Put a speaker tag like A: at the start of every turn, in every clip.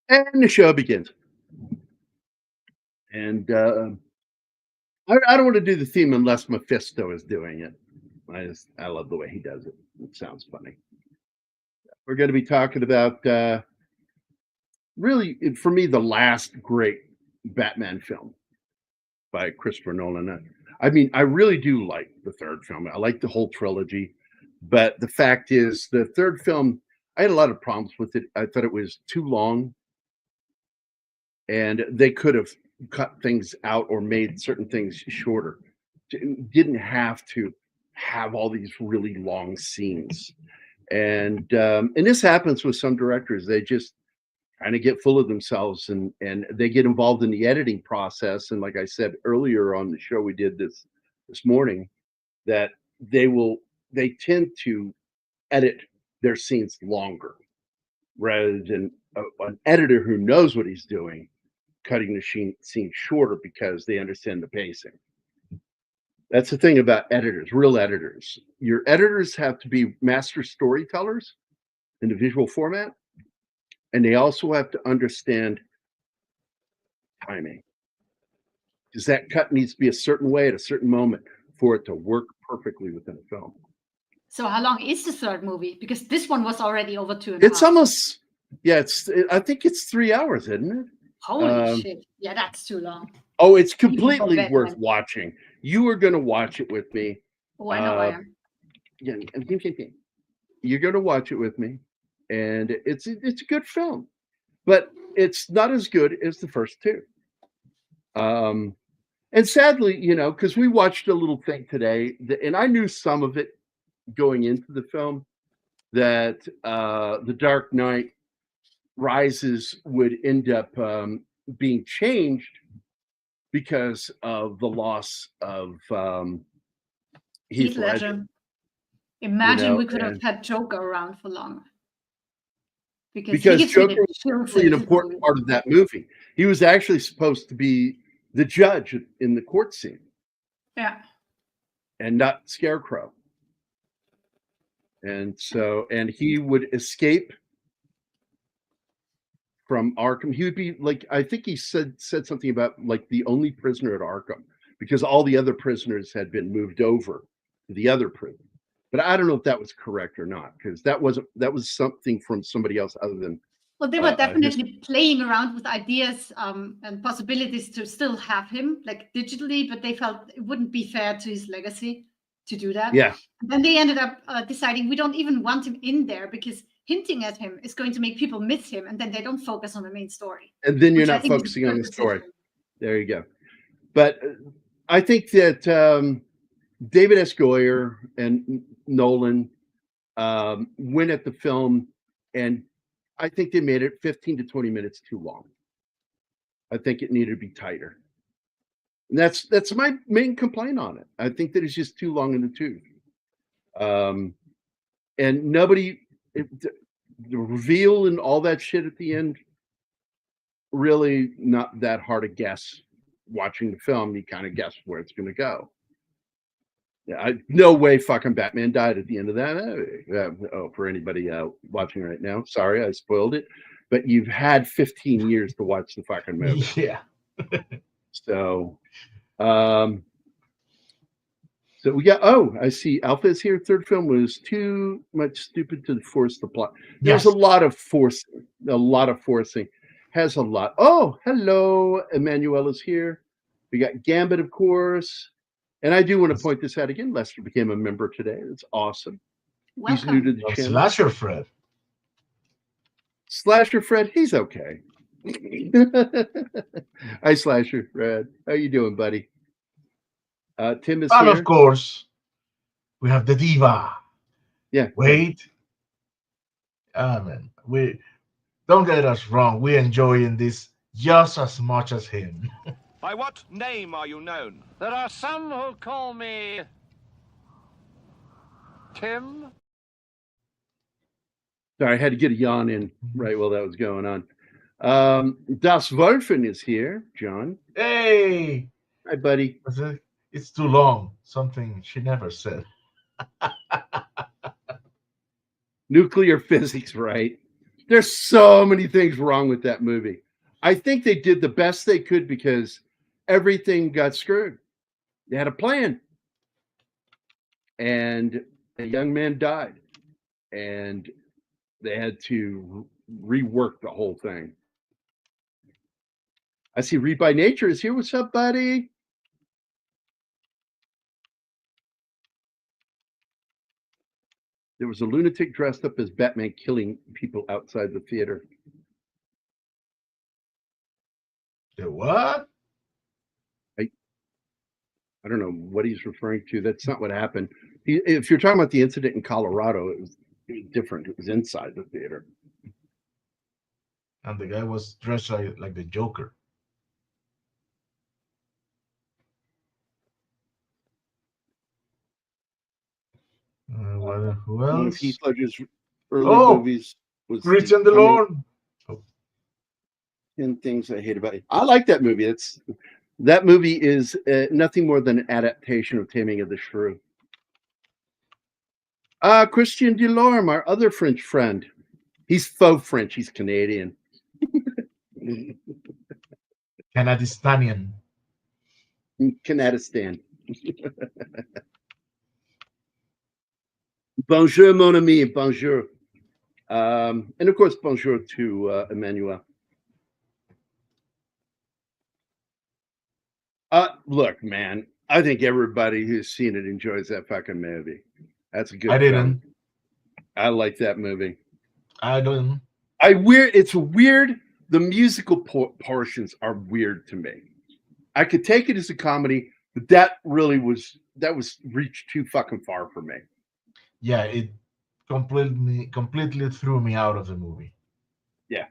A: And the show begins. And I don't want to do the theme unless Mephisto is doing it. I love the way he does it. It sounds funny. We're going to be talking about really, for me, the last great Batman film by Christopher Nolan. I mean, I really do like the third film. I like the whole trilogy, but the fact is, the third film, I had a lot of problems with it. I thought it was too long, and they could have cut things out or made certain things shorter. Didn't have to have all these really long scenes. And this happens with some directors. They just kind of get full of themselves, and they get involved in the editing process. And like I said earlier on the show we did this morning, that they tend to edit their scenes longer rather than an editor who knows what he's doing cutting the scene shorter because they understand the pacing. That's the thing about editors, real editors. Your editors have to be master storytellers in the visual format, and they also have to understand timing, because that cut needs to be a certain way at a certain moment for it to work perfectly within a film.
B: So how long is the third movie? Because this one was already over 2.5
A: It's almost, yeah, I think it's 3 hours, isn't it?
B: Holy shit. Yeah, that's too long.
A: Oh, it's completely worth watching. You are going to watch it with me.
B: Oh, I know I am.
A: Yeah, you're going to watch it with me, and it's a good film, but it's not as good as the first two. And sadly, because we watched a little thing today, and I knew some of it going into the film, that The Dark Knight Rises would end up being changed because of the loss of Heath Ledger.
B: Imagine we could have had Joker around for longer.
A: Because Joker was really an important part of that movie. He was actually supposed to be the judge in the court scene.
B: Yeah.
A: And not Scarecrow. And he would escape from Arkham. He would be like, I think he said something about like the only prisoner at Arkham, because all the other prisoners had been moved over to the other prison. But I don't know if that was correct or not, because that was something from somebody else other than.
B: Well, they were definitely playing around with ideas and possibilities to still have him like digitally, but they felt it wouldn't be fair to his legacy to do that.
A: Yeah.
B: And then they ended up deciding we don't even want him in there, because hinting at him is going to make people miss him, and then they don't focus on the main story.
A: And then you're not focusing on the story. There you go. But I think that David S. Goyer and Nolan went at the film, and I think they made it 15 to 20 minutes too long. I think it needed to be tighter. And that's my main complaint on it. I think that it's just too long in the tooth. And the reveal and all that shit at the end, really not that hard to guess. Watching the film, you kind of guess where it's going to go. Yeah, no way fucking Batman died at the end of that. For anybody watching right now, sorry, I spoiled it. But you've had 15 years to watch the fucking movie.
C: Yeah.
A: So we got. I see. Alpha is here. Third film was too much stupid to force the plot. There's a lot of forcing. Has a lot. Oh, hello. Emmanuel is here. We got Gambit, of course. And I do want to point this out again. Lester became a member today. That's awesome.
B: Welcome.
A: He's new to the channel. Slasher Fred, he's okay. Hi, Slasher Fred. How you doing, buddy? Tim is here.
C: Of course, we have the diva.
A: Yeah.
C: Wait. Man, we don't get us wrong. We're enjoying this just as much as him.
D: By what name are you known?
E: There are some who call me Tim.
A: Sorry, I had to get a yawn in right while that was going on. Das Wolfen is here, John.
C: Hey.
A: Hi, buddy.
C: It's too long. Something she never said.
A: Nuclear physics, right? There's so many things wrong with that movie. I think they did the best they could because everything got screwed. They had a plan. And a young man died. And they had to rework the whole thing. I see Read by Nature is here. What's up, buddy? There was a lunatic dressed up as Batman killing people outside the theater.
C: The what?
A: I don't know what he's referring to. That's not what happened. If you're talking about the incident in Colorado, it was different. It was inside the theater.
C: And the guy was dressed like the Joker. Who
A: One of
C: else?
A: Heath Ledger's early
C: Oh,
A: movies was
C: Christian
A: Coming-
C: Bale.
A: 10 Things I Hate About You. I like that movie. That movie is nothing more than an adaptation of Taming of the Shrew. Christian Delorme, our other French friend. He's faux French. He's Canadian.
C: Canadistanian.
A: Canadistan. Bonjour, mon ami. Bonjour. And of course, bonjour to Emmanuel. Look, man, I think everybody who's seen it enjoys that fucking movie. That's a good
C: I didn't.
A: film. I like that movie.
C: I don't.
A: It's weird. The musical portions are weird to me. I could take it as a comedy, but that was reached too fucking far for me.
C: Yeah, it completely threw me out of the movie.
A: Yeah.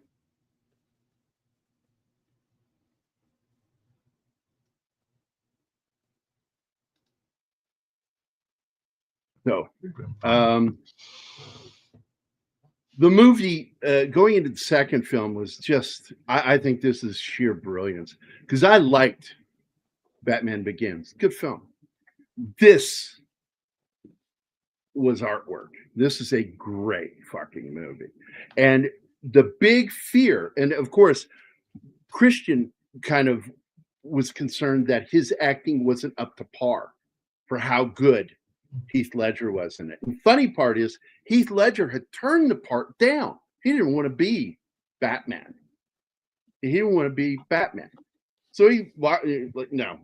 A: So, the movie going into the second film was just, I think this is sheer brilliance because I liked Batman Begins. Good film. This was artwork. This is a great fucking movie. And the big fear, and of course, Christian kind of was concerned that his acting wasn't up to par for how good Heath Ledger was in it. And the funny part is Heath Ledger had turned the part down. He didn't want to be Batman. He didn't want to be Batman. So he like no.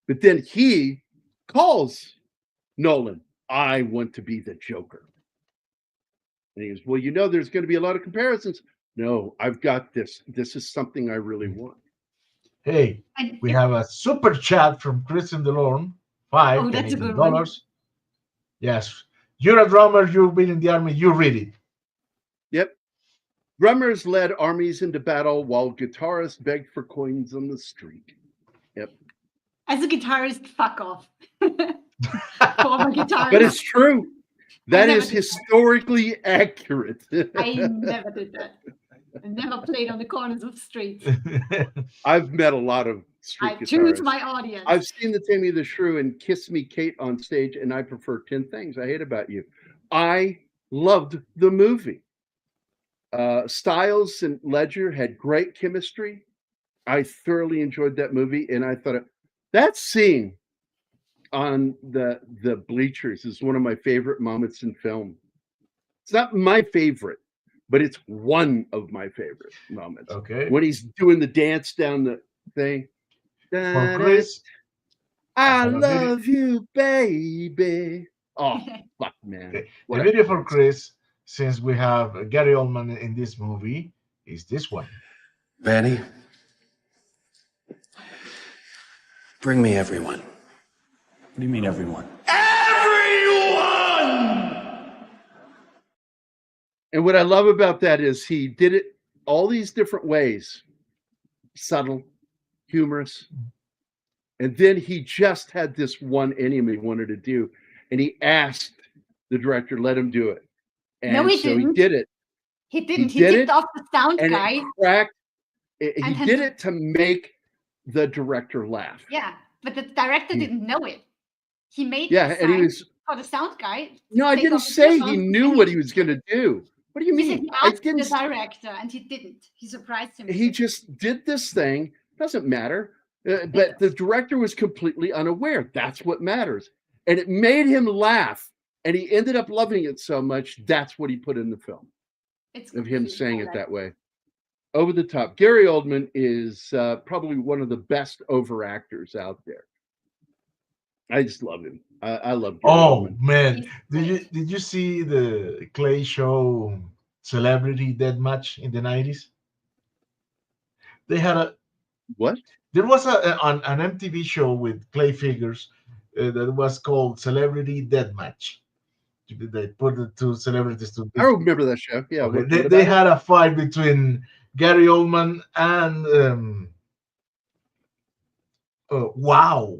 A: But then he calls Nolan, I want to be the Joker. And he goes, well, you know, there's going to be a lot of comparisons. No, I've got this. This is something I really want.
C: Hey, we have a super chat from Christian Delorme. $5
B: that's a
C: Canadian
B: good one.
C: dollars. Yes. You're a drummer, you've been in the army, you read it.
A: Yep. Drummers led armies into battle while guitarists begged for coins on the street. Yep.
B: As a guitarist, fuck off. Former guitarist.
A: But it's true. That
B: never
A: is
B: did that.
A: historically accurate.
B: I never did that. I never played on the corners of streets.
A: I've met a lot of street
B: I
A: guitarists.
B: choose my audience.
A: I've seen the Tammy the Shrew and Kiss Me Kate on stage, and I prefer 10 Things I Hate About You. I loved the movie. Styles and Ledger had great chemistry. I thoroughly enjoyed that movie, and I thought that scene on the bleachers is one of my favorite moments in film. It's not my favorite, but it's one of my favorite moments.
C: Okay.
A: When he's doing the dance down the thing.
C: For Chris,
A: I love you, baby. Oh, fuck, man.
C: okay.
A: What
C: The
A: a-
C: video for Chris, since we have Gary Oldman in this movie, is this one.
F: Betty, bring me everyone.
G: What do you mean, everyone?
A: And what I love about that is he did it all these different ways. Subtle, humorous. And then he just had this one enemy he wanted to do. And he asked the director, let him do it. And
B: No, he
A: so
B: didn't.
A: he did it.
B: He didn't.
A: He
B: He
A: did
B: tipped
A: it,
B: off the sound
A: And
B: guy.
A: it cracked. He
B: And
A: did it to make the director laugh.
B: Yeah, but the director didn't know it. He made
A: Yeah,
B: the
A: and he
B: sign
A: was.
B: for the sound guy.
A: No, I
B: take
A: didn't
B: off his
A: say
B: earphones
A: he
B: and
A: knew
B: then
A: what he was going to do. What do you
B: He said
A: mean?
B: he
A: I
B: asked the
A: didn't.
B: director, and he didn't. He surprised him.
A: He just did this thing. Doesn't matter. But the director was completely unaware. That's what matters. And it made him laugh. And he ended up loving it so much. That's what he put in the film,
B: It's
A: of him
B: cute.
A: saying
B: I
A: it
B: like
A: that way. Over the top. Gary Oldman is probably one of the best over actors out there. I just love him. I love Gary
C: Oh
A: Oldman.
C: man,
B: He's
C: did you see the Clay show Celebrity Deathmatch in the 90s? They had a
A: What?
C: there was an MTV show with clay figures that was called Celebrity Deathmatch. They put the two celebrities to
A: I remember that show. Yeah.
C: okay.
A: What
C: They
A: about it?
C: had a fight between Gary Oldman and wow.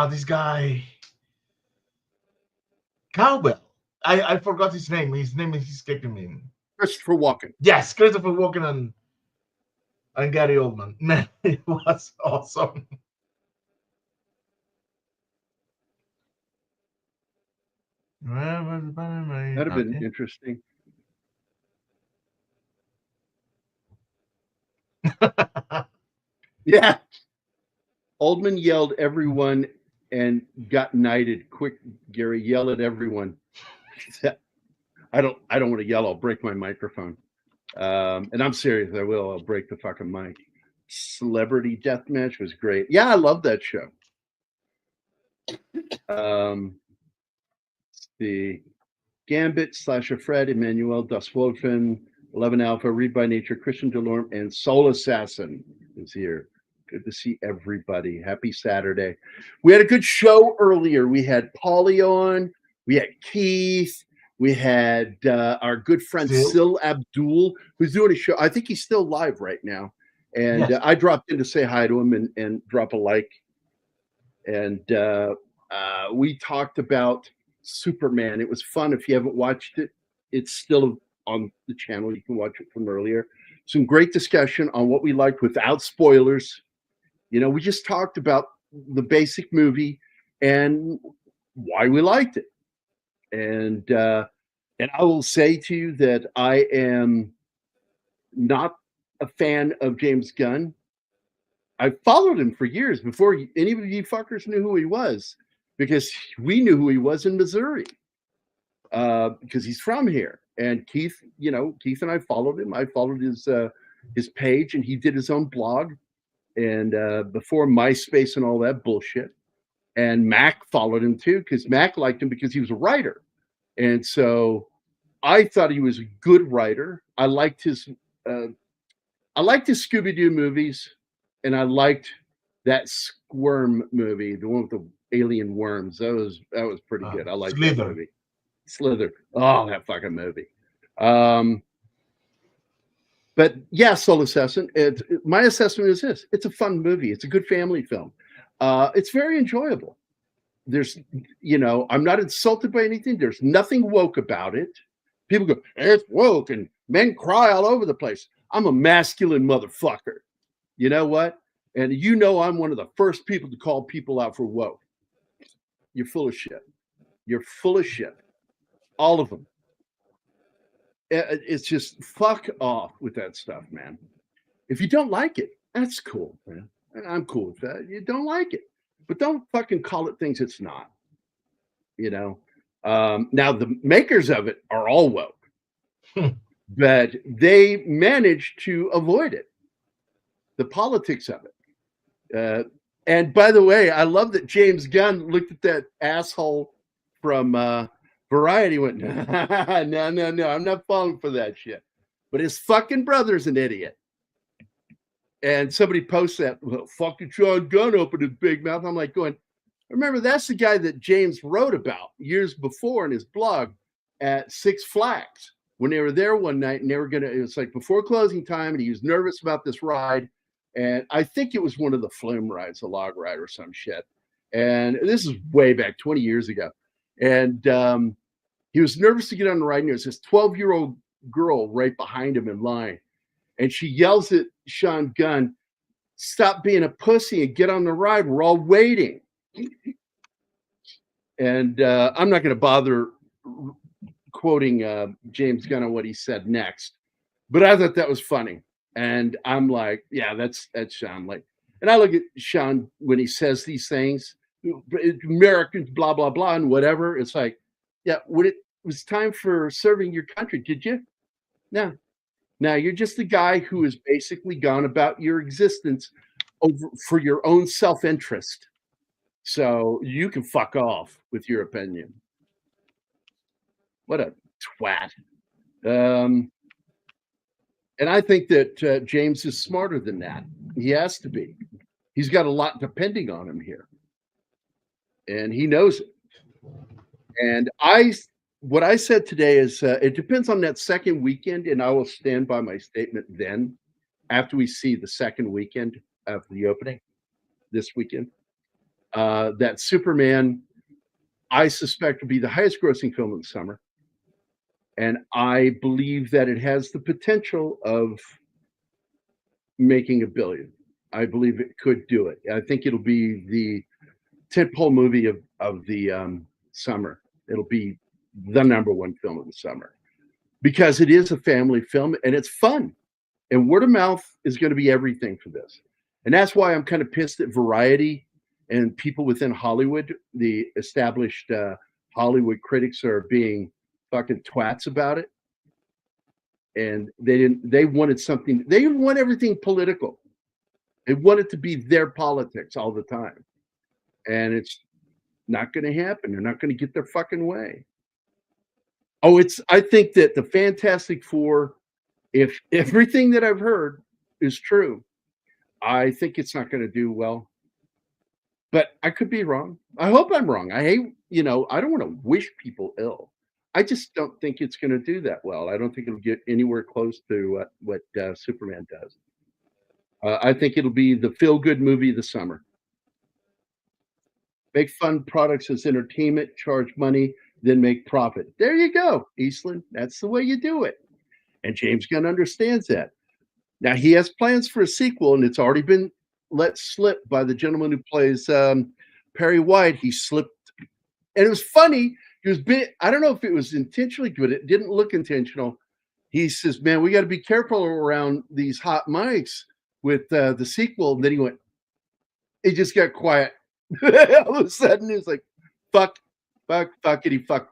C: This guy Cowbell. I forgot his name. His name is escaping me.
A: Christopher Walken.
C: Yes, Christopher Walken and Gary Oldman. Man, it was awesome.
A: That'd have been interesting. Yeah. Oldman yelled everyone and got knighted. Quick, Gary, yell at everyone. I don't want to yell. I'll break my microphone. And I'm serious. I will. I'll break the fucking mic. Celebrity Deathmatch was great. Yeah, I love that show. The Gambit, Slasher Fred, Emmanuel, Das Wolfen, 11 Alpha, Read by Nature, Christian Delorme, and Soul Assassin is here. Good to see everybody. Happy Saturday. We had a good show earlier. We had Paulie on. We had Keith. We had our good friend Sil Abdul, who's doing a show. I think he's still live right now. And
C: Yes.
A: I dropped in to say hi to him and drop a like. And we talked about Superman. It was fun. If you haven't watched it, it's still on the channel. You can watch it from earlier. Some great discussion on what we liked without spoilers. You know, we just talked about the basic movie and why we liked it. And I will say to you that I am not a fan of James Gunn. I followed him for years before any of you fuckers knew who he was, because we knew who he was in Missouri, because he's from here. And Keith, Keith and I followed him. I followed his page, and he did his own blog. And before MySpace and all that bullshit. And Mac followed him too, because Mac liked him because he was a writer. And so I thought he was a good writer. I liked his Scooby-Doo movies, and I liked that Squirm movie, the one with the alien worms. That was pretty good. I liked that movie. Slither. Oh, that fucking movie. But yeah, Soul Assassin. My assessment is this: it's a fun movie. It's a good family film. It's very enjoyable. There's, I'm not insulted by anything. There's nothing woke about it. People go, it's woke, and men cry all over the place. I'm a masculine motherfucker. You know what? And I'm one of the first people to call people out for woke. You're full of shit. You're full of shit. All of them. It's just fuck off with that stuff, man. If you don't like it, that's cool, man. I'm cool with that. You don't like it, but don't fucking call it things it's not. Now the makers of it are all woke, but they managed to avoid it. The politics of it. And by the way, I love that James Gunn looked at that asshole from Variety, went, no, I'm not falling for that shit. But his fucking brother's an idiot. And somebody posts that, well, fucking Sean Gunn opened his big mouth. I'm like going, remember, that's the guy that James wrote about years before in his blog at Six Flags, when they were there one night and it was like before closing time, and he was nervous about this ride. And I think it was one of the flume rides, a log ride or some shit. And this is way back 20 years ago. And he was nervous to get on the ride. And there's this 12-year-old girl right behind him in line. And she yells at Sean Gunn, stop being a pussy and get on the ride. We're all waiting. And I'm not going to bother quoting James Gunn on what he said next, but I thought that was funny. And I'm like, yeah, that's Sean. Like, and I look at Sean when he says these things, Americans, blah, blah, blah, and whatever. It's like, yeah, when it was time for serving your country, did you? No. Now you're just the guy who has basically gone about your existence over for your own self-interest. So you can fuck off with your opinion. What a twat. And I think that James is smarter than that. He has to be. He's got a lot depending on him here. And he knows it. And what I said today is it depends on that second weekend, and I will stand by my statement then after we see the second weekend of the opening this weekend. That Superman, I suspect, will be the highest grossing film of the summer. And I believe that it has the potential of making $1 billion. I believe it could do it. I think it'll be the tentpole movie of the summer. It'll be the #1 film of the summer because it is a family film and it's fun. And word of mouth is going to be everything for this. And that's why I'm kind of pissed at Variety and people within Hollywood. The established Hollywood critics are being fucking twats about it. And they wanted something, they want everything political. They want it to be their politics all the time. And it's not going to happen. They're not going to get their fucking way. Oh, I think that the Fantastic Four, if everything that I've heard is true, I think it's not going to do well. But I could be wrong. I hope I'm wrong. I hate, I don't want to wish people ill. I just don't think it's going to do that well. I don't think it'll get anywhere close to what Superman does. I think it'll be the feel-good movie of the summer. Make fun products as entertainment, charge money, then make profit. There you go, Eastland. That's the way you do it. And James Gunn understands that. Now, he has plans for a sequel, and it's already been let slip by the gentleman who plays Perry White. He slipped. And it was funny. I don't know if it was intentionally good. It didn't look intentional. He says, man, we got to be careful around these hot mics with the sequel. And then he went, it just got quiet. All of a sudden, it was like, fuck, fuckity, fuck.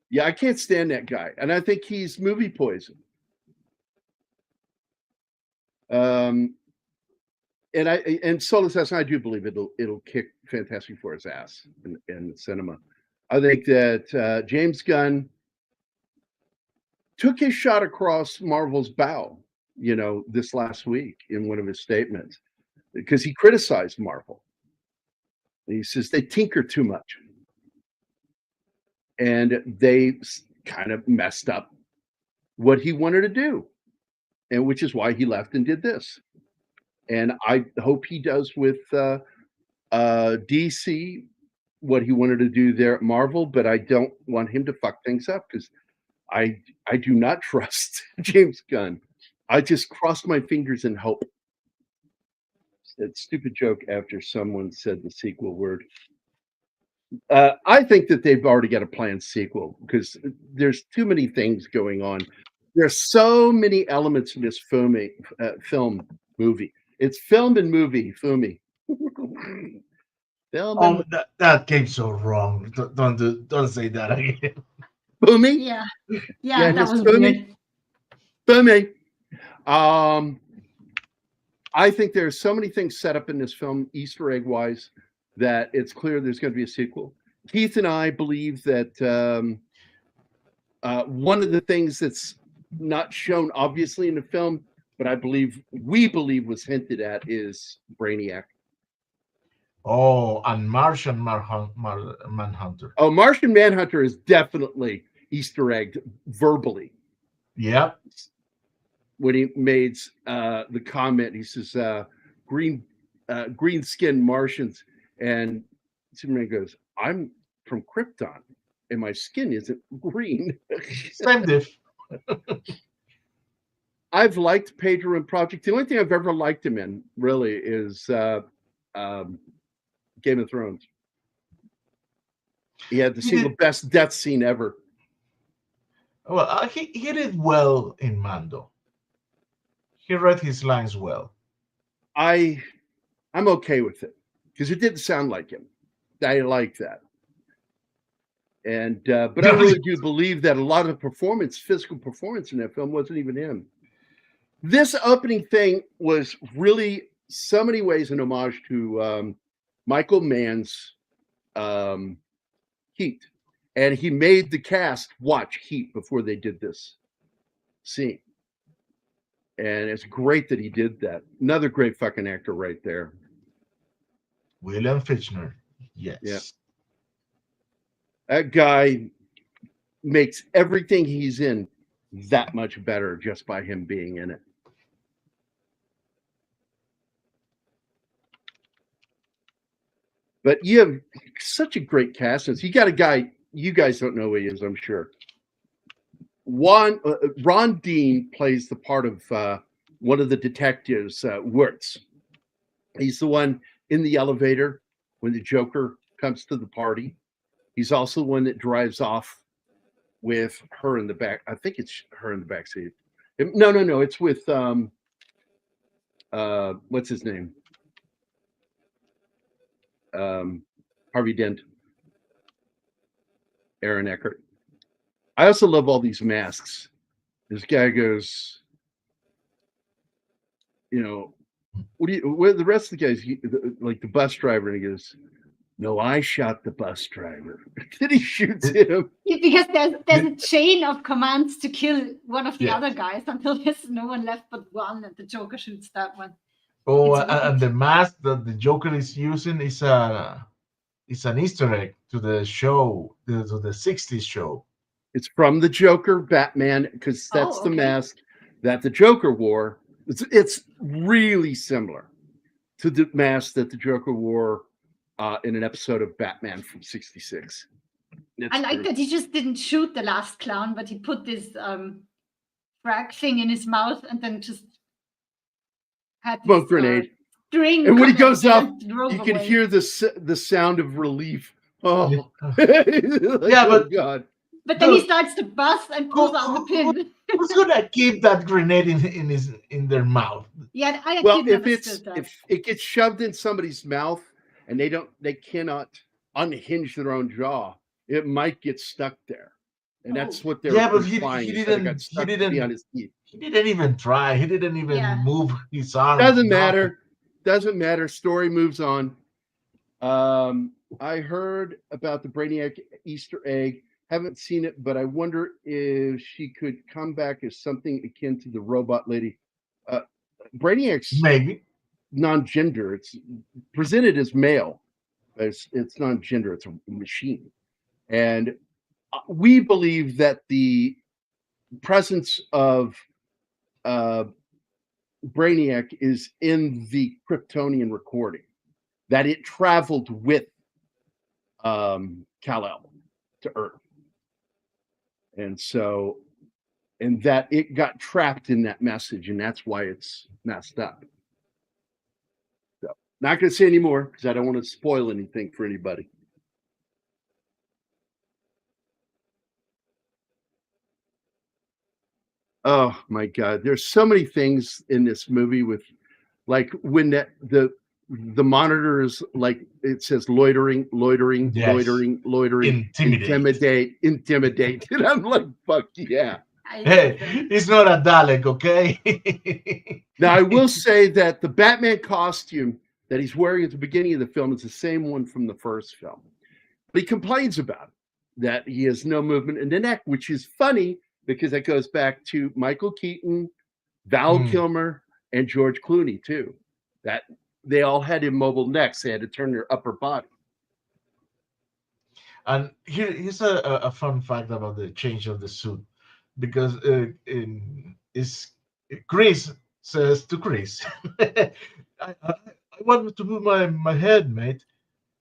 A: Yeah, I can't stand that guy. And I think he's movie poison. And Solis says, I do believe it'll kick Fantastic Four's ass in cinema. I think that James Gunn took his shot across Marvel's bow, this last week in one of his statements, because he criticized Marvel. He says they tinker too much. And they kind of messed up what he wanted to do, and which is why he left and did this. And I hope he does with DC what he wanted to do there at Marvel, but I don't want him to fuck things up because I do not trust James Gunn. I just cross my fingers and hope. That stupid joke after someone said the sequel word. I think that they've already got a planned sequel because there's too many things going on. There's so many elements in this film movie. It's film and movie, Fumi.
C: Oh, that came so wrong. Don't say that again.
A: Fumi?
B: Yeah, that was
A: Fumi. Fumi. I think there's so many things set up in this film, Easter egg wise, that it's clear there's going to be a sequel. Keith and I believe that one of the things that's not shown obviously in the film, but we believe was hinted at is Brainiac.
C: Oh, and Martian Manhunter.
A: Oh, Martian Manhunter is definitely Easter egged verbally.
C: Yep.
A: When he made the comment, he says, green skinned Martians. And Superman goes, I'm from Krypton and my skin isn't green.
C: Same diff.
A: I've liked Pedro in Project. The only thing I've ever liked him in really is Game of Thrones. He had the
C: He
A: single
C: did-
A: best death scene ever.
C: Well, he did well in Mando. He read his lines well.
A: I'm okay with it because it didn't sound like him. I like that. And but I really do believe that a lot of the physical performance in that film wasn't even him. This opening thing was really so many ways an homage to Michael Mann's Heat. And he made the cast watch Heat before they did this scene. And it's great that he did that. Another great fucking actor right there.
C: William Fichtner. Yes.
A: Yeah. That guy makes everything he's in that much better just by him being in it. But you have such a great cast. You got a guy, you guys don't know who he is, I'm sure. Ron Dean plays the part of one of the detectives, Wirtz. He's the one in the elevator when the Joker comes to the party. He's also the one that drives off with her in the back. I think it's her in the back seat. No. It's with what's his name? Harvey Dent. Aaron Eckhart. I also love all these masks. This guy goes, where the rest of the guys, like the bus driver, and he goes, "No, I shot the bus driver." Then he shoots him.
B: Because there's a chain of commands to kill one of the
C: Yes.
B: other guys until there's no one left but one, and the Joker shoots that one.
C: Oh,
B: It's
C: and the mask that the Joker is using is an Easter egg to the show, to the 60s show.
A: It's from the Joker Batman, because that's the
B: okay.
A: mask that the Joker wore. It's really similar to the mask that the Joker wore in an episode of Batman from '66.
B: I like that he just didn't shoot the last clown, but he put this frag thing in his mouth and then just had this,
A: Smoke grenade.
B: String.
A: And when he
B: come
A: goes
B: and
A: up,
B: drove
A: you can
B: away.
A: hear the sound of relief. Oh,
C: Yeah,
A: oh
C: but
A: God.
B: But then he
C: Dude.
B: starts to bust and pulls out the pin.
C: Who's gonna keep that grenade in their mouth?
B: Yeah, I
A: Well,
B: actually
A: if
B: understood that.
A: if it gets shoved in somebody's mouth and they cannot unhinge their own jaw, it might get stuck there, and that's what they're
C: Yeah, but he
A: implying. is that it
C: didn't.
A: got
C: He
A: stuck
C: didn't.
A: beyond his teeth.
C: He didn't even try. He didn't even
B: Yeah.
C: move his arm.
A: Doesn't matter. Doesn't matter. Story moves on. I heard about the Brainiac Easter egg. Haven't seen it, but I wonder if she could come back as something akin to the robot lady. Brainiac's
C: Maybe.
A: non-gender. It's presented as male. It's non-gender. It's a machine. And we believe that the presence of Brainiac is in the Kryptonian recording, that it traveled with Kal-El to Earth. And so, and that it got trapped in that message, and that's why it's messed up. So, not going to say any more because I don't want to spoil anything for anybody. Oh my God, there's so many things in this movie with, like when the monitor is like it says loitering,
C: Yes.
A: intimidate, and I'm like, fuck yeah.
C: Hey, it's not a Dalek, okay?
A: Now I will say that the Batman costume that he's wearing at the beginning of the film is the same one from the first film, but he complains about it, that he has no movement in the neck, which is funny because that goes back to Michael Keaton, Val Kilmer, and George Clooney too. That they all had immobile necks; they had to turn their upper body.
C: And here's a fun fact about the change of the suit, because Chris says to Chris, I want to move my head, mate.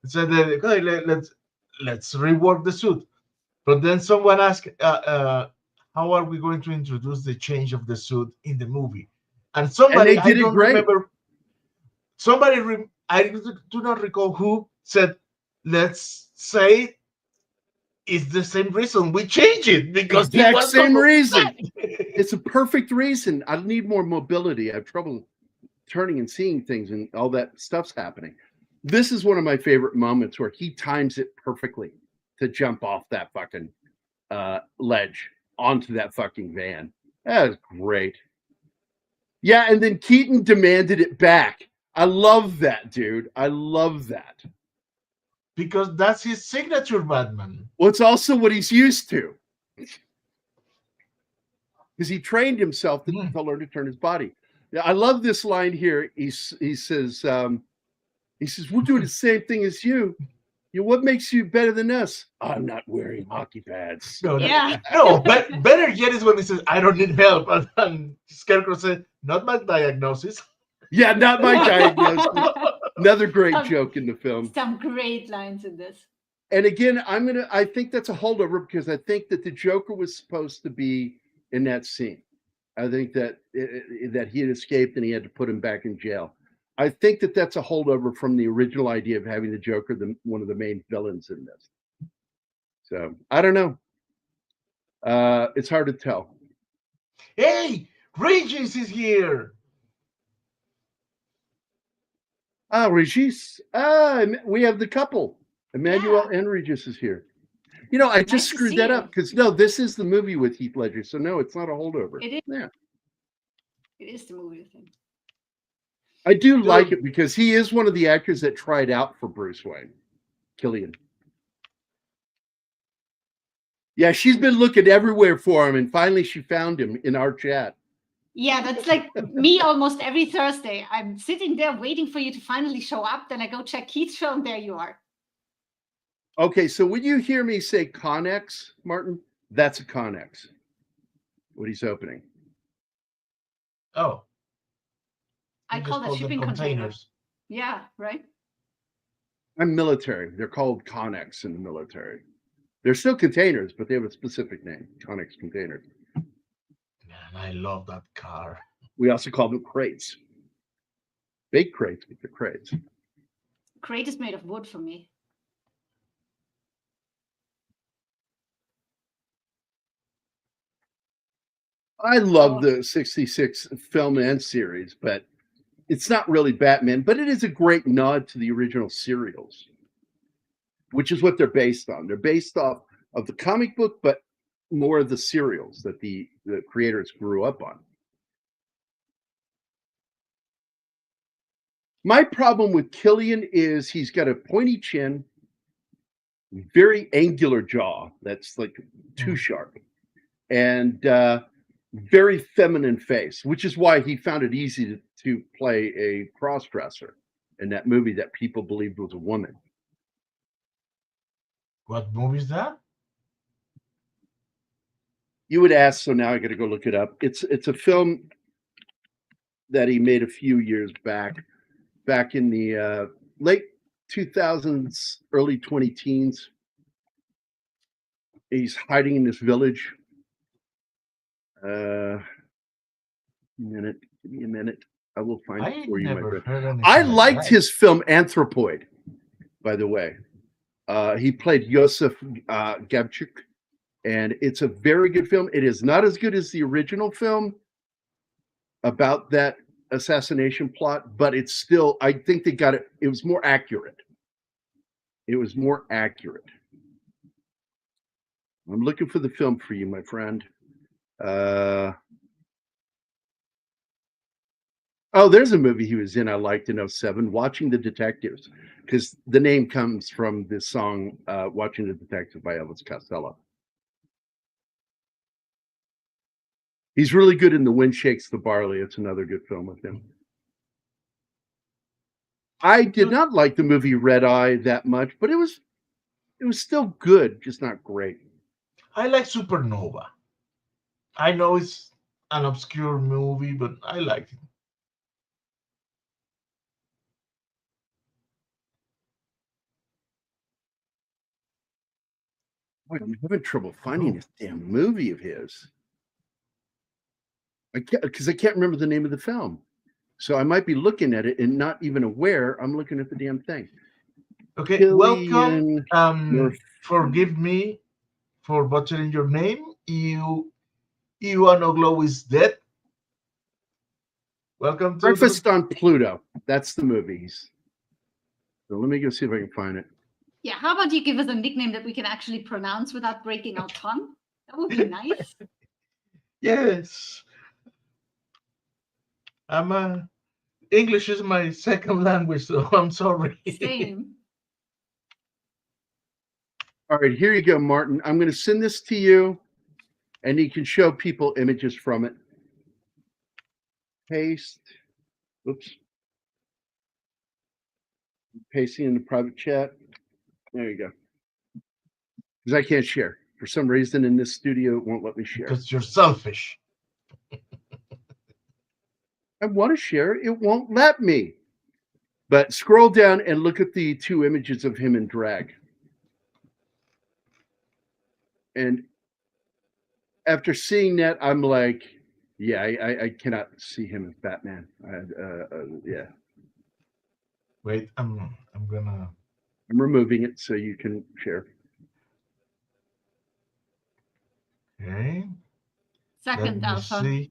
C: He said, "Okay, let's rework the suit." But then someone asked, how are we going to introduce the change of the suit in the movie? And somebody,
A: they did it great.
C: remember, I do not recall who said, let's say it's the same reason we change it because he
A: Exact
C: was
A: same
C: so
A: reason.
C: upset.
A: It's a perfect reason. I need more mobility. I have trouble turning and seeing things, and all that stuff's happening. This is one of my favorite moments where he times it perfectly to jump off that fucking ledge onto that fucking van. That was great. Yeah, and then Keaton demanded it back. I love that, dude. I love that.
C: Because that's his signature, Batman.
A: Well, it's also what he's used to. Because he trained himself to learn to turn his body. Yeah, I love this line here. He says, we're doing the same thing as you. What makes you better than us? I'm not wearing hockey pads.
C: No,
B: Yeah.
C: better yet is when he says, I don't need help. And Scarecrow said, not my diagnosis.
A: Yeah, not my diagnosis. Another great joke in the film.
B: Some great lines in this.
A: And again, I think that's a holdover because I think that the Joker was supposed to be in that scene. I think that that he had escaped and he had to put him back in jail. I think that that's a holdover from the original idea of having the Joker, one of the main villains in this. So I don't know. It's hard to tell.
C: Hey, Regis is here.
A: Regis. We have the couple. Emmanuel and Regis is here. You know, I just screwed that up because no, this is the movie with Heath Ledger. So no, it's not a holdover.
B: It is.
A: Yeah.
B: It is the movie thing.
A: I do like it because he is one of the actors that tried out for Bruce Wayne. Killian. Yeah, she's been looking everywhere for him, and finally she found him in our chat.
B: Yeah, that's like me almost every Thursday. I'm sitting there waiting for you to finally show up. Then I go check Keith's show, and there you are.
A: Okay, so when you hear me say Connex, Martin, that's a Connex. What he's opening.
C: Oh.
B: I call that shipping containers. Yeah, right?
A: I'm military. They're called Connex in the military. They're still containers, but they have a specific name, Connex containers.
C: Man, I love that car.
A: We also call them crates. Big crates, but they're crates.
B: Crate is made of wood for me.
A: I love the 66 film and series, but it's not really Batman, but it is a great nod to the original serials, which is what they're based on. They're based off of the comic book, but more of the serials that the creators grew up on. My problem with Killian is he's got a pointy chin, very angular jaw that's like too sharp, and very feminine face, which is why he found it easy to play a cross-dresser in that movie that people believed was a woman.
C: What movie is that?
A: You would ask, so now I got to go look it up. It's a film that he made a few years back in the late 2000s, early 20-teens. He's hiding in this village. Give me a minute. I will find it for you, my friend. I liked his film Anthropoid, by the way. He played Yosef Gabchuk, and it's a very good film. It is not as good as the original film about that assassination plot, but it's still, I think they got it. It was more accurate. It was more accurate. I'm looking for the film for you, my friend. Oh, there's a movie he was in I liked in 2007, Watching the Detectives, because the name comes from this song, Watching the Detectives by Elvis Costello. He's really good in The Wind Shakes the Barley. It's another good film with him. I did not like the movie Red Eye that much, but it was still good, just not great.
C: I like Supernova. I know it's an obscure movie, but I like it.
A: Boy, I'm having trouble finding this damn movie of his. Because I can't remember the name of the film. So I might be looking at it and not even aware I'm looking at the damn thing.
C: Okay,
A: Killian
C: welcome. Forgive me. for butchering your name. Iwan Oglo is dead. Welcome to
A: Breakfast on Pluto. That's the movies. So let me go see if I can find it.
B: Yeah, how about you give us a nickname that we can actually pronounce without breaking our tongue? That would be nice.
C: Yes. English is my second language, so I'm sorry.
B: Same.
A: All right, here you go, Martin. I'm going to send this to you, and you can show people images from it. Paste. Oops. Pasting in the private chat. There you go. Because I can't share. For some reason in this studio, it won't let me share.
C: Because you're selfish.
A: I want to share. It won't let me. But scroll down and look at the two images of him in drag. And after seeing that, I'm like, yeah, I cannot see him as Batman. Yeah.
C: Wait, I'm gonna.
A: I'm removing it so you can share.
C: Okay.
B: Second
C: Let me
B: alpha.
C: see.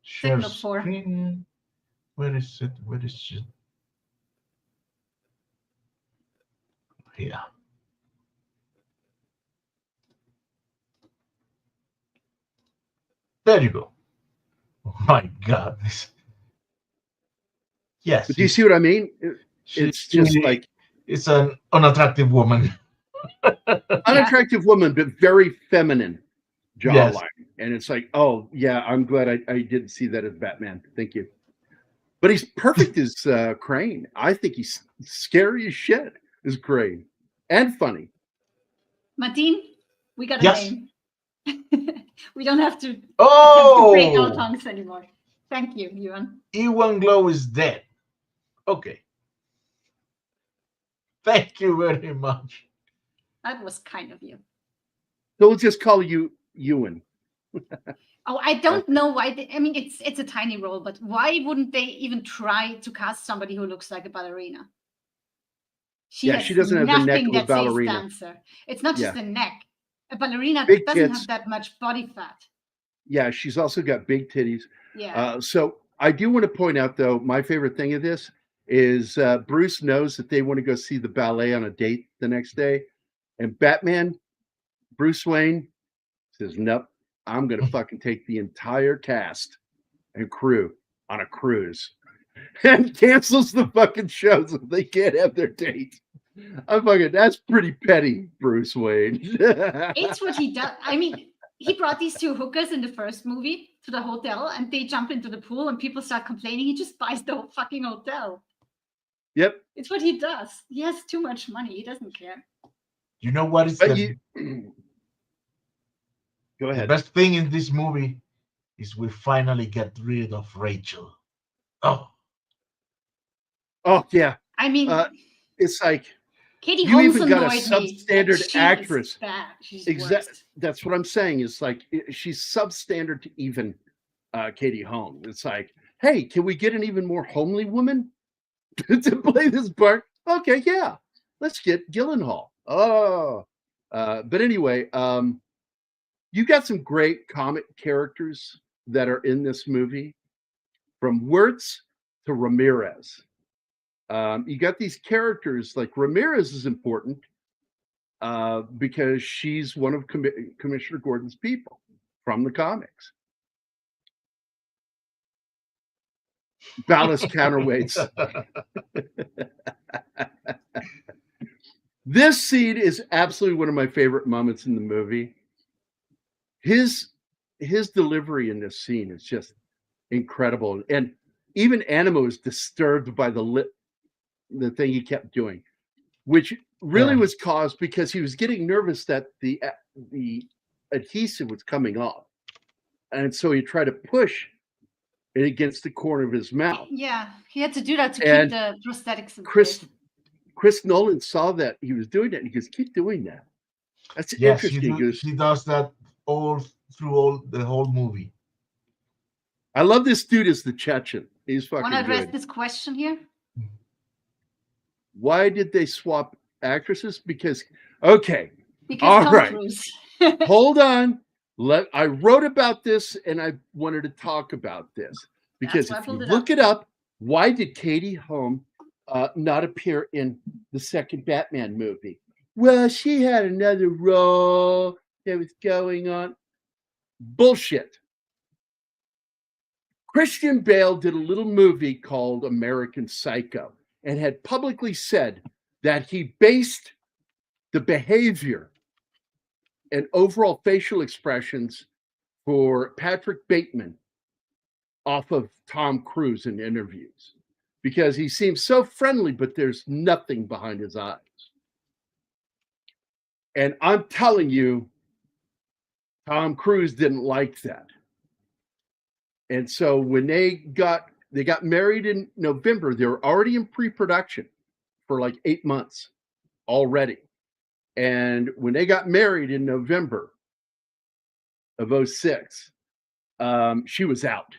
C: Share
B: Second of four.
C: screen. Where is it? Where is it? Here. There you go. Oh my God. Yes.
A: But do you see what I mean? It's just like
C: it's an unattractive woman.
A: unattractive woman, but very feminine jawline.
C: Yes.
A: And it's like, oh yeah, I'm glad I didn't see that as Batman. Thank you. But he's perfect as Crane. I think he's scary as shit as Crane. And funny.
B: Martin, we got a
C: Yes.
B: name. We don't have to
C: Oh!
B: break our tongues anymore. Thank you, Ewan.
C: Ewan Glow is dead. Okay. Thank you very much.
B: That was kind of you.
A: So we'll just call you Ewan.
B: Oh, I don't know why. I mean, it's a tiny role, but why wouldn't they even try to cast somebody who looks like a ballerina? She
A: doesn't have the neck of a
B: that says
A: ballerina.
B: dancer. It's not just
A: Yeah.
B: the neck. A ballerina
A: Big
B: doesn't
A: tits.
B: have that much body fat.
A: Yeah, she's also got big titties.
B: Yeah.
A: So I do want to point out, though, my favorite thing of this is Bruce knows that they want to go see the ballet on a date the next day. And Batman, Bruce Wayne, says, nope, I'm going to fucking take the entire cast and crew on a cruise and cancels the fucking show so they can't have their date. That's pretty petty, Bruce Wayne.
B: It's what he does. I mean, he brought these two hookers in the first movie to the hotel and they jump into the pool and people start complaining. He just buys the whole fucking hotel.
A: Yep.
B: It's what he does. He has too much money. He doesn't care.
C: You know what is
A: But
C: the
A: Go ahead.
C: best thing in this movie is we finally get rid of Rachel. Oh,
A: Yeah.
B: I mean,
A: It's like
B: Katie
A: you
B: Holmes
A: even got a
B: annoyed me.
A: substandard
B: She
A: actress.
B: is bad. She's
A: Exactly.
B: worst.
A: That's what I'm saying. It's like she's substandard to even Katie Holmes. It's like, hey, can we get an even more homely woman to play this part? Okay, yeah. Let's get Gyllenhaal. Oh. But anyway, you got some great comic characters that are in this movie, from Wirtz to Ramirez. You got these characters like Ramirez is important because she's one of Commissioner Gordon's people from the comics. Ballast counterweights. This scene is absolutely one of my favorite moments in the movie. His delivery in this scene is just incredible, and even Animo is disturbed by the thing he kept doing, which really was caused because he was getting nervous that the adhesive was coming off, and so he tried to push it against the corner of his mouth.
B: Yeah, he had to do that to
A: And
B: keep the prosthetics in
A: Chris
B: place.
A: Nolan saw that he was doing that, and he goes, "Keep doing that. That's
C: yes,
A: interesting."
C: he does that all through the whole movie.
A: I love this dude as the Chechen. He's fucking
B: Want to address
A: good.
B: this question here?
A: Why did they swap actresses? Because, okay,
B: Because
A: All
B: Tom
A: right.
B: Cruise.
A: Hold on. I wrote about this and I wanted to talk about this because
B: why I
A: if you
B: pulled it
A: look
B: up.
A: it up, why did Katie Holmes not appear in the second Batman movie? Well, she had another role that was going on. Bullshit. Christian Bale did a little movie called American Psycho and had publicly said that he based the behavior and overall facial expressions for Patrick Bateman off of Tom Cruise in interviews because he seems so friendly, but there's nothing behind his eyes. And I'm telling you, Tom Cruise didn't like that. And so when they got married in November, they were already in pre-production for like 8 months already. And when they got married in November of 2006, she was out.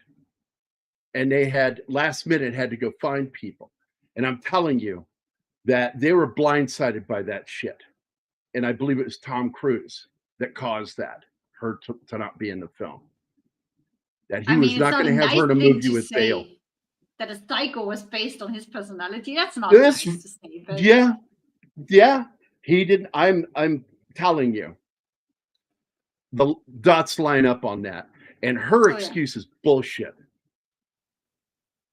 A: And they had last minute had to go find people. And I'm telling you that they were blindsided by that shit. And I believe it was Tom Cruise that caused that, her to not be in the film. That he was not going to have her in a movie with Bale.
B: That a psycho was based on his personality. That's not
A: This-
B: nice to say. But
A: Yeah. He didn't. I'm telling you, the dots line up on that. And her excuse is bullshit.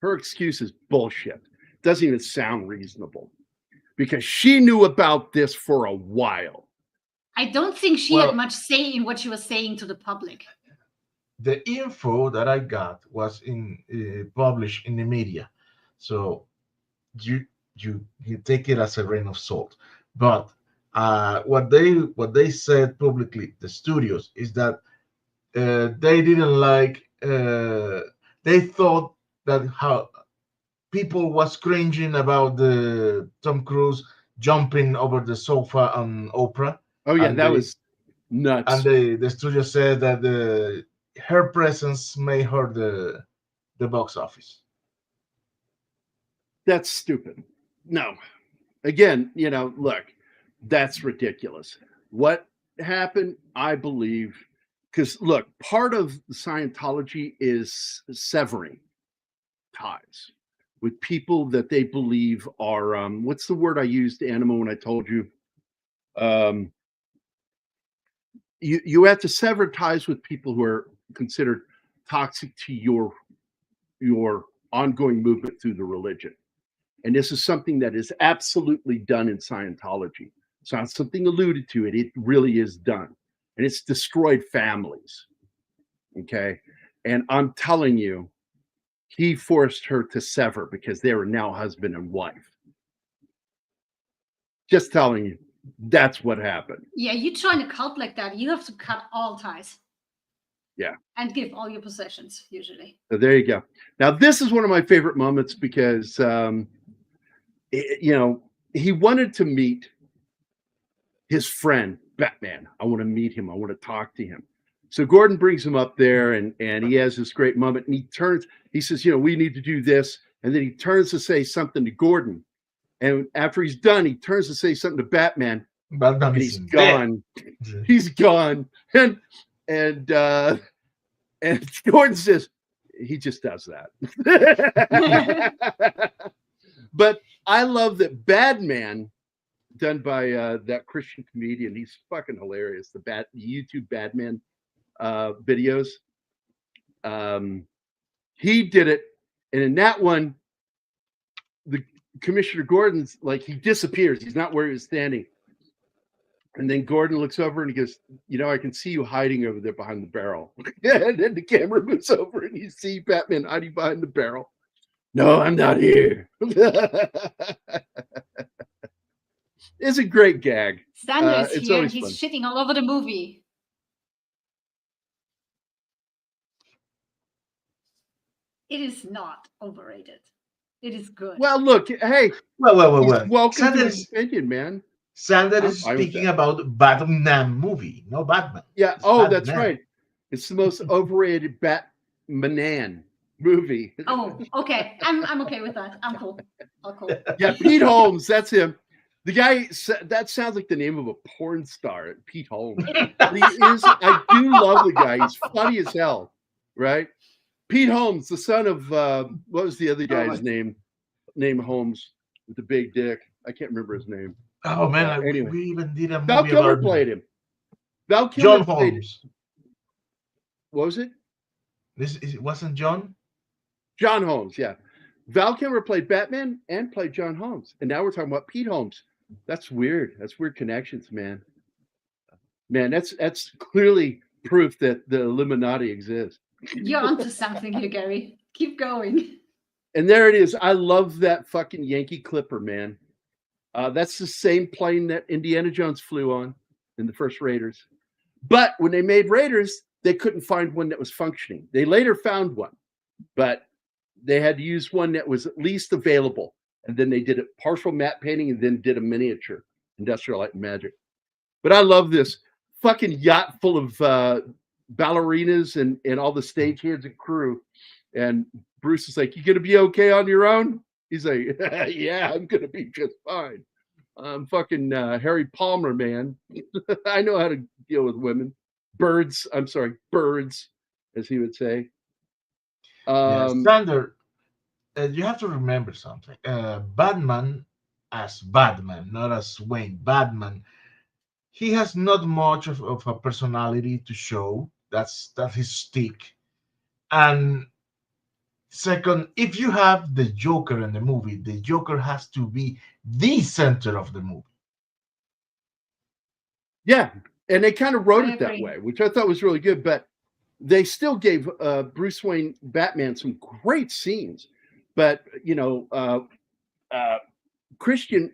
A: Her excuse is bullshit. Doesn't even sound reasonable because she knew about this for a while.
B: I don't think she had much say in what she was saying to the public.
C: The info that I got was published in the media, so you take it as a grain of salt. But what they said publicly, the studios, is that they didn't like. They thought that how people was cringing about the Tom Cruise jumping over the sofa on Oprah.
A: Oh yeah, that was nuts.
C: And the studio said that her presence may hurt the box office.
A: That's stupid. No. Again, look, that's ridiculous. What happened, I believe, because look, part of Scientology is severing ties with people that they believe are what's the word I used, Anima, when I told you? You have to sever ties with people who are considered toxic to your ongoing movement through the religion. And this is something that is absolutely done in Scientology. It's not something alluded to. It really is done. And it's destroyed families. Okay. And I'm telling you, he forced her to sever because they were now husband and wife. Just telling you, that's what happened.
B: Yeah, you join a cult like that, you have to cut all ties.
A: Yeah.
B: And give all your possessions, usually.
A: So there you go. Now, this is one of my favorite moments because, he wanted to meet his friend, Batman. I want to meet him. I want to talk to him. So Gordon brings him up there and he has this great moment. And he says, we need to do this. And then he turns to say something to Gordon. And after he's done, he turns to say something to Batman. And he's gone. He's gone. And Gordon says, he just does that. But I love that Badman, done by that Christian comedian. He's fucking hilarious. The YouTube Badman videos. He did it, and in that one, the Commissioner Gordon's like he disappears. He's not where he was standing. And then Gordon looks over and he goes, I can see you hiding over there behind the barrel. And then the camera moves over and you see Batman hiding behind the barrel. No, I'm not here. It's a great gag.
B: Sandler's
A: it's
B: here and
A: always
B: he's
A: fun.
B: shitting all over the movie. It is not overrated. It is good.
A: Well, look, hey.
C: Well.
A: Welcome to his opinion, man.
C: Sander is speaking about Batman movie, no Batman.
A: Yeah.
C: It's
A: Oh,
C: Batman.
A: that's right. It's the most overrated Batman movie.
B: Oh, okay. I'm okay with that. I'm cool.
A: Yeah, Pete Holmes. That's him. The guy, that sounds like the name of a porn star, Pete Holmes. But he is, I do love the guy. He's funny as hell, right? Pete Holmes, the son of, what was the other guy's name? Name Holmes with the big dick. I can't remember his name.
C: Oh man,
A: Anyway.
C: we even did a
A: Val
C: movie
A: Kilmer
C: about
A: played him. Val Kilmer
C: John
A: played,
C: Holmes.
A: what was it?
C: It wasn't John?
A: John Holmes, yeah. Val Kilmer played Batman and played John Holmes. And now we're talking about Pete Holmes. That's weird. That's weird connections, man. Man, that's clearly proof that the Illuminati exists.
B: You're onto something here, Gary. Keep going.
A: And there it is. I love that fucking Yankee Clipper, man. That's the same plane that Indiana Jones flew on in the first Raiders. But when they made Raiders, they couldn't find one that was functioning. They later found one, but they had to use one that was at least available. And then they did a partial matte painting and then did a miniature, Industrial Light and Magic. But I love this fucking yacht full of ballerinas and all the stagehands and crew. And Bruce is like, "You gonna be okay on your own?" He's like, "Yeah, I'm gonna be just fine. I'm fucking Harry Palmer, man. I know how to deal with women. Birds, as he would say."
C: Sander, you have to remember something. Batman, as Batman, not as Wayne, Batman, he has not much of a personality to show. That's his stick. And second, if you have the Joker in the movie, the Joker has to be the center of the movie.
A: Yeah, and they kind of wrote
B: I
A: it that
B: agree.
A: way, which I thought was really good. But they still gave Bruce Wayne Batman some great scenes. But Christian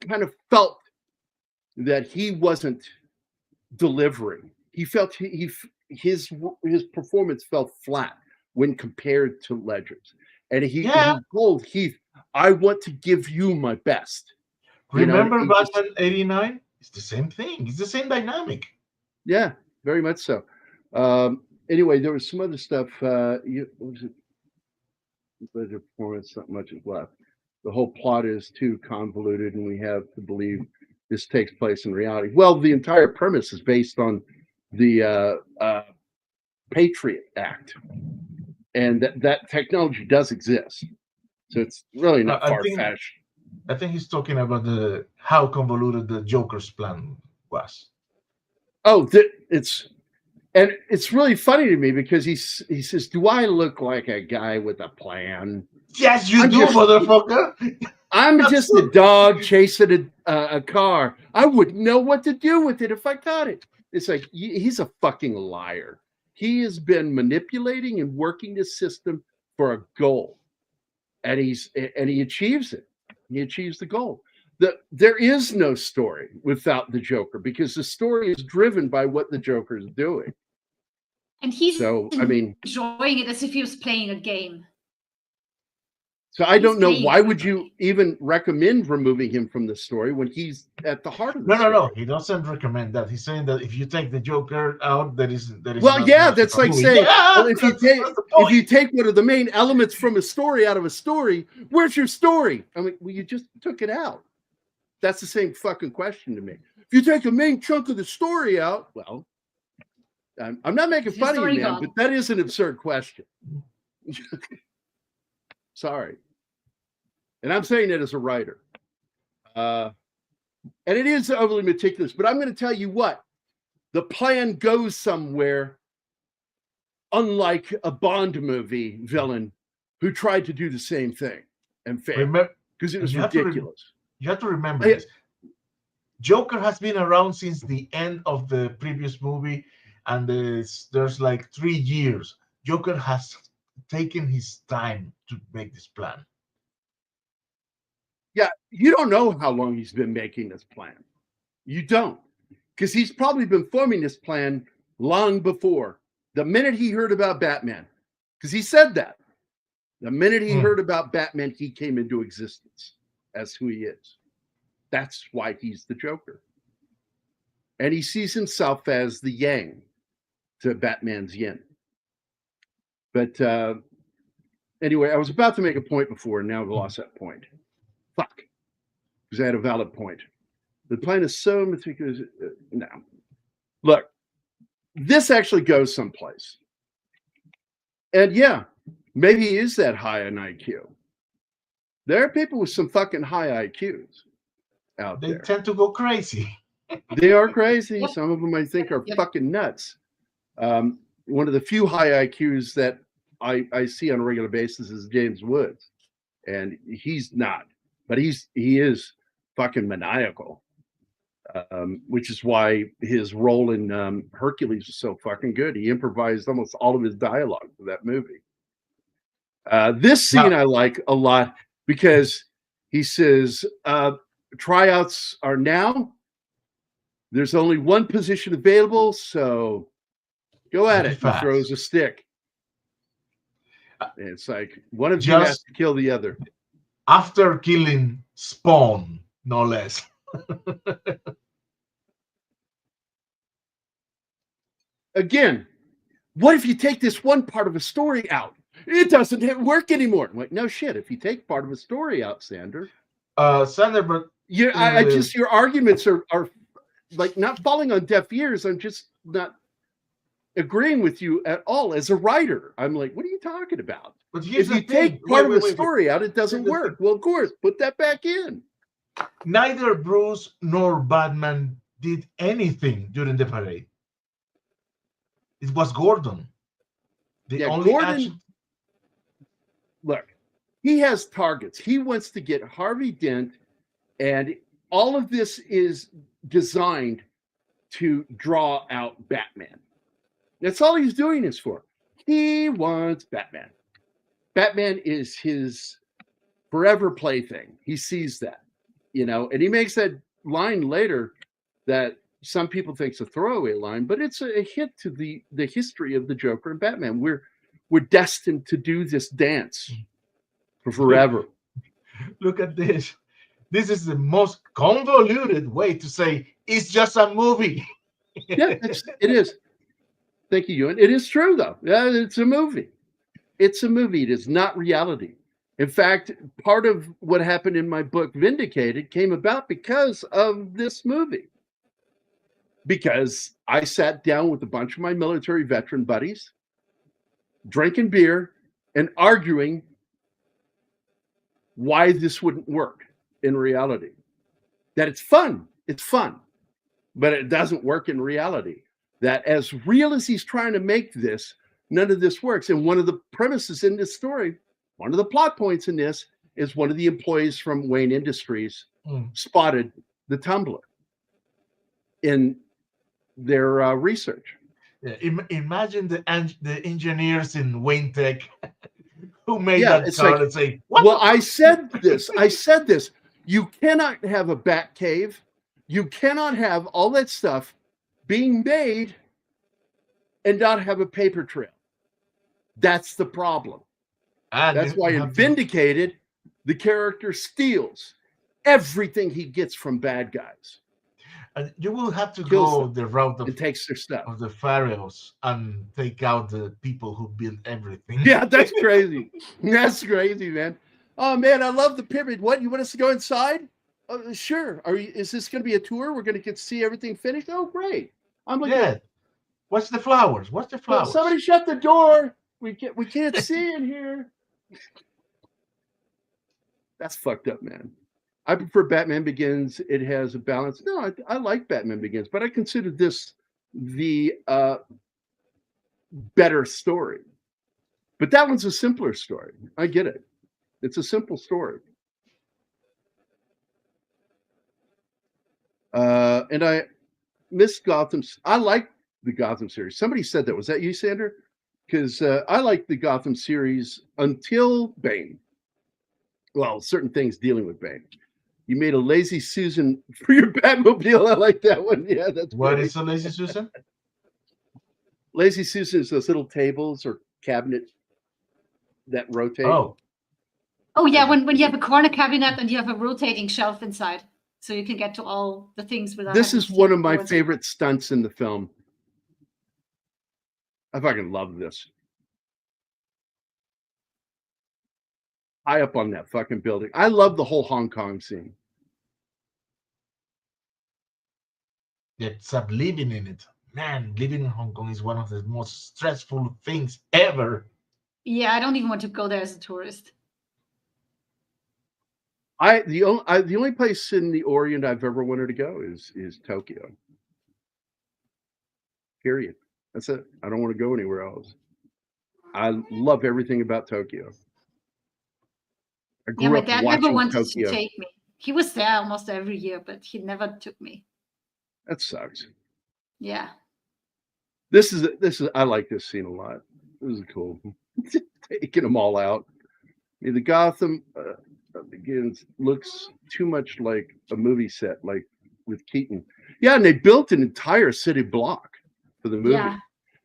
A: kind of felt that he wasn't delivering. He felt his performance fell flat when compared to Ledger's, and he told Heath, "I want to give you my best."
C: Remember Batman '89? It's the same thing. It's the same dynamic.
A: Yeah, very much so. Anyway, there was some other stuff. What was it? Ledger performance, not much is left. The whole plot is too convoluted, and we have to believe this takes place in reality. Well, the entire premise is based on the Patriot Act, and that technology does exist. So it's really not far-fetched.
C: I think he's talking about how convoluted the Joker's plan was.
A: Oh, it's really funny to me because he says, "Do I look like a guy with a plan?"
C: Yes, you do, motherfucker.
A: I'm just a dog chasing a car. I wouldn't know what to do with it if I caught it. It's like, he's a fucking liar. He has been manipulating and working the system for a goal, and he achieves it. He achieves the goal. There is no story without the Joker because the story is driven by what the Joker is doing.
B: And he's
A: enjoying
B: it as if he was playing a game.
A: So I don't know, why would you even recommend removing him from the story when he's at the heart of the story?
C: No. He doesn't recommend that. He's saying that if you take the Joker out, there is.
A: Well, yeah, that's like saying, well, if you take one of the main elements from a story out of a story, where's your story? I mean, well, you just took it out. That's the same fucking question to me. If you take a main chunk of the story out, well, I'm not making fun of you, man, but that is an absurd question. Sorry. And I'm saying it as a writer. And it is overly meticulous, but I'm going to tell you what, the plan goes somewhere, unlike a Bond movie villain who tried to do the same thing and failed because it was ridiculous.
C: You have to remember this. Joker has been around since the end of the previous movie, and there's like 3 years. Joker has taken his time to make this plan.
A: Yeah, you don't know how long he's been making this plan. You don't, because he's probably been forming this plan long before. The minute he heard about Batman, because he said that. The minute he heard about Batman, he came into existence as who he is. That's why he's the Joker. And he sees himself as the yang to Batman's yin. But anyway, I was about to make a point before, and now I've lost that point. Fuck. because I had a valid point. The plan is so meticulous. No. Look, this actually goes someplace. And yeah, maybe he is that high an IQ. There are people with some fucking high IQs out
C: They
A: there.
C: tend to go crazy.
A: They are crazy.
B: Yep.
A: Some of them I think are
B: Yep.
A: fucking nuts. One of the few high IQs that I see on a regular basis is James Woods. And he's not, but he is fucking maniacal. Which is why his role in Hercules was so fucking good. He improvised almost all of his dialogue for that movie. This scene
C: Now-
A: I like a lot because he says, tryouts are now. There's only one position available, so go at
C: Be
A: it. He
C: fast.
A: throws a stick. And it's like, one of you has
C: Just-
A: to kill the other.
C: After killing Spawn, no less.
A: Again, what if you take this one part of a story out? It doesn't work anymore. I'm like, no shit. If you take part of a story out, Sander,
C: Sander, but
A: I just your arguments are like not falling on deaf ears. I'm just not agreeing with you at all as a writer. I'm like, what are you talking about?
C: here's
A: If
C: the
A: you
C: thing.
A: take part of a
C: Wait.
A: story out, it doesn't
C: Here's the
A: work.
C: thing.
A: Well, of course, put that back in.
C: Neither Bruce nor Batman did anything during the parade. It was Gordon. The
A: Yeah,
C: only
A: Gordon-
C: action.
A: Look, he has targets. He wants to get Harvey Dent, and all of this is designed to draw out Batman. That's all he's doing this for. He wants Batman. Batman is his forever plaything. He sees that, and he makes that line later that some people think is a throwaway line, but it's a hint to the history of the Joker and Batman. We're destined to do this dance for forever.
C: Look at this. This is the most convoluted way to say it's just a movie.
A: Yeah, it is. Thank you, Ewan. It is true, though. Yeah, it's a movie. It's a movie. It is not reality. In fact, part of what happened in my book, Vindicated, came about because of this movie. Because I sat down with a bunch of my military veteran buddies, drinking beer and arguing why this wouldn't work in reality. That it's fun, but it doesn't work in reality. That as real as he's trying to make this, none of this works. And one of the premises in this story, one of the plot points in this, is one of the employees from Wayne Industries spotted the tumbler in their research.
C: Yeah, imagine the engineers in Wayne Tech who made
A: Yeah,
C: that
A: it's
C: car
A: like,
C: and say, what?
A: Well, I said this. You cannot have a bat cave. You cannot have all that stuff being made and not have a paper trail. That's the problem.
C: And
A: That's
C: you
A: why in
C: have to-
A: Vindicated, the character steals everything he gets from bad guys
C: and you will have to
A: Kills
C: go
A: them.
C: the route
A: and takes their stuff.
C: of the pharaohs and take out the people who built everything.
A: Yeah, that's crazy. That's crazy, man. Oh man, I love the pyramid. What, you want us to go inside? Sure. Is this going to be a tour? We're going to get to see everything finished. Oh, great. I'm like,
C: Yeah. What's the flowers? What's the flowers?
A: somebody shut the door. We can't see in here. That's fucked up, man. I prefer Batman Begins. It has a balance. No, I like Batman Begins, but I consider this the better story. But that one's a simpler story. I get it. It's a simple story. And I miss Gotham. I like the Gotham series. Somebody said that. Was that you, Sander? Because I like the Gotham series until Bane. Well, certain things dealing with Bane. You made a Lazy Susan for your Batmobile. I like that one. Yeah, that's
C: What
A: great.
C: is a Lazy Susan?
A: Lazy Susan is those little tables or cabinets that rotate.
C: Oh,
B: Oh yeah, when you have a corner cabinet and you have a rotating shelf inside, so you can get to all the things without.
A: This
B: having
A: is
B: to
A: one of
B: step
A: my
B: towards it.
A: favorite stunts in the film. I fucking love this. High up on that fucking building. I love the whole Hong Kong scene.
C: except living in it. Man, living in Hong Kong is one of the most stressful things ever.
B: Yeah, I don't even want to go there as a tourist.
A: The only place in the Orient I've ever wanted to go is Tokyo. Period. That's it. I don't want to go anywhere else. I love everything about Tokyo. I
B: Yeah,
A: grew
B: my
A: up
B: dad never
A: watching
B: wanted
A: Tokyo.
B: to take me. He was there almost every year, but he never took me.
A: That sucks.
B: Yeah.
A: This is I like this scene a lot. This is cool. Taking them all out. I mean, the Gotham begins looks too much like a movie set, like with Keaton. Yeah, and they built an entire city block for the movie
B: Yeah.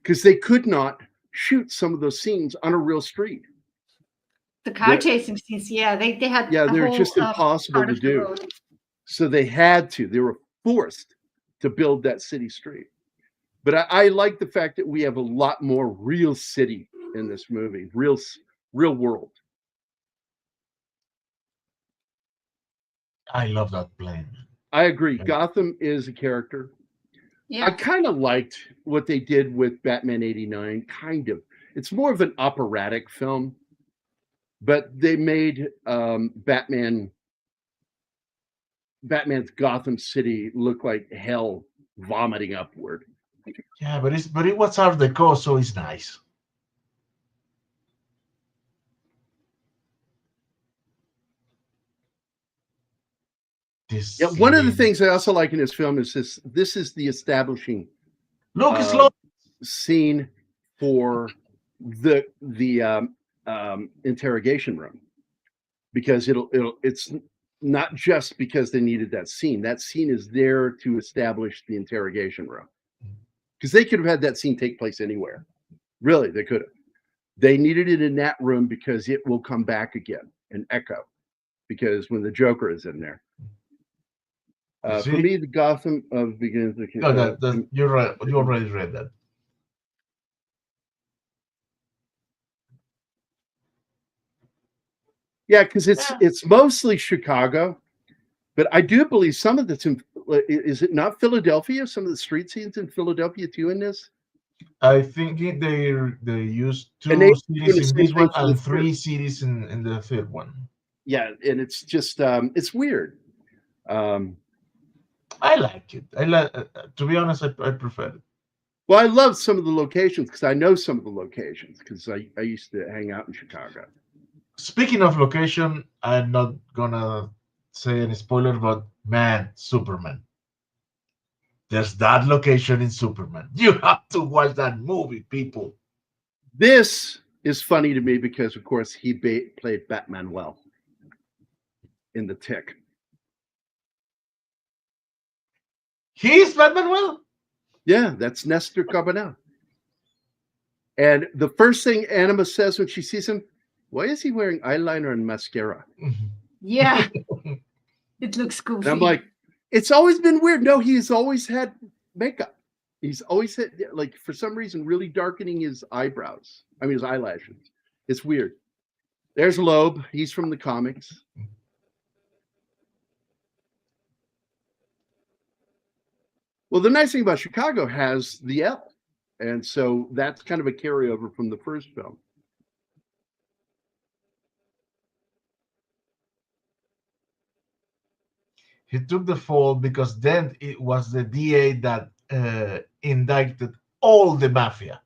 A: because they could not shoot some of those scenes on a real street.
B: The car chasing scenes, yeah, they had
A: Yeah,
B: a
A: they're
B: whole,
A: just impossible
B: part
A: to
B: of the
A: do.
B: road.
A: So they were forced to build that city street. But I like the fact that we have a lot more real city in this movie, real world.
C: I love that plane.
A: I agree. Gotham is a character.
B: Yeah.
A: I kind of liked what they did with Batman 89, kind of. It's more of an operatic film, but they made Batman's Gotham City look like hell vomiting upward.
C: Yeah, but it was Art Deco, so it's nice. This
A: One of the
C: scene.
A: things I also like in this film is this is the establishing
C: Look, it's long.
A: scene for the interrogation room, because it's not just because they needed that scene. That scene is there to establish the interrogation room, because they could have had that scene take place anywhere. Really, they could have. They needed it in that room because it will come back again and echo, because when the Joker is in there. For me, the Gotham begins.
C: No, you're right. You already read that.
A: Yeah, because it's mostly Chicago, but I do believe some of that's in. Is it not Philadelphia? Some of the street scenes in Philadelphia too in this.
C: I think they used two cities in this one and three cities in the third one.
A: Yeah, and it's just it's weird.
C: I like it. I like. To be honest, I prefer it.
A: Well, I love some of the locations because I know some of the locations because I used to hang out in Chicago.
C: Speaking of location, I'm not gonna say any spoiler, but man, Superman. There's that location in Superman. You have to watch that movie, people.
A: This is funny to me because, of course, he played Batman well in The Tick.
C: He's Batman well?
A: Yeah, that's Nestor Cabanel. And the first thing Anima says when she sees him, why is he wearing eyeliner and mascara?
B: Yeah. It looks goofy.
A: And I'm like, it's always been weird. No, he's always had makeup. He's always had, like, for some reason, really darkening his eyebrows. I mean, his eyelashes. It's weird. There's Loeb. He's from the comics. Well, the nice thing about Chicago has the L. And so that's kind of a carryover from the first film.
C: He took the fall because then it was the DA that indicted all the mafia.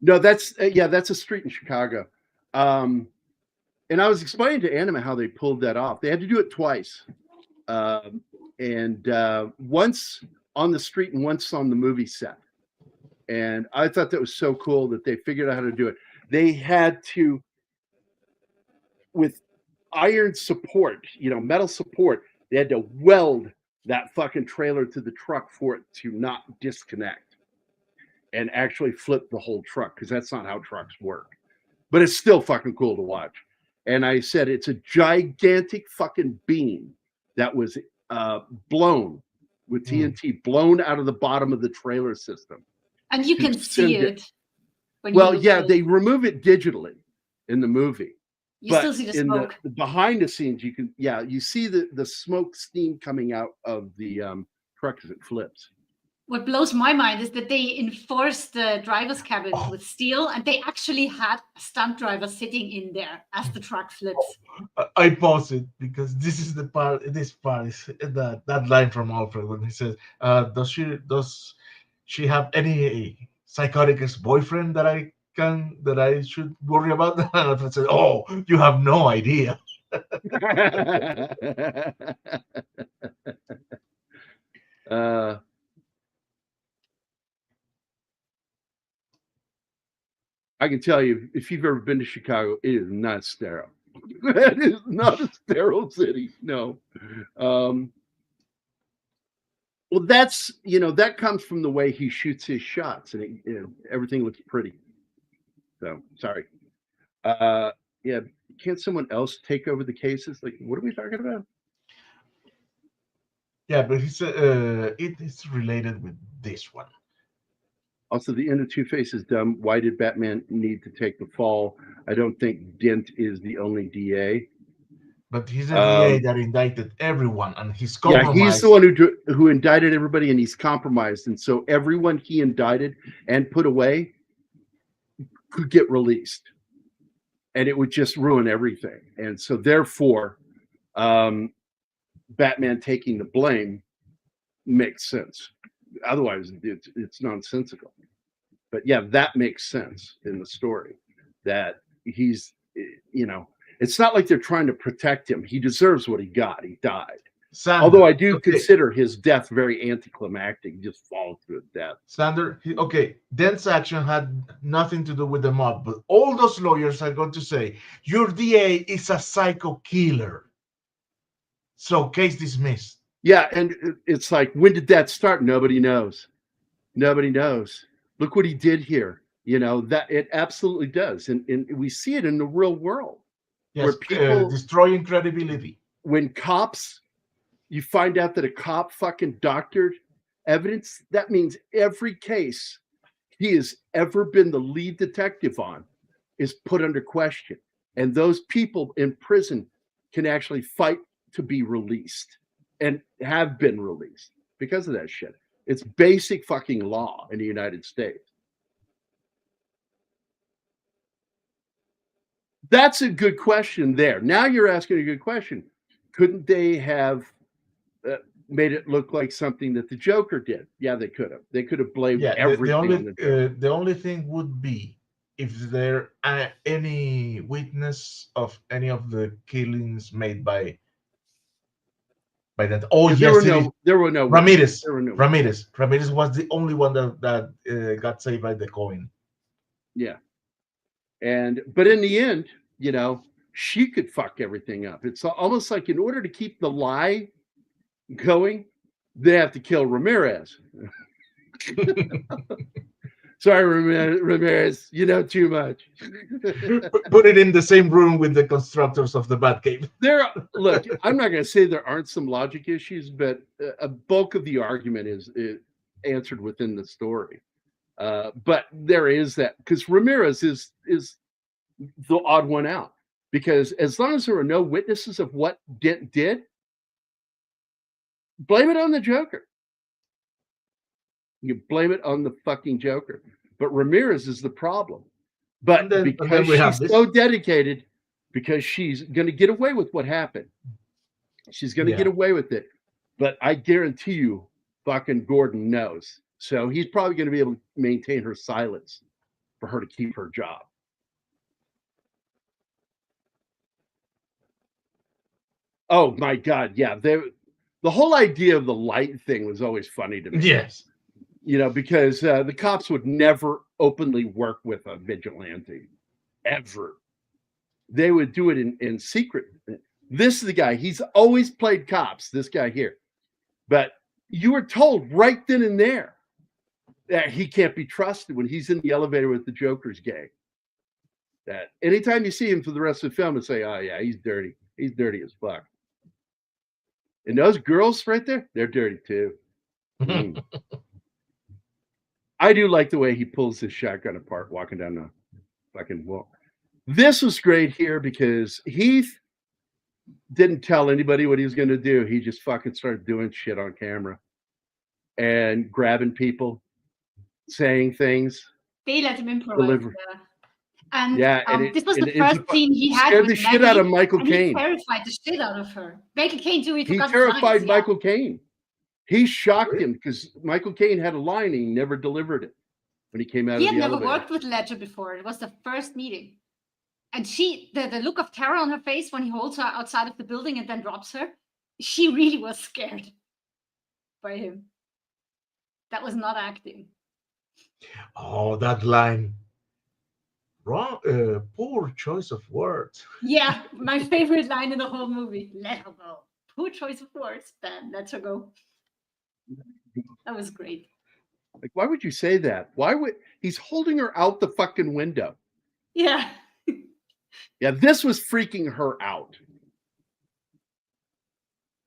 A: No, that's that's a street in Chicago. And I was explaining to Anima how they pulled that off. They had to do it twice. And once on the street and once on the movie set. And I thought that was so cool that they figured out how to do it. They had to, with iron support, metal support, they had to weld that fucking trailer to the truck for it to not disconnect and actually flip the whole truck, because that's not how trucks work. But it's still fucking cool to watch. And I said it's a gigantic fucking beam that was blown with TNT, blown out of the bottom of the trailer system.
B: And you can see it. When
A: Well,
B: you
A: yeah,
B: kill.
A: they remove it digitally in the movie.
B: You
A: But
B: still see the
A: in
B: smoke.
A: the behind the scenes, you see the smoke steam coming out of the truck as it flips.
B: What blows my mind is that they enforced the driver's cabin
C: Oh.
B: with steel, and they actually had a stunt driver sitting in there as the truck flips.
C: I pause it because this is the part. This part is that line from Alfred when he says, does she have any psychotic ex-boyfriend that I should worry about?" And Alfred says, "Oh, you have no idea."
A: I can tell you, if you've ever been to Chicago, it is not sterile. It is not a sterile city. No. Well, that's that comes from the way he shoots his shots, and everything looks pretty. So sorry. Yeah. Can't someone else take over the cases? Like, what are we talking about?
C: Yeah, but he said it is related with this one.
A: Also, the end of Two-Face is dumb. Why did Batman need to take the fall? I don't think Dent is the only DA.
C: But he's a DA that indicted everyone, and he's compromised.
A: Yeah, he's the one who indicted everybody, and he's compromised, and so everyone he indicted and put away could get released, and it would just ruin everything. And so, therefore, Batman taking the blame makes sense. Otherwise, it's nonsensical. But yeah, that makes sense in the story. That he's, it's not like they're trying to protect him. He deserves what he got. He died.
C: Sander,
A: although I do consider his death very anticlimactic. He just falls to his death.
C: Sander, Dent's action had nothing to do with the mob, but all those lawyers are going to say your DA is a psycho killer. So case dismissed.
A: Yeah, and it's like, when did that start? Nobody knows. Nobody knows. Look what he did here. That it absolutely does, and we see it in the real world.
C: Yes,
A: where people
C: destroying credibility.
A: When cops, you find out that a cop fucking doctored evidence, that means every case he has ever been the lead detective on is put under question. And those people in prison can actually fight to be released and have been released because of that shit. It's basic fucking law in the United States. That's a good question there. Now you're asking a good question. Couldn't they have made it look like something that the Joker did? Yeah, they could have. They could have blamed everything on the Joker.
C: The only thing would be if there any witness of any of the killings made by that. Oh, yes,
A: there were no
C: Ramirez.
A: There were no
C: Ramirez was the only one that got saved by the coin.
A: Yeah. But in the end, she could fuck everything up. It's almost like in order to keep the lie going, they have to kill Ramirez. Sorry, Ramirez, you know too much.
C: Put it in the same room with the constructors of the Batcave.
A: Look, I'm not going to say there aren't some logic issues, but a bulk of the argument is answered within the story. But there is that, because Ramirez is the odd one out. Because as long as there are no witnesses of what Dent did, blame it on the Joker. You blame it on the fucking Joker. But Ramirez is the problem. But because she's so dedicated, because she's going to get away with what happened. She's going to get away with it. But I guarantee you, fucking Gordon knows. So he's probably going to be able to maintain her silence for her to keep her job. Oh my God. Yeah. The whole idea of the light thing was always funny to me.
C: Yes.
A: Because the cops would never openly work with a vigilante, ever. They would do it in secret. This is the guy. He's always played cops, this guy here. But you were told right then and there that he can't be trusted when he's in the elevator with the Joker's gang. That anytime you see him for the rest of the film, and say, oh, yeah, he's dirty. He's dirty as fuck. And those girls right there, they're dirty too. Mm. I do like the way he pulls his shotgun apart, walking down the fucking wall. This was great here because Heath didn't tell anybody what he was going to do. He just fucking started doing shit on camera and grabbing people, saying things.
B: They let him improvise.
A: Deliver.
B: Yeah. And
A: Yeah, and
B: this was
A: it-
B: the
A: it-
B: first
A: it
B: scene he had
A: scared
B: with
A: the shit out of
B: Maggie,
A: Michael
B: and he
A: Caine.
B: terrified the shit out of her. Michael Caine too.
A: He
B: forgot his
A: terrified
B: lines, yeah.
A: Michael Caine. He shocked him because Michael Caine had a line and he never delivered it when he came out
B: He
A: of
B: had
A: the
B: never
A: elevator.
B: worked with Ledger before. It was the first meeting. And the look of terror on her face when he holds her outside of the building and then drops her, she really was scared by him. That was not acting.
C: Oh, that line. Wrong, poor choice of words.
B: Yeah, my favorite line in the whole movie. Let her go. Poor choice of words, Ben. Let her go. That was great.
A: Like, why would you say that? Why would he's holding her out the fucking window?
B: Yeah.
A: Yeah, this was freaking her out.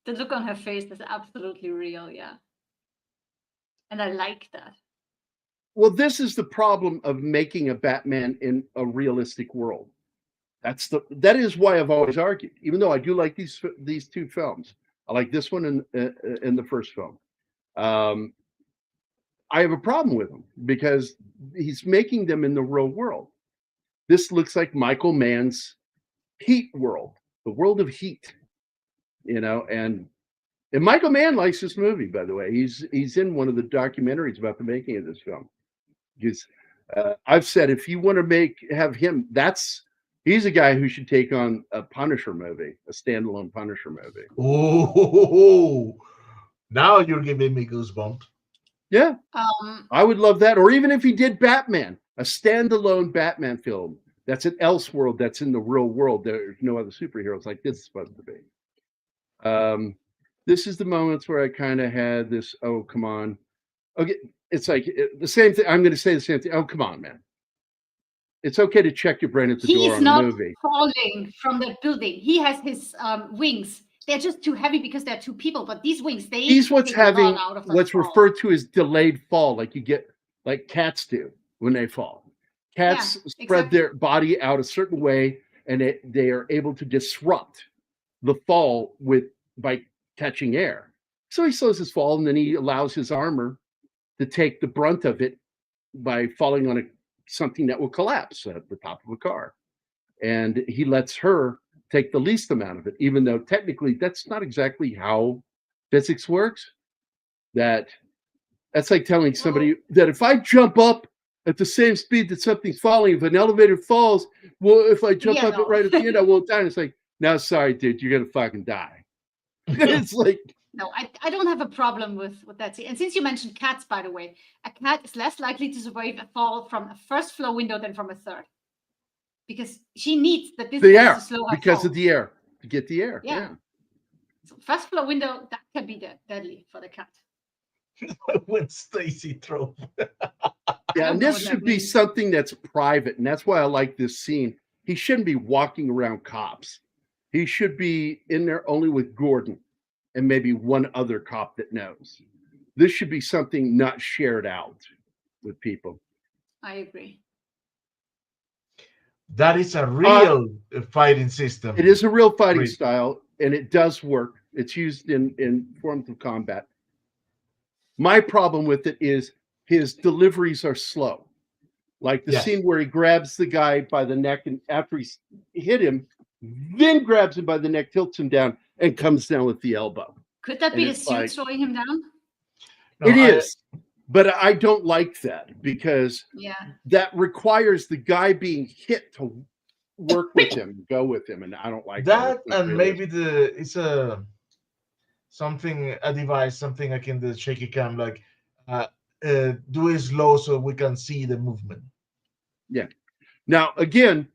B: The look on her face is absolutely real, yeah. And I like that.
A: Well, this is the problem of making a Batman in a realistic world. That is why I've always argued, even though I do like these two films. I like this one and the first film. I have a problem with them because he's making them in the real world. This looks like Michael Mann's Heat world, the world of Heat, and Michael Mann likes this movie, by the way. He's in one of the documentaries about the making of this film. Because I've said if you want to have him, he's a guy who should take on a Punisher movie, a standalone Punisher movie.
C: Oh, now you're giving me goosebumps.
A: Yeah, I would love that. Or even if he did Batman, a standalone Batman film that's an Elseworld, that's in the real world. There's no other superheroes like this is supposed to be. This is the moments where I kind of had this, oh, come on. Okay, it's like the same thing. I'm going to say the same thing. Oh, come on, man. It's okay to check your brain at the door on a movie.
B: He's not falling from the building. He has his wings. They're just too heavy because they're two people. But these wings,
A: he's what's having what's
B: fall.
A: referred to as delayed fall, like you get, like cats do when they fall. Cats spread their body out a certain way, and they are able to disrupt the fall by catching air. So he slows his fall, and then he allows his armor to take the brunt of it by falling on something that will collapse at the top of a car. And he lets her take the least amount of it, even though technically that's not exactly how physics works. That's like telling somebody that if I jump up at the same speed that something's falling, if an elevator falls, well, if I jump up right at the end, I won't die. And it's like, no, sorry, dude, you're going to fucking die. It's like,
B: no, I don't have a problem with that. And since you mentioned cats, by the way, a cat is less likely to survive a fall from a first floor window than from a third. Because she needs the
A: air,
B: to slow her
A: because
B: fall.
A: of the air, to get the air. Yeah.
B: So first floor window, that can be deadly for the cat.
C: When Stacy throws.
A: Yeah, and this should be something that's private. And that's why I like this scene. He shouldn't be walking around cops. He should be in there only with Gordon and maybe one other cop that knows. This should be something not shared out with people.
B: I agree.
C: That is a real fighting system.
A: It is a real fighting style, and it does work. It's used in forms of combat. My problem with it is his deliveries are slow. Like the scene where he grabs the guy by the neck, and after he's hit him, then grabs him by the neck, tilts him down, and comes down with the elbow.
B: Could that be the suit slowing him down?
A: No, it is. But I don't like that because that requires the guy being hit to work with him, go with him, and I don't like that.
C: And maybe it's a device, something like in the shaky cam, like do it slow so we can see the movement.
A: Yeah. Now again,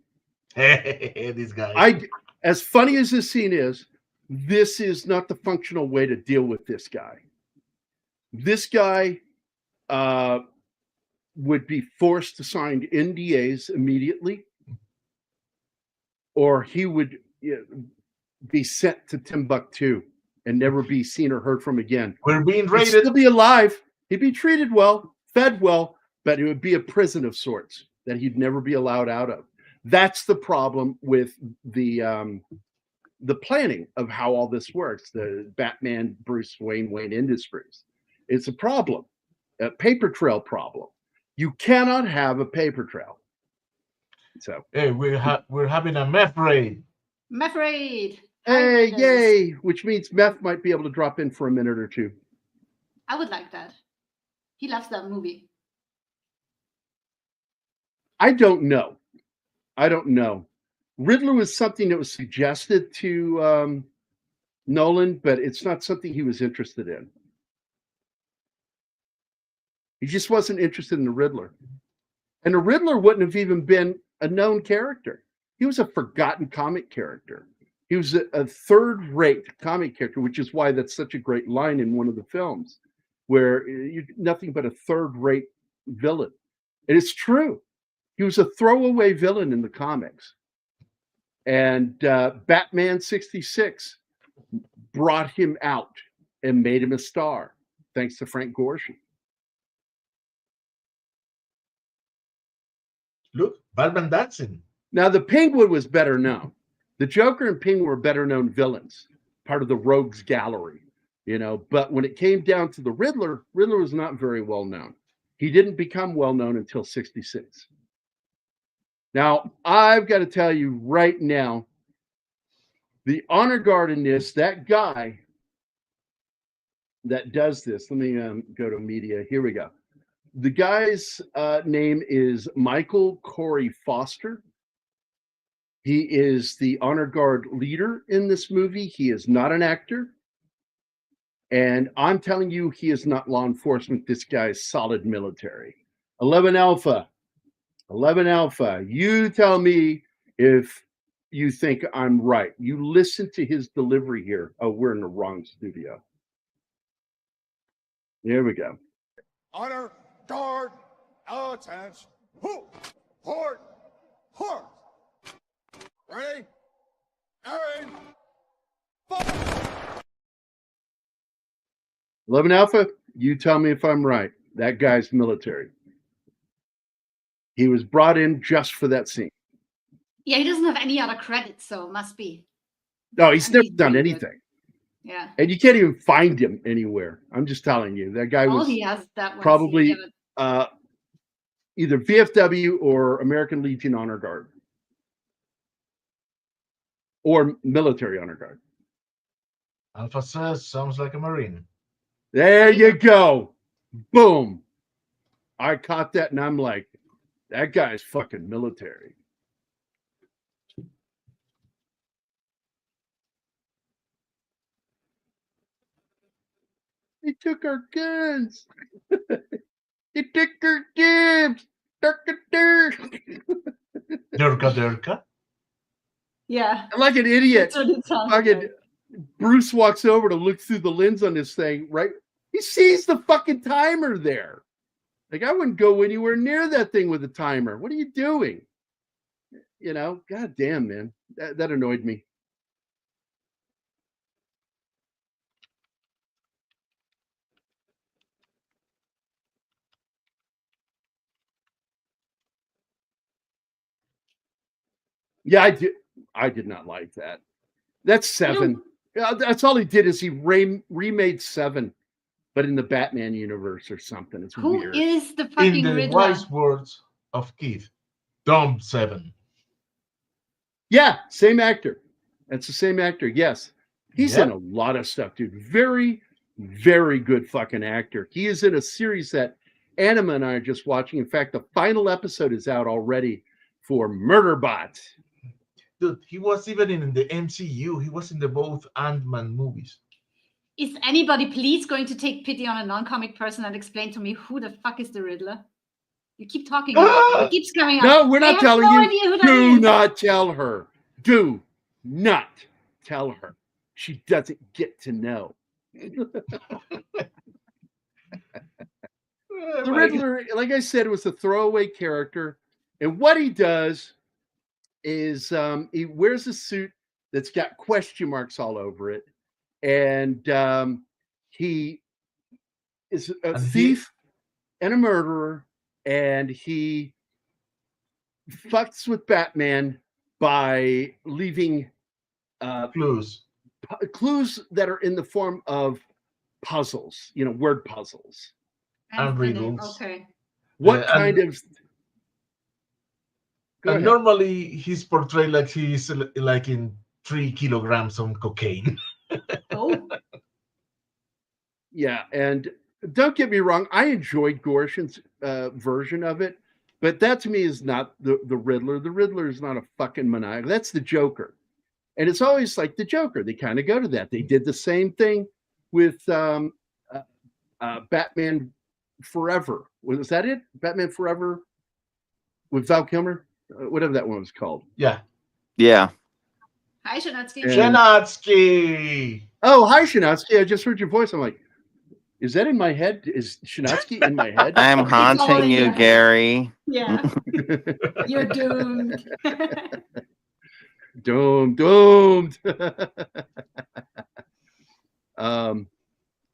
C: this guy.
A: As funny as this scene is, this is not the functional way to deal with this guy. This guy would be forced to sign NDAs immediately, or he would be sent to Timbuktu and never be seen or heard from again.
C: We're being raided.
A: He'd still be alive. He'd be treated well, fed well, but it would be a prison of sorts that he'd never be allowed out of. That's the problem with the planning of how all this works. The Batman Bruce Wayne Industries. It's a problem, a paper trail problem. You cannot have a paper trail. So
C: Hey, we're having a meth raid.
B: Meth raid.
A: hey, yay! Which means Meth might be able to drop in for a minute or two.
B: I would like that. He loves that movie.
A: I don't know. Riddler was something that was suggested to Nolan, but it's not something he was interested in. He just wasn't interested in the Riddler. And the Riddler wouldn't have even been a known character. He was a forgotten comic character. He was a third-rate comic character, which is why that's such a great line in one of the films, where you're nothing but a third-rate villain. And it's true. He was a throwaway villain in the comics. And Batman 66 brought him out and made him a star, thanks to Frank Gorshin.
C: Look, Batman dancing.
A: Now, the Penguin was better known. The Joker and Penguin were better known villains, part of the Rogues Gallery, you know. But when it came down to the Riddler, Riddler was not very well known. He didn't become well known until 66. Now, I've got to tell you right now, the honor guard in this, that guy that does this, let me go to media. Here we go. The guy's name is Michael Corey Foster. He is the honor guard leader in this movie. He is not an actor. And I'm telling you, he is not law enforcement. This guy is solid military. 11 Alpha, you tell me if you think I'm right. You listen to his delivery here. Oh, we're in the wrong studio. Here we go.
H: Honor, guard, attention. Hort. Ready? Aim. Fire.
A: 11 Alpha, you tell me if I'm right. That guy's military. He was brought in just for that scene.
B: Yeah, he doesn't have any other credits, so it must be.
A: No, he's
B: And
A: never
B: he's
A: done
B: really
A: anything.
B: Good. Yeah.
A: And you can't even find him anywhere. I'm just telling you. That guy
B: All
A: was
B: he has that one
A: probably
B: scene, yeah,
A: either VFW or American Legion Honor Guard. Or military honor guard.
C: Alpha says sounds like a Marine.
A: There you go. Boom. I caught that and I'm like, that guy's fucking military. They took our guns. They took our jibs.
C: Durka.
B: yeah.
A: I'm like an idiot.
B: That's what it sounds
A: Fucking
B: like.
A: Bruce walks over to look through the lens on this thing, right? He sees the fucking timer there. Like, I wouldn't go anywhere near that thing with a timer. What are you doing? You know, god damn, man. That annoyed me. Yeah, I did not like that. That's 7. Yeah, that's all he did is he remade 7, but in the Batman universe or something. It's
B: Who
A: weird.
B: is the
C: In
B: fucking
C: the
B: Riddler?
C: wise words of Keith, Dumb 7.
A: Yeah, same actor. That's the same actor. Yes. He's in
C: Yep.
A: a lot of stuff, dude. Very, very good fucking actor. He is in a series that Anima and I are just watching. In fact, the final episode is out already for Murderbot.
C: Dude, he was even in the MCU. He was in the both Ant-Man movies.
B: Is anybody please going to take pity on a non-comic person and explain to me who the fuck is the Riddler? You keep talking. It keeps coming up.
A: No, we're not
B: I have
A: telling
B: no
A: you.
B: idea who that
A: Do
B: is.
A: not tell her. Do not tell her. She doesn't get to know. The Riddler, like I said, was a throwaway character. And what he does is he wears a suit that's got question marks all over it. And he is a thief and a murderer and he fucks with Batman by leaving
C: Clues.
A: clues that are in the form of puzzles, word puzzles.
C: And
B: the name,
C: riddles.
B: okay.
A: What kind of? Go
C: And
A: ahead.
C: normally he's portrayed like he's like in 3 kilograms of cocaine.
B: Oh,
A: Yeah, and don't get me wrong, I enjoyed Gorshin's version of it, but that to me is not the Riddler. The Riddler is not a fucking maniac. That's the Joker. And it's always like the Joker. They kind of go to that. They did the same thing with Batman Forever. Was that it? Batman Forever with Val Kilmer? Whatever that one was called.
C: Yeah.
I: Yeah.
B: hi, Shanatsky.
A: And-
C: Shanatsky.
A: Oh, hi, Shanatsky. I just heard your voice. I'm like, is that in my head? Is Shanatsky in my head?
I: I'm
B: all
I: haunting
B: in
I: you,
B: your head.
I: Gary.
B: Yeah, you're doomed.
A: Doomed.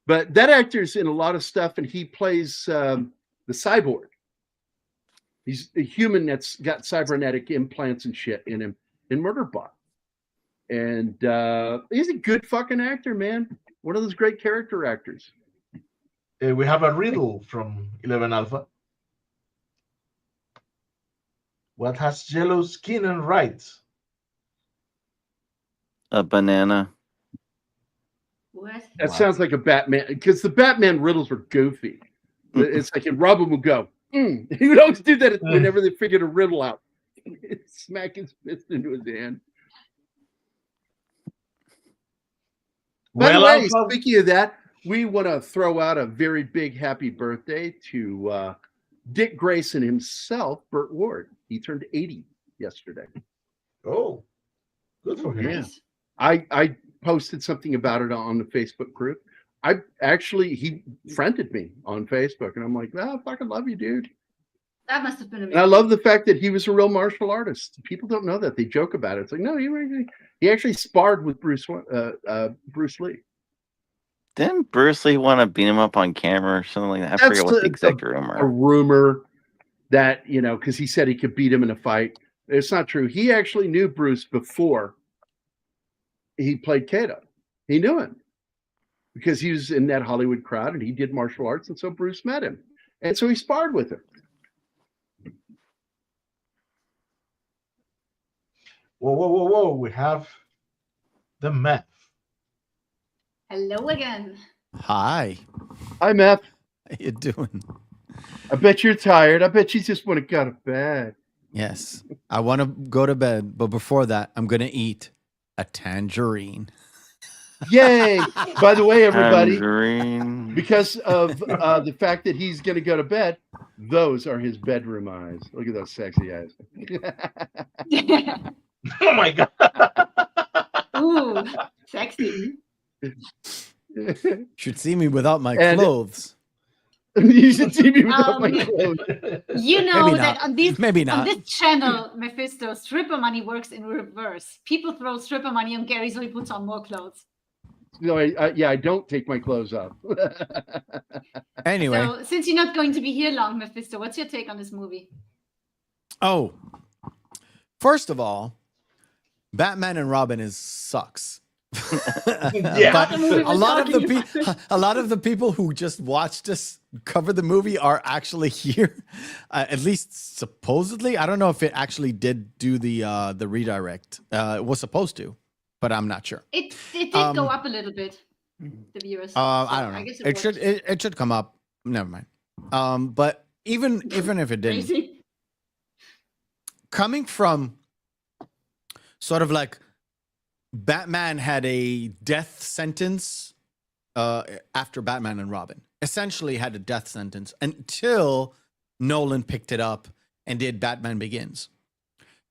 A: But that actor's in a lot of stuff, and he plays the cyborg. He's a human that's got cybernetic implants and shit in him in Murderbot. And he's a good fucking actor, man. One of those great character actors.
C: We have a riddle from 11 Alpha. What has yellow skin and rights?
I: A banana.
B: What?
A: That sounds like a Batman, because the Batman riddles were goofy. It's like, and Robin would go, He would always do that whenever they figured a riddle out. Smack his fist into his hand. By the way, speaking of that, we want to throw out a very big happy birthday to Dick Grayson himself, Burt Ward. He turned 80 yesterday.
C: Oh, good for him.
A: Yeah. I posted something about it on the Facebook group. He friended me on Facebook, and I'm like, I fucking love you, dude.
B: That must have been amazing.
A: And I love the fact that he was a real martial artist. People don't know that. They joke about it. It's like, no, he actually sparred with Bruce Lee.
I: Didn't Bruce Lee want to beat him up on camera or something like that? I forget what the exact rumor.
A: A rumor that, because he said he could beat him in a fight. It's not true. He actually knew Bruce before he played Kato. He knew him because he was in that Hollywood crowd and he did martial arts. And so Bruce met him. And so he sparred with him.
C: Whoa. We have the map.
B: Hello again.
J: Hi.
A: Hi, Meth.
J: How you doing?
A: I bet you're tired. I bet you just want to go to bed.
J: Yes. I want to go to bed, but before that, I'm going to eat a tangerine.
A: Yay! By the way, everybody,
I: Tangerine.
A: because of the fact that he's going to go to bed, those are his bedroom eyes. Look at those sexy eyes.
C: Oh my God.
B: Ooh, sexy.
J: Should see me without my
A: And-
J: clothes.
A: You should see me without my clothes.
B: You know
J: Maybe
B: that
J: not.
B: on this
J: Maybe
B: on
J: not.
B: this channel, Mephisto, stripper money works in reverse. People throw stripper money on Gary so he puts on more clothes.
A: No, I don't take my clothes off.
J: Anyway.
B: So since you're not going to be here long, Mephisto, what's your take on this movie?
J: Oh, first of all, Batman and Robin sucks.
C: Yeah.
J: But
B: movie
J: a lot
B: was
J: of
B: talking
J: a lot of the people who just watched us cover the movie are actually here, at least supposedly. I don't know if it actually did do the redirect. It was supposed to, but I'm not sure.
B: It did go up a little bit. The viewers.
J: I don't know.
B: guess
J: It should come up. Never mind. But even if it didn't,
B: crazy.
J: coming from sort of like Batman had a death sentence after Batman and Robin. Essentially had a death sentence until Nolan picked it up and did Batman Begins.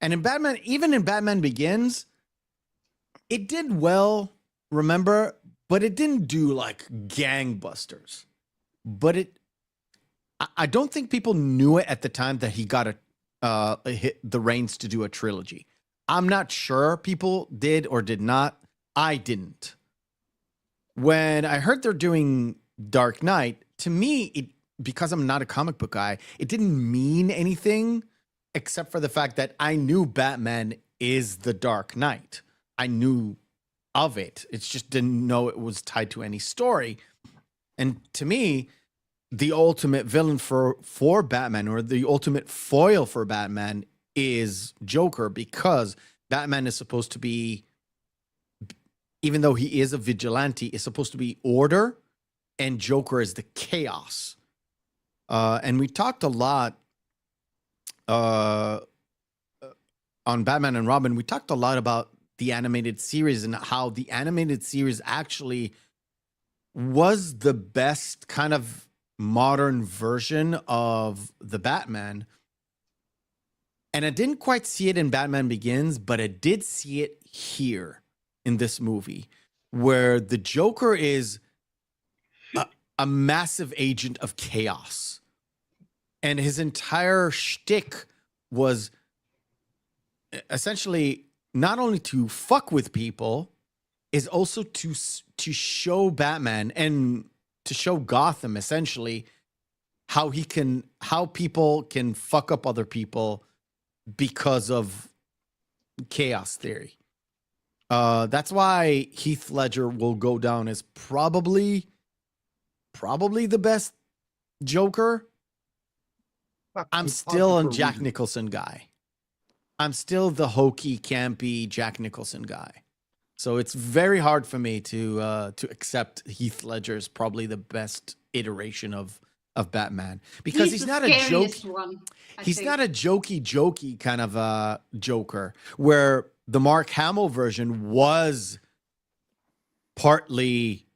J: And in Batman Begins, it did well, remember, but it didn't do like gangbusters. But I don't think people knew it at the time that he got hit the reins to do a trilogy. I'm not sure people did or did not. I didn't. When I heard they're doing Dark Knight, to me, because I'm not a comic book guy, it didn't mean anything except for the fact that I knew Batman is the Dark Knight. I knew of it. It's just didn't know it was tied to any story. And to me, the ultimate villain for Batman, or the ultimate foil for Batman, is Joker, because Batman is supposed to be, even though he is a vigilante, is supposed to be order, and Joker is the chaos. And we talked a lot on Batman and Robin. We talked a lot about the animated series and how the animated series actually was the best kind of modern version of the Batman. And I didn't quite see it in Batman Begins, but I did see it here in this movie, where the Joker is a massive agent of chaos. And his entire shtick was essentially not only to fuck with people, is also to show Batman and to show Gotham essentially how people can fuck up other people because of chaos theory. That's why Heath Ledger will go down as probably the best Joker. I'm still a Jack Nicholson guy. I'm still the hokey, campy Jack Nicholson guy. So it's very hard for me to accept Heath Ledger as probably the best iteration of Batman, because he's not a joke. He's not a jokey kind of Joker, where the Mark Hamill version was partly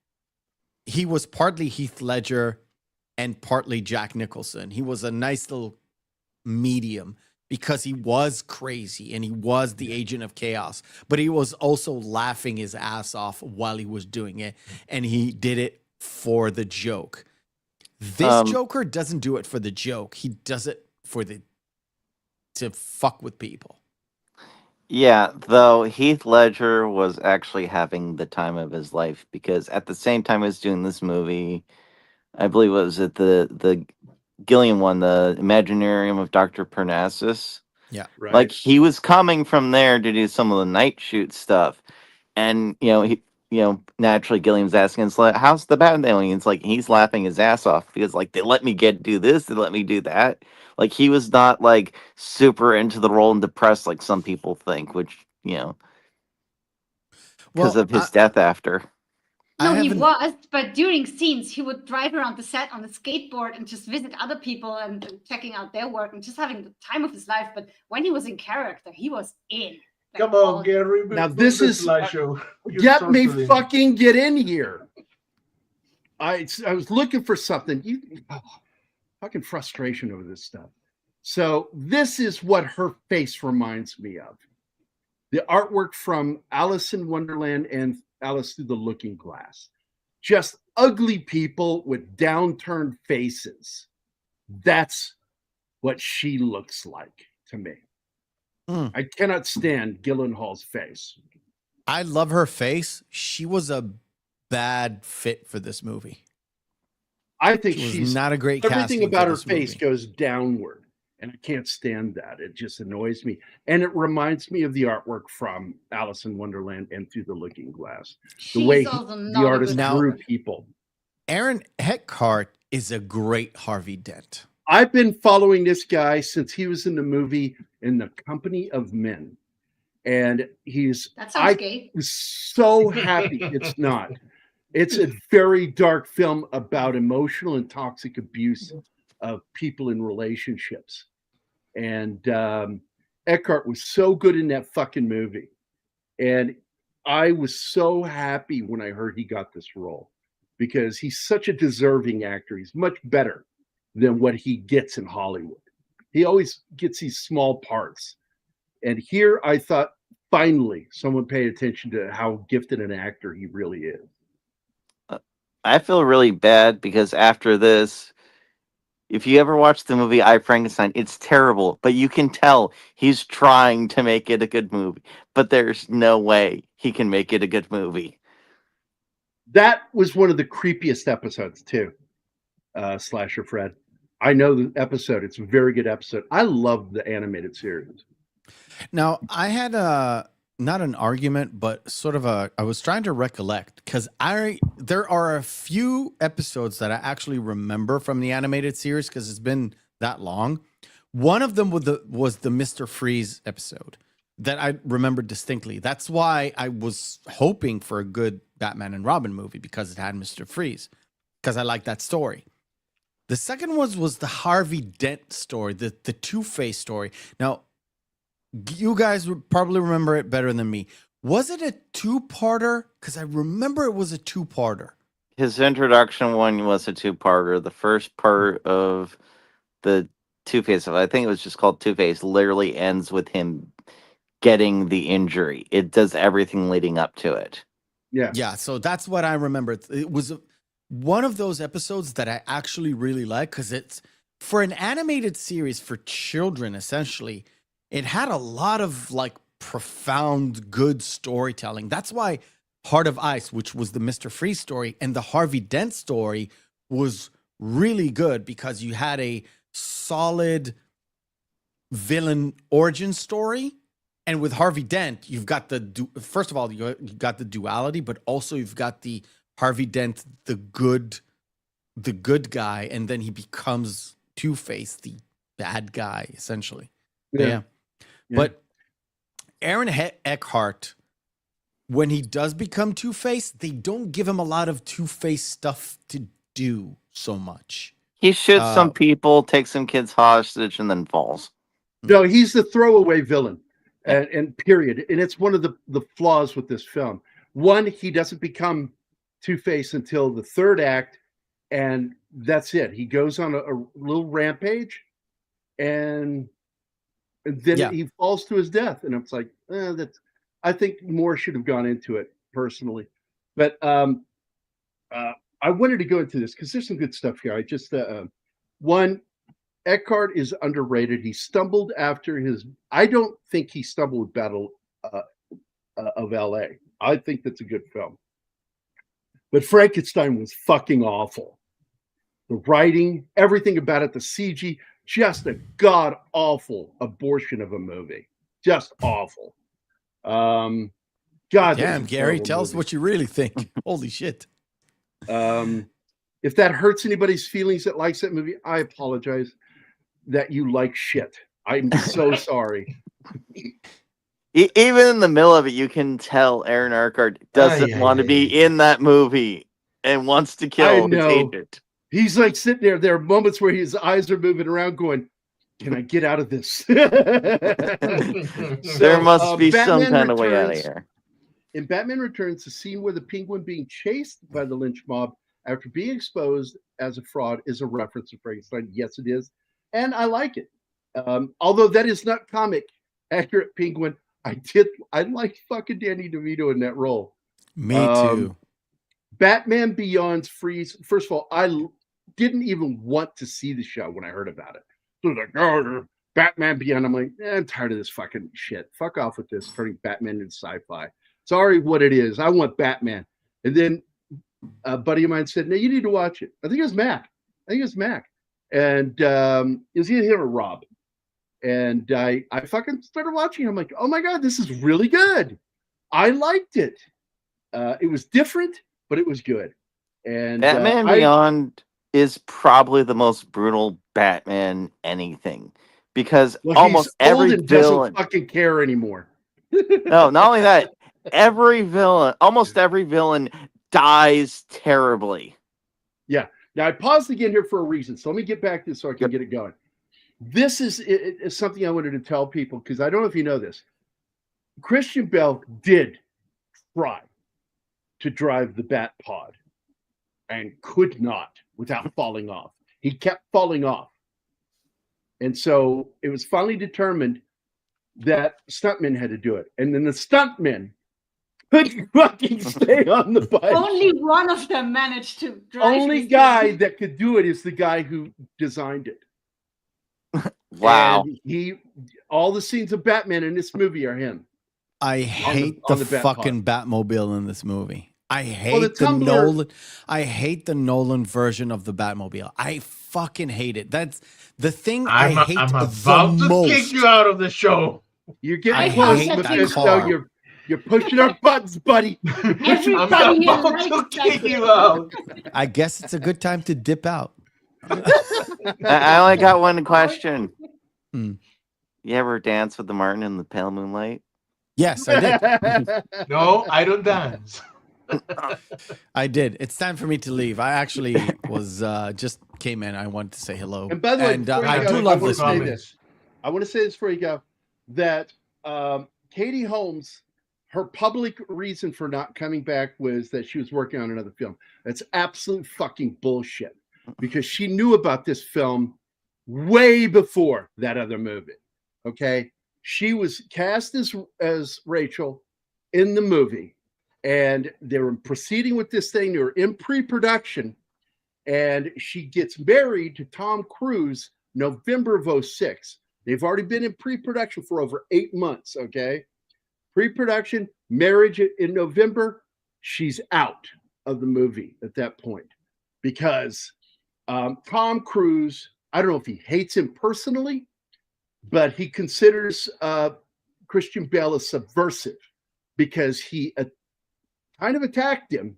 J: Heath Ledger and partly Jack Nicholson. He was a nice little medium, because he was crazy and he was the agent of chaos, but he was also laughing his ass off while he was doing it, and he did it for the joke. This Joker doesn't do it for the joke. He does it to fuck with people.
I: Yeah, though Heath Ledger was actually having the time of his life, because at the same time he was doing this movie, I believe it was at the Gilliam one, the Imaginarium of Dr. Parnassus.
J: Yeah,
A: right.
I: Like, he was coming from there to do some of the night shoot stuff, and naturally Gilliam's asking, it's like, how's the Batman alien? It's like he's laughing his ass off, because like they let me do this, they let me do that. Like, he was not like super into the role and depressed like some people think, which because of his death after.
B: No, he was, but during scenes, he would drive around the set on a skateboard and just visit other people and checking out their work and just having the time of his life. But when he was in character, he was in.
C: Come on, Gary.
A: Now this is
C: slideshow.
A: Get me fucking get in here. I was looking for something. Fucking frustration over this stuff. So this is what her face reminds me of. The artwork from Alice in Wonderland and Alice Through the Looking Glass. Just ugly people with downturned faces. That's what she looks like to me. I cannot stand Gyllenhaal's face.
J: I love her face. She was a bad fit for this movie.
A: I think
J: she's not a great
A: everything
J: casting
A: about
J: for
A: her
J: this
A: face
J: movie.
A: goes downward, and I can't stand that. It just annoys me, and it reminds me of the artwork from Alice in Wonderland and Through the Looking Glass. The way the artist drew people.
J: Aaron Eckhart is a great Harvey Dent.
A: I've been following this guy since he was in the movie In the Company of Men, and
B: that sounds gay.
A: was so happy. It's not. It's a very dark film about emotional and toxic abuse of people in relationships. And Eckhart was so good in that fucking movie. And I was so happy when I heard he got this role, because he's such a deserving actor. He's much better than what he gets in Hollywood. He always gets these small parts. And here I thought, finally, someone paid attention to how gifted an actor he really is.
I: I feel really bad, because after this, if you ever watch the movie I, Frankenstein, it's terrible, but you can tell he's trying to make it a good movie, but there's no way he can make it a good movie.
A: That was one of the creepiest episodes too. Slasher Fred. I know the episode. It's a very good episode. I love the animated series.
J: Now, I had not an argument, but sort of I was trying to recollect because there are a few episodes that I actually remember from the animated series because it's been that long. One of them was the Mr. Freeze episode that I remember distinctly. That's why I was hoping for a good Batman and Robin movie, because it had Mr. Freeze, because I like that story. The second one was the Harvey Dent story, the Two-Face story. Now, you guys would probably remember it better than me. Was it a two-parter? Because I remember it was a two-parter.
I: His introduction one was a two-parter. The first part of the Two-Face, I think it was just called Two-Face, literally ends with him getting the injury. It does everything leading up to it.
J: Yeah, so that's what I remember. It was one of those episodes that I actually really like, because it's, for an animated series for children, essentially, it had a lot of like profound, good storytelling. That's why Heart of Ice, which was the Mr. Freeze story, and the Harvey Dent story was really good, because you had a solid villain origin story. And with Harvey Dent, you've got first of all, you got the duality, but also you've got the Harvey Dent, the good guy, and then he becomes Two-Face, the bad guy, essentially. Yeah. But Aaron Eckhart, when he does become Two-Face, they don't give him a lot of Two-Face stuff to do so much.
I: He shoots some people, takes some kids hostage, and then falls.
A: No, he's the throwaway villain. And period. And it's one of the flaws with this film. One, he doesn't become Two-Face until the third act, and that's it. He goes on a little rampage, and then he falls to his death. And it's like, I think more should have gone into it, personally. But I wanted to go into this because there's some good stuff here. I just one, Eckhart is underrated. He stumbled after I don't think he stumbled with Battle of LA. I think that's a good film. But Frankenstein was fucking awful. The writing, everything about it, the CG, just a god awful abortion of a movie. Just awful. God
J: damn, Gary, tell us what you really think. Holy shit.
A: If that hurts anybody's feelings that likes that movie, I apologize that you like shit. I'm so sorry.
I: Even in the middle of it, you can tell Aaron Eckhart doesn't want to be in that movie and wants to kill his agent.
A: He's like sitting there. There are moments where his eyes are moving around going, can I get out of this?
I: There must be some kind of way out of here.
A: In Batman Returns, the scene where the Penguin being chased by the lynch mob after being exposed as a fraud is a reference to Frankenstein. Yes, it is. And I like it. Although that is not comic accurate Penguin, I like fucking Danny DeVito in that role.
J: Me too.
A: Batman Beyond's Freeze. First of all, I didn't even want to see the show when I heard about it. So like, oh, Batman Beyond. I'm like, I'm tired of this fucking shit. Fuck off with this turning Batman into sci-fi. Sorry, what it is. I want Batman. And then a buddy of mine said, no, you need to watch it. I think it was Mac. And is he him or Rob? And I fucking started watching. I'm like, oh my God, this is really good. I liked it. It was different, but it was good. And
I: Batman Beyond is probably the most brutal Batman anything, because almost every villain
A: doesn't fucking care anymore.
I: No, not only that, almost every villain dies terribly.
A: Yeah. Now I paused again here for a reason, so let me get back to this so I can get it going. This is something I wanted to tell people, because I don't know if you know this. Christian Bale did try to drive the Bat Pod and could not without falling off. He kept falling off. And so it was finally determined that stuntmen had to do it. And then the stuntmen couldn't fucking stay on the bike.
B: Only one of them managed to drive.
A: Only guy that could do it is the guy who designed it.
I: Wow.
A: And all the scenes of Batman in this movie are him.
J: I hate the fucking Batmobile in this movie. I hate
A: Well, the
J: the
A: Tumblr-
J: Nolan. I hate the Nolan version of the Batmobile. I fucking hate it. That's the thing I hate
C: I'm
J: the
C: about to
J: most.
C: kick you out of the show.
A: You're
J: I
A: getting close,
J: hate that
A: Mephisto.
J: car.
A: You're pushing our buttons, buddy.
C: I'm
B: Everybody
C: about
B: likes
C: to
B: that
C: kick you
B: thing.
C: out.
J: I guess it's a good time to dip out.
I: I only got one question.
J: Hmm.
I: You ever dance with the Martin in the pale moonlight?
J: Yes, I did.
C: No, I don't dance.
J: I did. It's time for me to leave. I actually was just came in. I wanted to say hello.
A: And by the way,
J: and
A: before you
J: I
A: go,
J: do
A: I
J: love
A: wanna say
J: listening.
A: this. I want to say this before you go, that Katie Holmes, her public reason for not coming back was that she was working on another film. That's absolute fucking bullshit, because she knew about this film way before that other movie. Okay, she was cast as Rachel in the movie, and they were proceeding with this thing. They were in pre-production, and she gets married to Tom Cruise November of 2006. They've already been in pre-production for over 8 months. Okay, pre-production, marriage in November. She's out of the movie at that point because Tom Cruise, I don't know if he hates him personally, but he considers Christian Bale a subversive because he kind of attacked him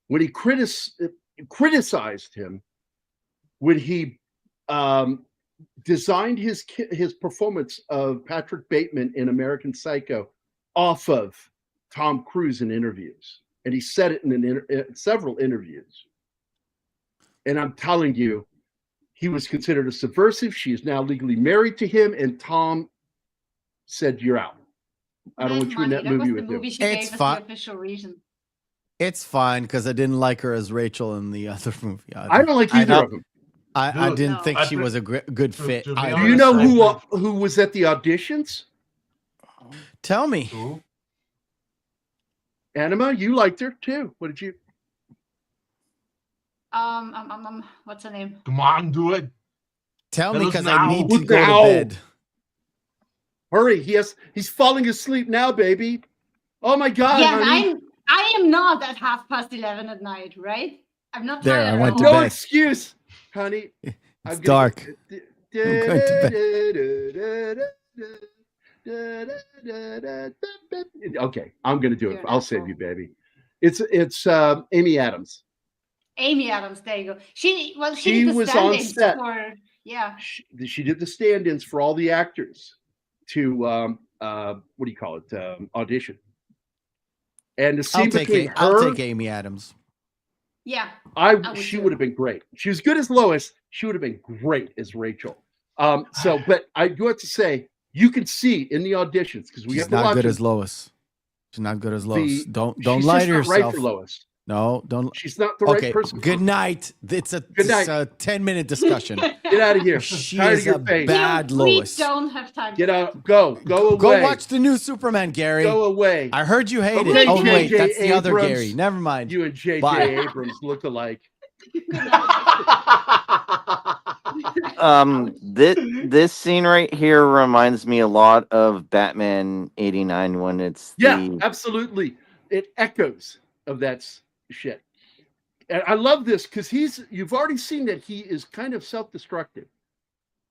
A: when he criticized him when he designed his performance of Patrick Bateman in American Psycho off of Tom Cruise in interviews, and he said it in several interviews. And I'm telling you, he was considered a subversive. She is now legally married to him, and Tom said, "You're out. I don't want you in that movie with him."
B: She
J: It's
B: gave us
J: fine.
B: the official reason.
J: It's fine because I didn't like her as Rachel in the other movie.
A: I don't like either of them.
J: I
C: Dude,
J: didn't
B: no.
J: think
C: I
J: she
C: pre-
J: was a good fit.
C: to be
J: either.
A: Do you know
C: honest,
A: who was at the auditions?
J: Tell me.
C: Who?
A: Anima, you liked her too. What did you?
B: What's her name?
C: Come on, do it.
J: Tell
C: Tell
J: me
C: us
J: because
C: now.
J: I need to
A: What
J: go
A: now?
J: to bed.
A: Hurry! He's falling asleep now, baby. Oh my God!
B: Yes,
A: honey.
B: I am not at 11:30 at night, right? I'm not
J: There,
B: tired
J: I
B: at
J: went to
B: all.
A: No
J: bed.
A: excuse, honey.
J: It's dark. I'm going
A: Okay, I'm gonna do it.
B: You're
A: I'll
B: an
A: save
B: asshole.
A: you, baby. It's Amy Adams.
B: Amy Adams, there you go. She
A: She
B: did the
A: was on
B: stand-ins
A: set.
B: for
A: She did the stand-ins for all the actors to what do you call it? Audition. And the scene between her,
J: I'll take Amy Adams.
B: yeah. would
A: she
B: too.
A: would have been great. She was good as Lois. She would have been great as Rachel. But I do have to say, you can see in the auditions because we
J: She's
A: have to
J: not
A: watch
J: good
A: them,
J: as Lois. She's not good as Lois. Don't
A: she's
J: lie
A: just
J: to
A: not right
J: yourself.
A: for Lois.
J: No, don't.
A: She's not the
J: Okay.
A: right person.
J: Good night. It's a
A: Good night.
J: 10-minute discussion.
A: Get out of here.
J: She
A: Tired
J: is
A: of your
J: a
A: face.
J: bad
B: we
J: Lois.
B: don't have time.
A: Get
B: for
A: out. Go away.
J: Go watch the new Superman, Gary.
A: Go away.
J: I heard you hate
A: Okay,
J: it. Oh wait,
A: J.J.
J: that's the other
A: Abrams.
J: Gary. Never mind.
A: You and J.J.
J: Bye.
A: Abrams look alike.
I: This scene right here reminds me a lot of Batman 89 when it's
A: Yeah, absolutely. It echoes of that shit. And I love this because you've already seen that he is kind of self-destructive.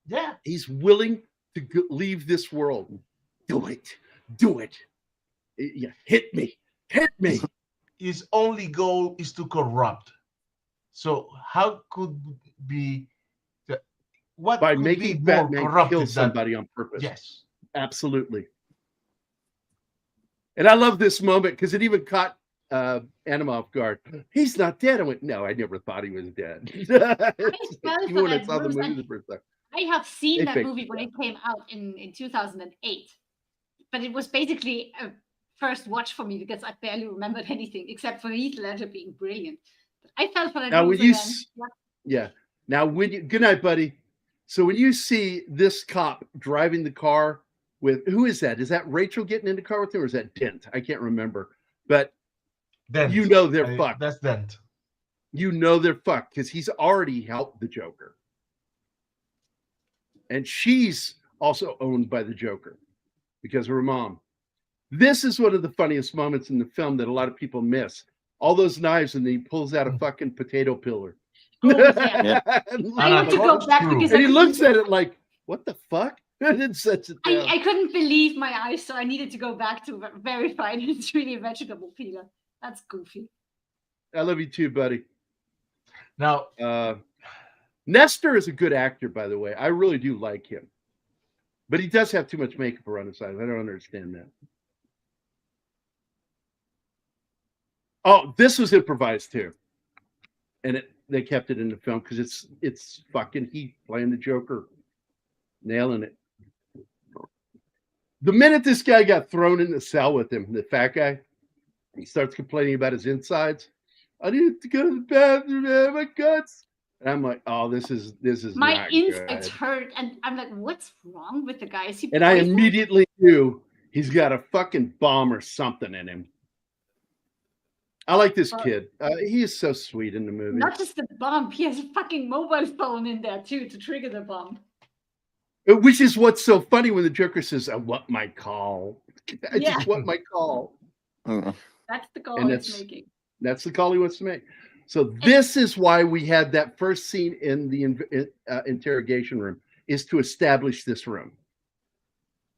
C: Yeah.
A: He's willing to leave this world. Do it. Yeah, hit me.
C: His only goal is to corrupt. So how could be what
A: By
C: could
A: making
C: be more
A: Batman
C: corrupted
A: kill
C: than-
A: somebody on purpose.
C: Yes.
A: Absolutely. And I love this moment because it even caught Anima off guard. He's not dead. I went, no, I never thought he was dead. Even when I saw the movie the first time.
B: I have seen
A: They
B: that
A: faked
B: movie when it came out in 2008, but it was basically a first watch for me because I barely remembered anything except for Heath Ledger being brilliant. But I felt for that
A: Now, when
B: movie.
A: you
B: and-
A: Yeah. Now, good night, buddy. So when you see this cop driving the car with, who is that? Is that Rachel getting in the car with him or is that Dent? I can't remember. But
C: Dent.
A: you know they're fucked.
C: That's Dent.
A: You know they're fucked because he's already helped the Joker. And she's also owned by the Joker because of her mom. This is one of the funniest moments in the film that a lot of people miss. all those knives, and then he pulls out a fucking potato peeler.
B: Oh, yeah.
I: Yeah.
A: and,
B: I had to go back because
A: and
B: I
A: he
B: couldn't-
A: looks at it like, "What the fuck?" and then sets it down.
B: I couldn't believe my eyes, so I needed to go back to verify it's really a vegetable peeler. That's goofy.
A: I love you too, buddy.
C: Now,
A: Nestor is a good actor, by the way. I really do like him, but he does have too much makeup around his eyes. I don't understand that. Oh, this was improvised too, and they kept it in the film because it's fucking Heath playing the Joker, nailing it. The minute this guy got thrown in the cell with him, the fat guy, he starts complaining about his insides. I need to go to the bathroom, man, my guts. And I'm like, oh, this is
B: My
A: not
B: insides
A: good.
B: hurt, and I'm like, what's wrong with the guy? Is he
A: And I
B: poisoned?
A: immediately knew he's got a fucking bomb or something in him. I like this kid. He is so sweet in the movie.
B: Not just the bomb, he has a fucking mobile phone in there too to trigger the bomb.
A: Which is what's so funny when the Joker says, "I want my call. I
B: Yeah.
A: just want my call."
B: That's the call
A: And
B: he's making.
A: That's the call he wants to make. So this is why we had that first scene in the interrogation room, is to establish this room.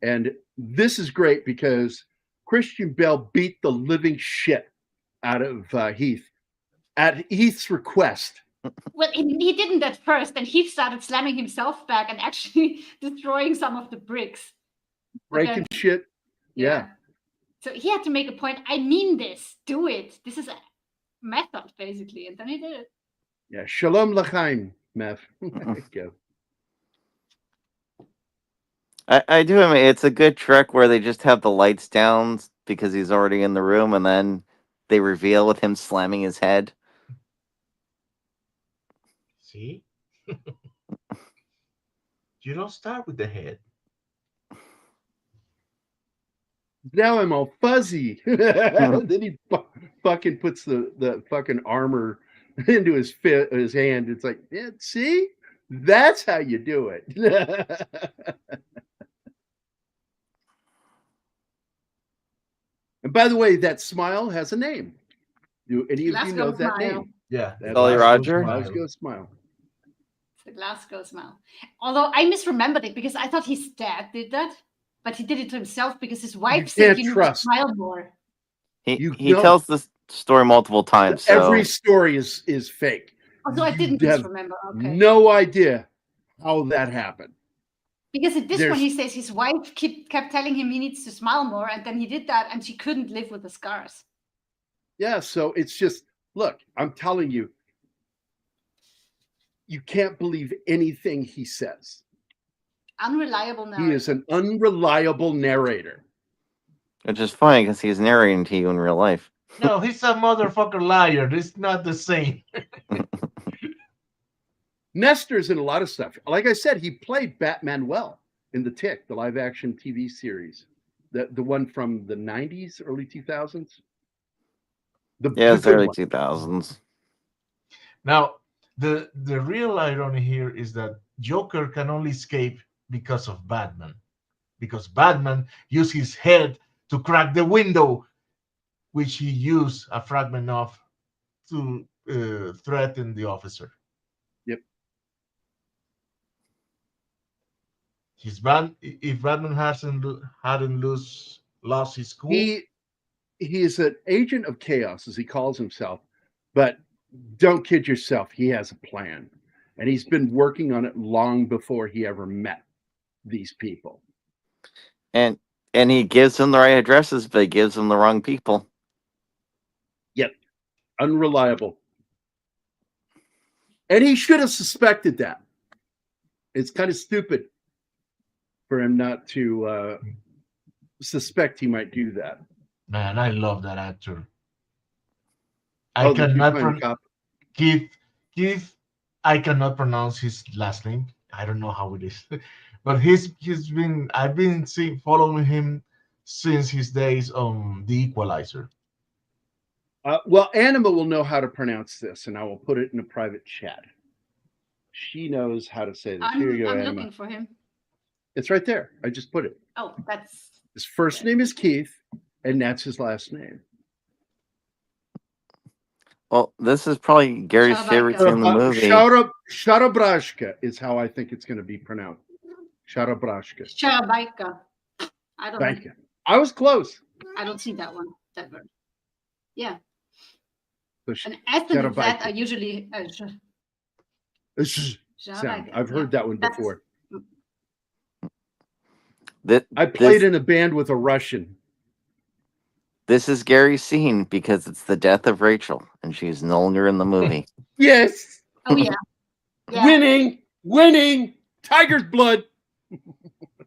A: And this is great because Christian Bale beat the living shit out of Heath at Heath's request.
B: Well, he didn't at first, and he started slamming himself back and actually destroying some of the bricks.
A: Breaking shit. Yeah.
B: So he had to make a point. I mean this. Do it. This is a method, basically. And then he did it.
A: Yeah. Shalom Lachaim, Mev. There you go.
I: I do. I mean, it's a good trick where they just have the lights down because he's already in the room, and then they reveal with him slamming his head.
C: see? You don't start with the head.
A: Now I'm all fuzzy. Then he fucking puts the fucking armor into his hand. It's like, yeah, see? That's how you do it. And by the way, that smile has a name. Do any of you know
B: Glasgow
A: that
B: smile.
A: name?
C: Yeah.
A: That's
I: Jolly Roger?
A: Glasgow smile.
B: It's the Glasgow smile. Although I misremembered it because I thought his dad did that, but he did it to himself because his wife said
A: can't
B: you need to
A: trust.
B: smile more.
I: He
A: know-
I: tells this story multiple times. So
A: Every story is fake.
B: Although I didn't
A: You have
B: misremember. Okay.
A: no idea how that happened.
B: Because at this
A: There's-
B: one, he says his wife kept telling him he needs to smile more, and then he did that, and she couldn't live with the scars.
A: Yeah, so it's just, look, I'm telling you, you can't believe anything he says.
B: Unreliable now.
A: He is an unreliable narrator.
I: which is funny because he's narrating to you in real life.
C: No, he's a motherfucker liar. It's not the same.
A: Nestor's in a lot of stuff. Like I said, he played Batman well in The Tick, the live action TV series. The one from the 90s, early 2000s.
I: Yeah, it's
A: good
I: early
A: one.
I: 2000s.
C: Now, the real irony here is that Joker can only escape because of Batman. Because Batman used his head to crack the window, which he used a fragment of to threaten the officer.
A: Yep.
C: If Batman hadn't lost his cool,
A: He is an agent of chaos, as he calls himself. But don't kid yourself, he has a plan. And he's been working on it long before he ever met these people.
I: And he gives them the right addresses, but he gives them the wrong people.
A: Yep. Unreliable. And he should have suspected that. It's kind of stupid for him not to suspect he might do that.
C: man, I love that actor.
A: Oh,
C: I
A: the
C: cannot
A: two-time cop.
C: Keith. I cannot pronounce his last name. I don't know how it is, but I've been following him since his days on The Equalizer.
A: Well, Anima will know how to pronounce this, and I will put it in a private chat. She knows how to say this. Here you go,
B: I'm
A: Anima.
B: looking for him.
A: It's right there. I just put it.
B: Oh, that's
A: His first name is Keith, and that's his last name.
I: Well, this is probably Gary's favorite scene in the movie.
A: Sharabrashka is how I think it's going to be pronounced. Sharabrashka.
B: Sharabaika. I don't know.
A: Thank you. I was close.
B: I don't see that one. That word. Yeah.
A: The
B: And S and Z
A: Sharabaika.
B: are usually
A: Sound. I've heard that one
B: That's-
A: before.
I: That
A: I played in a band with a Russian.
I: This is Gary's scene because it's the death of Rachel, and she's no longer in the movie.
A: Yes.
B: Oh yeah. Yeah.
A: Winning. Tiger's blood.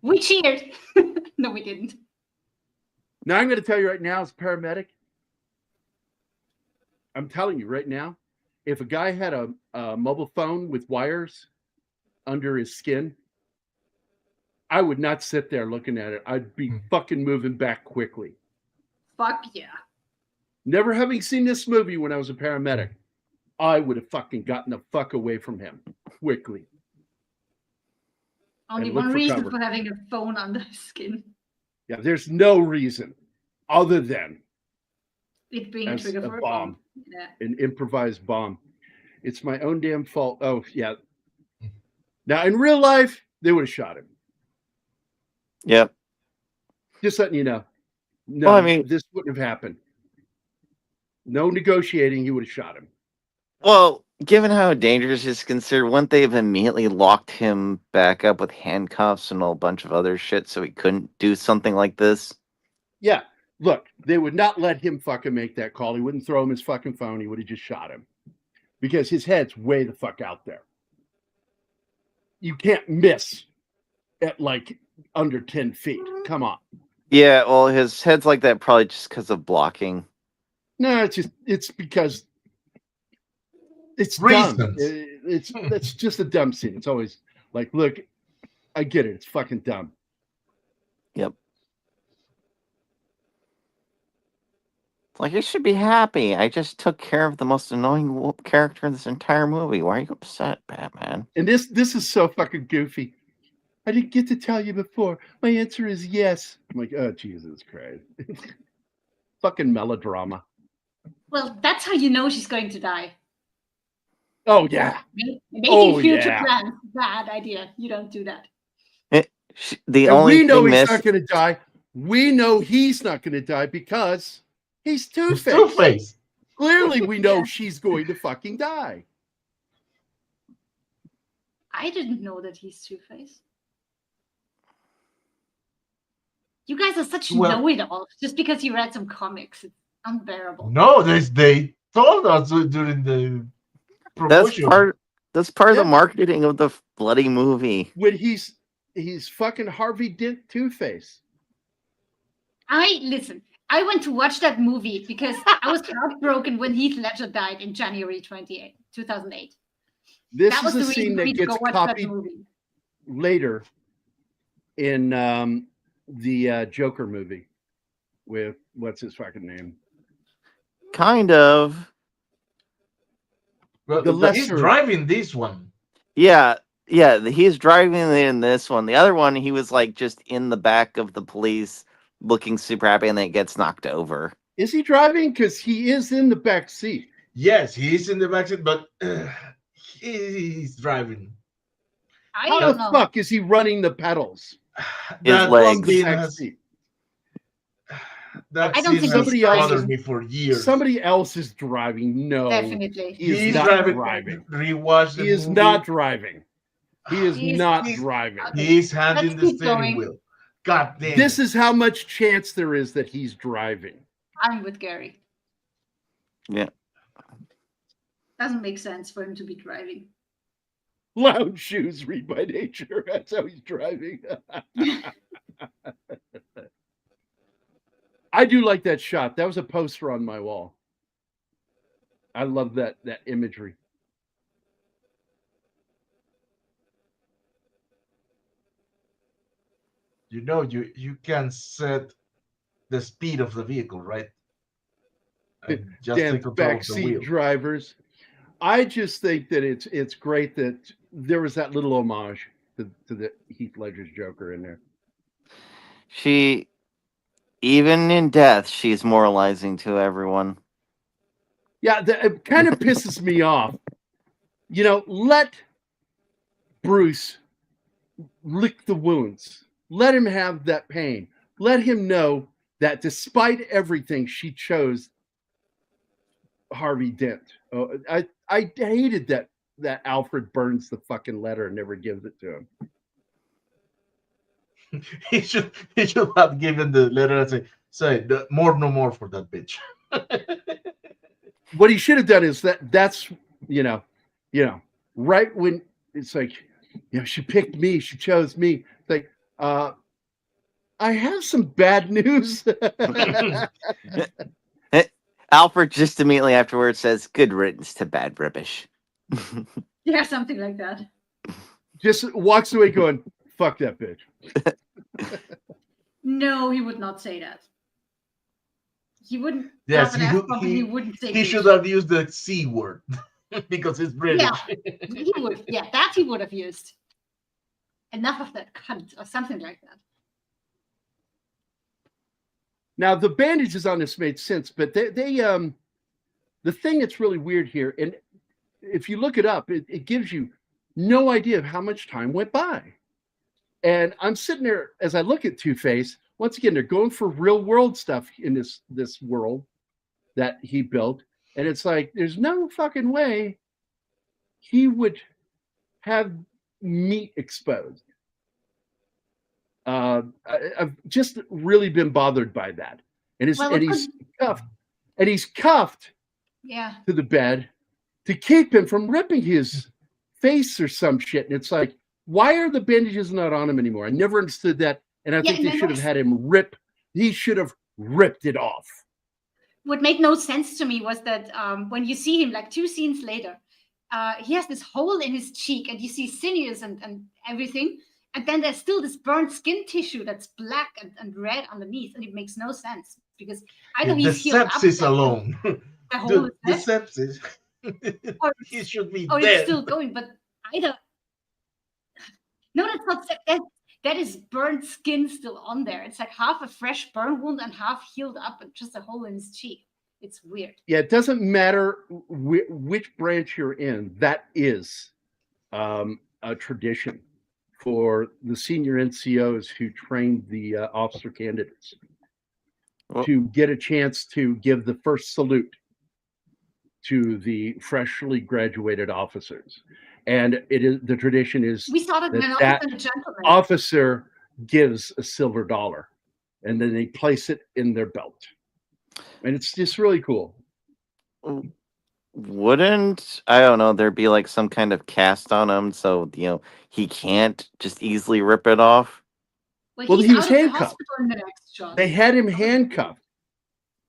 B: We cheered. No, we didn't.
A: Now I'm going to tell you right now, as a paramedic, I'm telling you right now, if a guy had a mobile phone with wires under his skin, I would not sit there looking at it. I'd be fucking moving back quickly.
B: Fuck yeah.
A: Never having seen this movie when I was a paramedic, I would have fucking gotten the fuck away from him quickly.
B: Only
A: And look
B: one
A: for
B: reason
A: cover.
B: for having a phone under his skin.
A: Yeah, there's no reason other than
B: It being a
A: as
B: trigger
A: a
B: for a
A: bomb.
B: bomb. Yeah.
A: An improvised bomb. It's my own damn fault. Oh, yeah. Now, in real life, they would have shot him.
I: Yep.
A: Just letting you know. No,
I: Well, I mean-
A: this wouldn't have happened. No negotiating. He would have shot him.
I: Well, given how dangerous he's considered, wouldn't they have immediately locked him back up with handcuffs and a bunch of other shit so he couldn't do something like this?
A: Yeah. Look, they would not let him fucking make that call. He wouldn't throw him his fucking phone. He would have just shot him because his head's way the fuck out there. You can't miss at like under 10 feet. Come on.
I: Yeah, well, his head's like that probably just because of blocking.
A: No, it's because it's
C: Reasons.
A: dumb. It's just a dumb scene. It's always like, look, I get it. It's fucking dumb.
I: Yep. Like, you should be happy. I just took care of the most annoying character in this entire movie. Why are you upset, Batman?
A: And this is so fucking goofy. I didn't get to tell you before. My answer is yes. I'm like, oh, Jesus Christ. Fucking melodrama.
B: Well, that's how you know she's going to die.
A: Oh, yeah.
B: Making future
A: yeah.
B: plans. Bad idea. You don't do that.
I: The
A: And
I: only
A: we know
I: thing
A: he's
I: missed.
A: not going to die. We know he's not going to die because he's Two-Face.
C: Two-Face.
A: Clearly, we know she's going to fucking die.
B: I didn't know that he's Two-Face. You guys are such
C: Well-
B: know-it-alls just because you read some comics. It's unbearable.
C: No, they told us during the
I: That's
C: promotion.
I: That's part of the
A: Yeah.
I: marketing of the bloody movie.
A: When he's fucking Harvey Dent Two-Face.
B: Listen, I went to watch that movie because I was heartbroken when Heath Ledger died in January 2008.
A: This
B: That was
A: is
B: the
A: a scene
B: reason for me
A: that
B: to go
A: gets
B: watch that
A: copied
B: movie.
A: later in the Joker movie with what's his fucking name?
I: Kind of.
C: Well,
A: the
C: he's
A: lesser-
C: driving this one.
I: Yeah. He's driving in this one. The other one, he was like just in the back of the police looking super happy and then it gets knocked over.
A: Is he driving? Because he is in the back seat.
C: Yes, he's in the backseat, but he's driving.
B: I
A: How
B: don't
A: the
B: know.
A: fuck is he running the pedals?
C: That
I: legs.
C: one scene
A: Back
C: has,
A: seat.
C: that
B: I don't
C: scene
B: think
C: has
A: somebody else
C: bothered
A: is-
C: me for years.
A: Somebody else is driving. No,
B: Definitely.
A: he is
C: He's
A: not
C: driving. Rewatch the
A: He is
C: movie.
A: not driving. He is
B: He's-
A: not
C: he's-
A: driving.
C: He's handing
B: Let's
C: the
B: keep
C: steering
B: going.
C: wheel. God damn.
A: This
C: it.
A: is how much chance there is that he's driving.
B: I'm with Gary.
I: Yeah.
B: Doesn't make sense for him to be driving.
A: Lounge shoes, read by nature. That's how he's driving. I do like that shot. That was a poster on my wall. I love that imagery.
C: You know, you can set the speed of the vehicle, right? And just
A: Damn
C: take control of the
A: backseat
C: wheel.
A: drivers. I just think that it's great that there was that little homage to the Heath Ledger's Joker in there.
I: Even in death, she's moralizing to everyone.
A: Yeah, it kind of pisses me off. You know, let Bruce lick the wounds. Let him have that pain. Let him know that despite everything, she chose Harvey Dent. Oh, I hated that Alfred burns the fucking letter and never gives it to him.
C: He should have given the letter and say no more for that bitch.
A: What he should have done is that's right when it's like, she picked me, she chose me. It's like, I have some bad news.
I: Alfred just immediately afterwards says, "Good riddance to bad rubbish."
B: Yeah, something like that.
A: Just walks away going, "Fuck that bitch."
B: No, he would not say that. He wouldn't.
C: Yes,
B: he wouldn't say.
C: He
B: bitch.
C: should have used the C word because it's British.
B: Yeah, he would. Yeah, that he would have used. Enough of that cunt or something like that.
A: Now the bandages on this made sense, but they the thing that's really weird here, and if you look it up, it gives you no idea of how much time went by. And I'm sitting there as I look at Two-Face. Once again, they're going for real world stuff in this world that he built, and it's like there's no fucking way he would have meat exposed. I've just really been bothered by that, and he's cuffed, and he's cuffed to the bed to keep him from ripping his face or some shit. And it's like, why are the bandages not on him anymore? I never understood that, and I think they should have had him rip. He should have ripped it off.
B: What made no sense to me was that when you see him, like 2 scenes later, he has this hole in his cheek, and you see sinews and everything. And then there's still this burnt skin tissue that's black and red underneath, and it makes no sense because either he's healed up.
C: The sepsis alone.
B: The hole is
C: The
B: dead,
C: sepsis.
B: or
C: He should be
B: or
C: dead.
B: it's still going, but either. No, that's not. That is burnt skin still on there. It's like half a fresh burn wound and half healed up, and just a hole in his cheek. It's weird.
A: Yeah, it doesn't matter which branch you're in. That is a tradition for the senior NCOs who trained the officer candidates to get a chance to give the first salute to the freshly graduated officers. And it is the tradition is
B: We saw that when
A: that
B: a gentleman.
A: officer gives a silver dollar, and then they place it in their belt, and it's just really cool.
I: Wouldn't, I don't know, there be like some kind of cast on him so he can't just easily rip it off?
A: Well,
B: He's
A: he was
B: out of the
A: handcuffed.
B: hospital in the next shot.
A: They had him handcuffed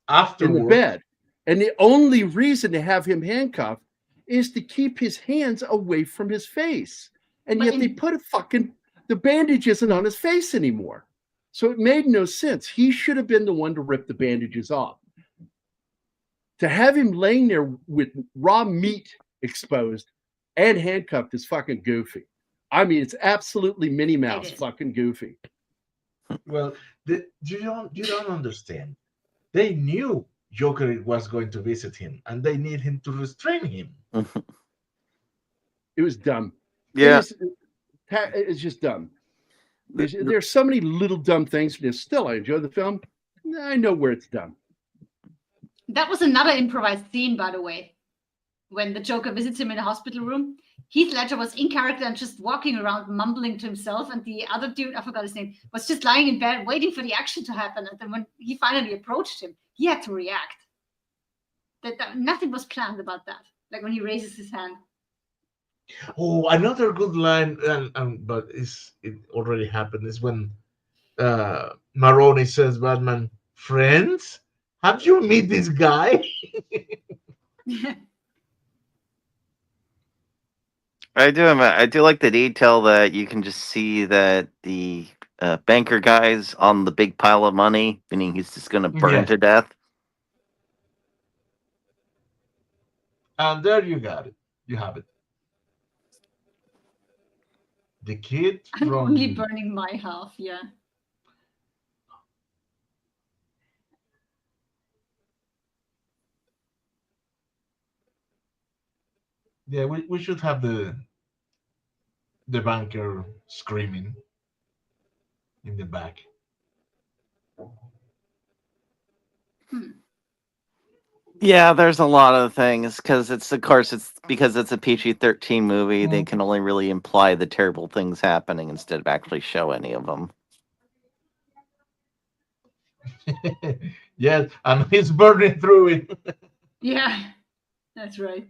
A: in
C: Afterwards.
A: the bed, and the only reason to have him handcuffed is to keep his hands away from his face, and yet they put the bandage isn't on his face anymore, so it made no sense. He should have been the one to rip the bandages off. To have him laying there with raw meat exposed and handcuffed is fucking goofy. I mean, it's absolutely Minnie Mouse fucking goofy.
C: Well, you don't understand. They knew Joker was going to visit him, and they need him to restrain him.
A: It was dumb.
I: Yeah.
A: It's just dumb. There's so many little dumb things. Still, I enjoy the film. I know where it's dumb.
B: That was another improvised scene, by the way. When the Joker visits him in the hospital room, Heath Ledger was in character and just walking around mumbling to himself, and the other dude, I forgot his name, was just lying in bed waiting for the action to happen. And then when he finally approached him, he had to react. Nothing was planned about that. Like when he raises his hand.
C: Oh, another good line, but it already happened, is when Maroni says, Batman, friends? Have you met this guy?
I: I do like the detail that you can just see that the banker guy's on the big pile of money, meaning he's just going to burn to death.
C: And there you got it. You have it. The kid
B: I'm
C: from...
B: only burning my half, yeah.
C: Yeah, we should have the banker screaming in the back.
I: Yeah, there's a lot of things because of course, it's because it's a PG-13 movie. They can only really imply the terrible things happening instead of actually show any of them.
C: Yes, and he's burning through it.
B: Yeah, that's right.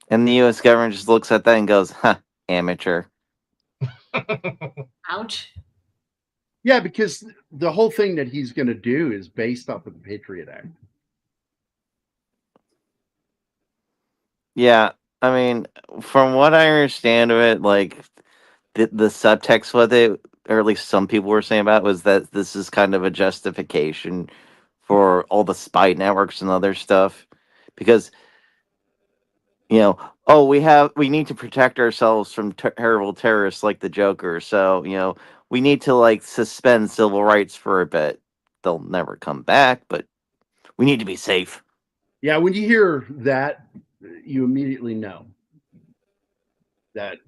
I: And the U.S. government just looks at that and goes, "Huh, amateur."
B: Ouch.
A: Yeah, because the whole thing that he's going to do is based off of the Patriot Act.
I: Yeah, I mean, from what I understand of it, like the subtext with it, or at least some people were saying about it, was that this is kind of a justification for all the spy networks and other stuff, because oh, we need to protect ourselves from terrible terrorists like the Joker, so we need to like suspend civil rights for a bit. They'll never come back, but we need to be safe.
A: Yeah, when you hear that, you immediately know that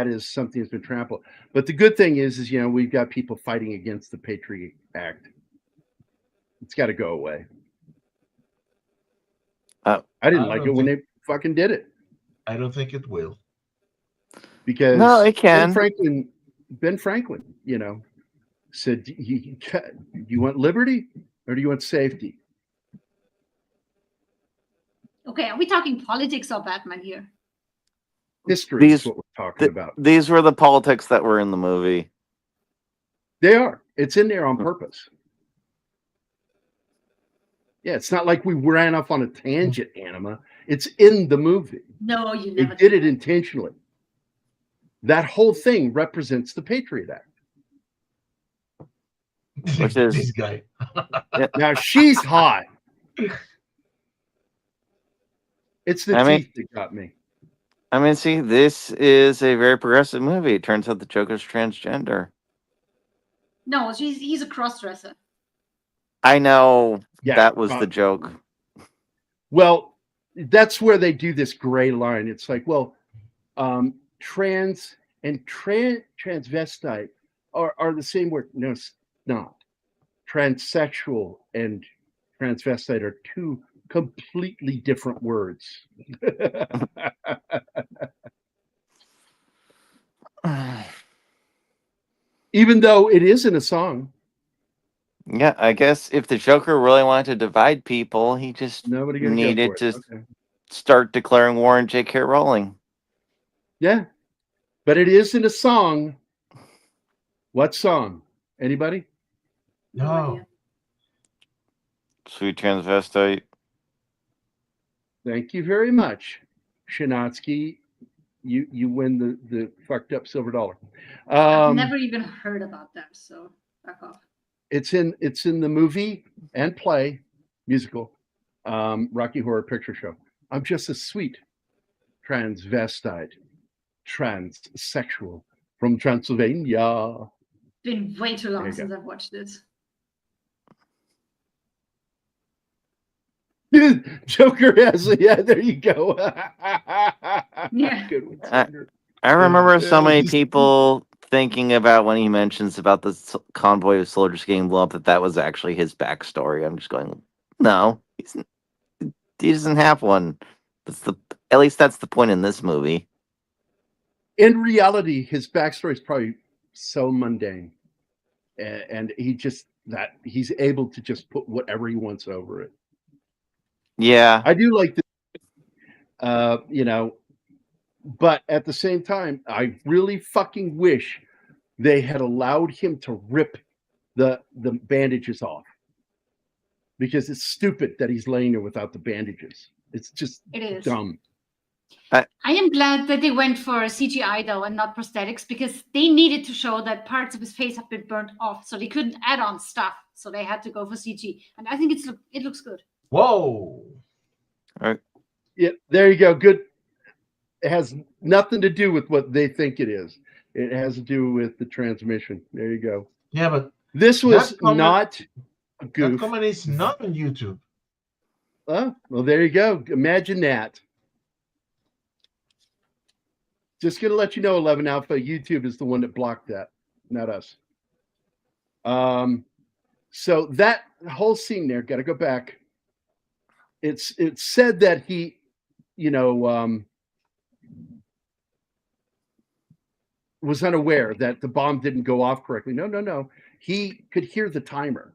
A: is something that's been trampled. But the good thing is we've got people fighting against the Patriot Act. It's got to go away. I didn't like it when they fucking did it.
C: I don't think it will.
A: Because
I: no, it can.
A: Ben Franklin, said, you want liberty or do you want safety?
B: Okay, are we talking politics or Batman here?
A: History is what we're talking about.
I: These were the politics that were in the movie.
A: They are. It's in there on purpose. Yeah, it's not like we ran off on a tangent, Anima. It's in the movie.
B: No, you never
A: did it intentionally. That whole thing represents the Patriot Act.
I: Which is
C: this guy.
A: Now she's hot. It's the teeth that got me.
I: I mean, see, this is a very progressive movie. It turns out the Joker's transgender.
B: No, he's a cross-dresser.
I: I know that was the joke.
A: Well, that's where they do this gray line. It's like, well, trans and transvestite are the same word. No, it's not. Transsexual and transvestite are two completely different words. Even though it is in a song.
I: Yeah, I guess if the Joker really wanted to divide people, he just needed to start declaring war on J.K. Rowling.
A: Yeah, but it is in a song. What song? Anybody?
C: No.
I: Sweet Transvestite.
A: Thank you very much, Shinatsky. You win the fucked up silver dollar.
B: I've never even heard about them, so back off.
A: It's in the movie and play musical Rocky Horror Picture Show. I'm just a sweet transvestite, transsexual from Transylvania.
B: Been way too long since I've watched this.
A: Joker has there you go.
B: Yeah.
A: Good one,
I: I remember so many people thinking about when he mentions about the convoy of soldiers getting blown up that was actually his backstory. I'm just going, no, he doesn't have one. At least that's the point in this movie.
A: In reality, his backstory is probably so mundane, and he's able to just put whatever he wants over it.
I: Yeah,
A: I do like this, but at the same time, I really fucking wish they had allowed him to rip the bandages off, because it's stupid that he's laying there without the bandages. It's just dumb.
B: I am glad that they went for CGI though and not prosthetics, because they needed to show that parts of his face have been burnt off, so they couldn't add on stuff. So they had to go for CG, and I think it looks good.
C: Whoa!
I: All right.
A: Yeah, there you go. Good. It has nothing to do with what they think it is. It has to do with the transmission. There you go.
C: Yeah, but
A: this was not a goof.
C: That comment is not on YouTube.
A: Oh, well, there you go. Imagine that. Just gonna let you know, 11 Alpha, YouTube is the one that blocked that, not us. So that whole scene there, got to go back. It's said that he, was unaware that the bomb didn't go off correctly. No. He could hear the timer.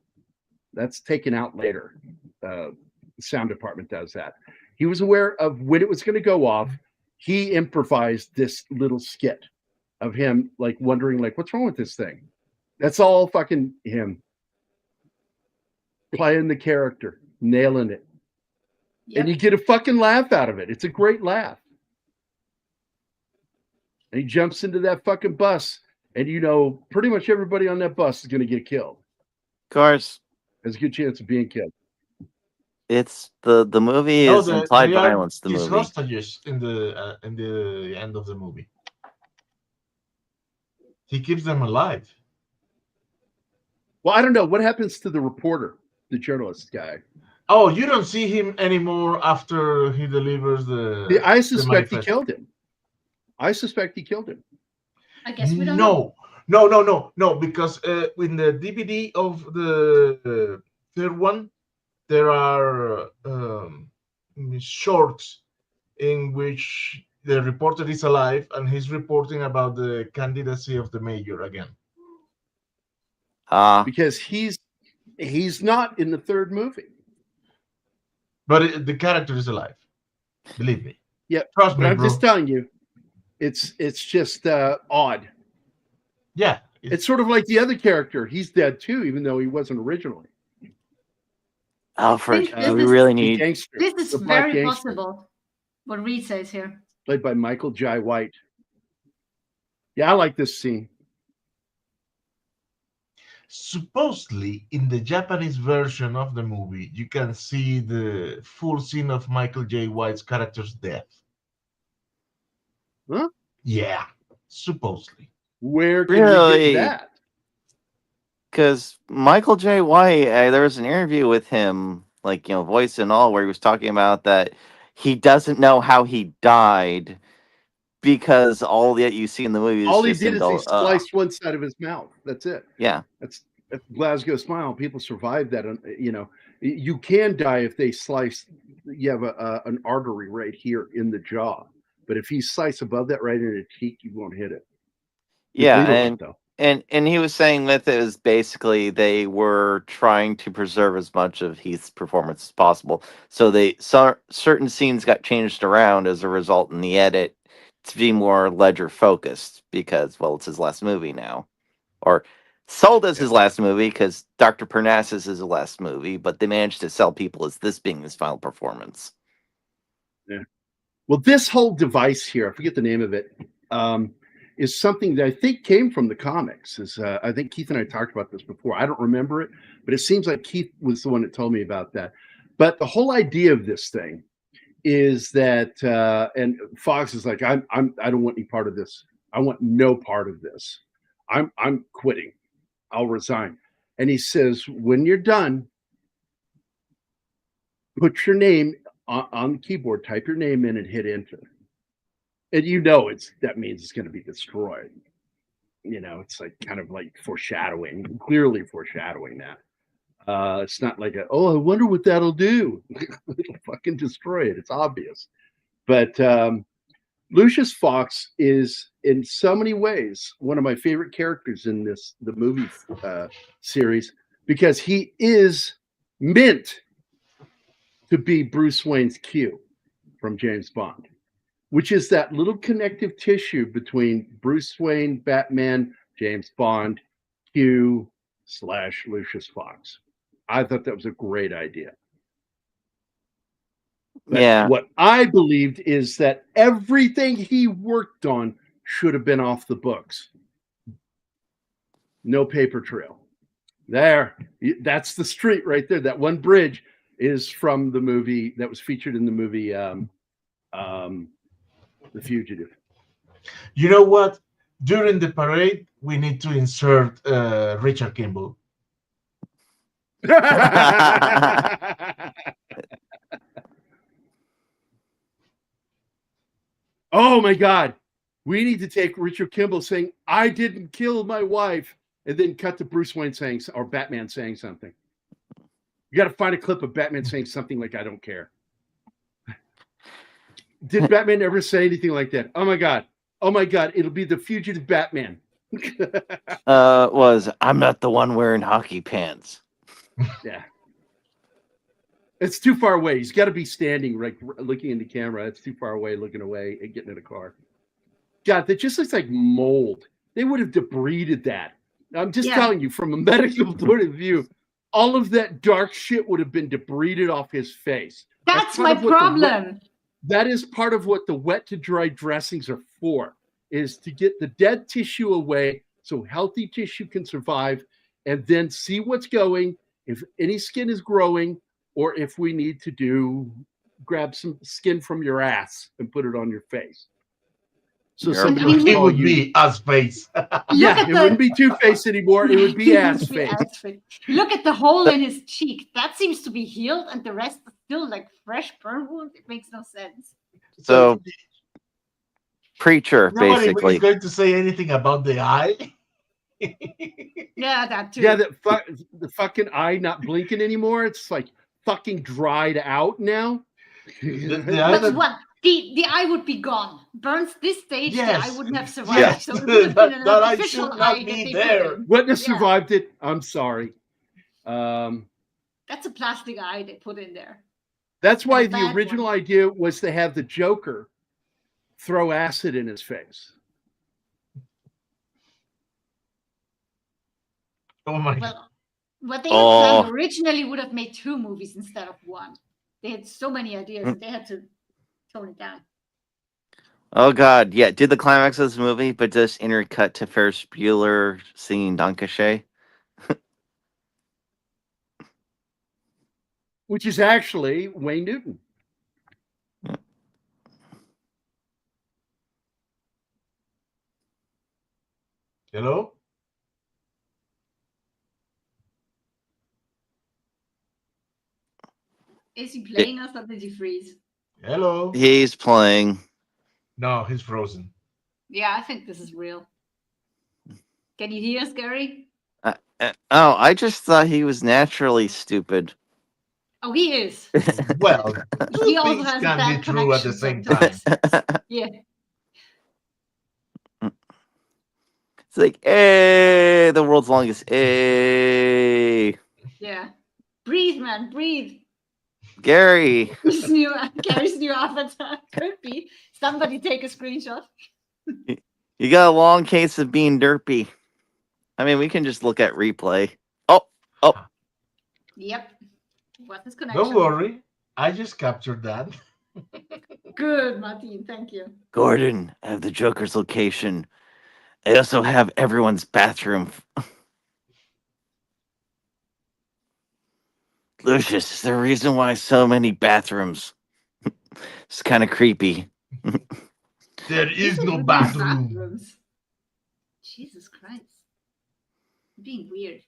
A: That's taken out later. The sound department does that. He was aware of when it was going to go off. He improvised this little skit of him like wondering like, what's wrong with this thing? That's all fucking him. Playing the character, nailing it.
B: Yep.
A: And you get a fucking laugh out of it. It's a great laugh. And he jumps into that fucking bus, and pretty much everybody on that bus is going to get killed.
I: Of course,
A: There's a good chance of being killed.
I: it's the movie is implied
C: they are
I: violence. The
C: these
I: movie.
C: hostages in the end of the movie. He keeps them alive.
A: Well, I don't know what happens to the reporter, the journalist guy.
C: Oh, you don't see him anymore after he delivers the.
A: I suspect he
C: manifesto.
A: killed him. I
B: guess we don't know.
C: No, because in the DVD of the third one, there are shorts in which the reporter is alive and he's reporting about the candidacy of the mayor again.
A: Because he's not in the third movie.
C: But the character is alive. Believe me.
A: Yeah,
C: trust me,
A: I'm
C: bro.
A: just telling you, it's just odd.
C: Yeah,
A: it's sort of like the other character. He's dead too, even though he wasn't originally.
I: Alfred,
B: This
I: we
B: is-
I: really need.
B: This is
A: The black
B: very
A: gangster.
B: possible. What Reed says here.
A: Played by Michael Jai White. Yeah, I like this scene.
C: Supposedly, in the Japanese version of the movie, you can see the full scene of Michael J. White's character's death.
A: Huh?
C: Yeah, supposedly.
A: Where can we
I: Really?
A: get that?
I: Because Michael J. White, there was an interview with him, like, voice and all, where he was talking about that he doesn't know how he died because all that you see in the movie is
A: All he
I: just
A: did
I: him
A: is he
I: go,
A: sliced one side of his mouth. That's it.
I: yeah.
A: That's Glasgow Smile. People survive that. You can die if they slice. You have an artery right here in the jaw, but if you slice above that right in the cheek, you won't hit it. You
I: Yeah,
A: bleed a lot, though.
I: and he was saying with it was basically they were trying to preserve as much of Heath's performance as possible. So certain scenes got changed around as a result in the edit to be more Ledger focused because, well, it's his last movie now, or sold as his last movie because Dr. Parnassus is his last movie, but they managed to sell people as this being his final performance.
A: Yeah. Well, this whole device here, I forget the name of it, is something that I think came from the comics. I think Keith and I talked about this before. I don't remember it, but it seems like Keith was the one that told me about that. But the whole idea of this thing is that, and Fox is like, I don't want any part of this. I want no part of this. I'm quitting. I'll resign. And he says, when you're done, put your name on the keyboard, type your name in and hit enter. And that means it's going to be destroyed. It's like kind of like foreshadowing, clearly foreshadowing that. It's not like I wonder what that'll do. It'll fucking destroy it. It's obvious. But Lucius Fox is in so many ways one of my favorite characters in the movie series because he is meant to be Bruce Wayne's Q from James Bond, which is that little connective tissue between Bruce Wayne, Batman, James Bond, Q / Lucius Fox. I thought that was a great idea. But
I: yeah.
A: What I believed is that everything he worked on should have been off the books. No paper trail. That's the street right there. That one bridge is from the movie that was featured in the movie The Fugitive.
C: You know what? During the parade, we need to insert Richard Kimball.
A: Oh my God, we need to take Richard Kimball saying, I didn't kill my wife, and then cut to Bruce Wayne saying, or Batman saying something. You got to find a clip of Batman saying something like, I don't care. Did Batman ever say anything like that? Oh my God, it'll be the fugitive Batman.
I: I'm not the one wearing hockey pants.
A: Yeah. It's too far away. He's got to be standing, like looking in the camera. It's too far away, looking away and getting in a car. God, that just looks like mold. They would have debrided that. I'm just telling you, from a medical point of view, all of that dark shit would have been debrided off his face.
B: That's my problem.
A: That is part of what the wet to dry dressings are for, is to get the dead tissue away so healthy tissue can survive, and then see what's going, if any skin is growing, or if we need to grab some skin from your ass and put it on your face. So somebody would
C: it
A: call
C: would
A: you.
C: be ass face.
A: Yeah, it wouldn't be Two-Face anymore. It would be ass face.
B: Look at the hole in his cheek. That seems to be healed, and the rest is still like fresh burn wound. It makes no sense.
I: So, Preacher,
C: Nobody
I: basically.
C: is going to say anything about the eye.
B: Yeah, that too.
A: Yeah, the fucking eye not blinking anymore. It's like fucking dried out now.
B: But what? The eye would be gone. Burns this stage, the eye wouldn't have survived.
A: Yes.
B: So it would have been an
C: That eye
B: artificial
C: should not
B: eye
C: be
B: that they
C: there.
B: put in.
A: Witness survived it. I'm sorry.
B: That's a plastic eye they put in there.
A: That's why
B: And a
A: the
B: bad
A: original
B: one.
A: idea was to have the Joker throw acid in his face.
C: Oh my God.
B: Well, what they had planned originally would have made 2 movies instead of 1. They had so many ideas that they had to tone it down.
I: Oh God, yeah. Did the climax of this movie, but just intercut to Ferris Bueller singing Dankeschön.
A: Which is actually Wayne Newton.
C: Hello?
B: Is he playing us or did he freeze?
C: Hello?
I: He's playing.
C: No, he's frozen.
B: Yeah, I think this is real. Can you hear us, Gary?
I: I just thought he was naturally stupid.
B: Oh, he is.
C: Well,
B: He
C: two
B: also
C: things
B: has a
C: can
B: bad
C: be true at the
B: connection
C: same time.
B: sometimes. Yeah.
I: It's like, hey, the world's longest, hey,
B: Yeah. Breathe, man, breathe.
I: Gary.
B: Gary's new avatar. Could be. Somebody take a screenshot.
I: You got a long case of being derpy. I mean, we can just look at replay. Oh.
B: Yep. What's his connection?
C: Don't worry. I just captured that.
B: Good, Martin. Thank you.
I: Gordon, I have the Joker's location. I also have everyone's bathroom. Lucius, is there a reason why so many bathrooms? It's kind of creepy.
C: There is no
B: With these
C: bathroom.
B: bathrooms. Jesus Christ. Being weird.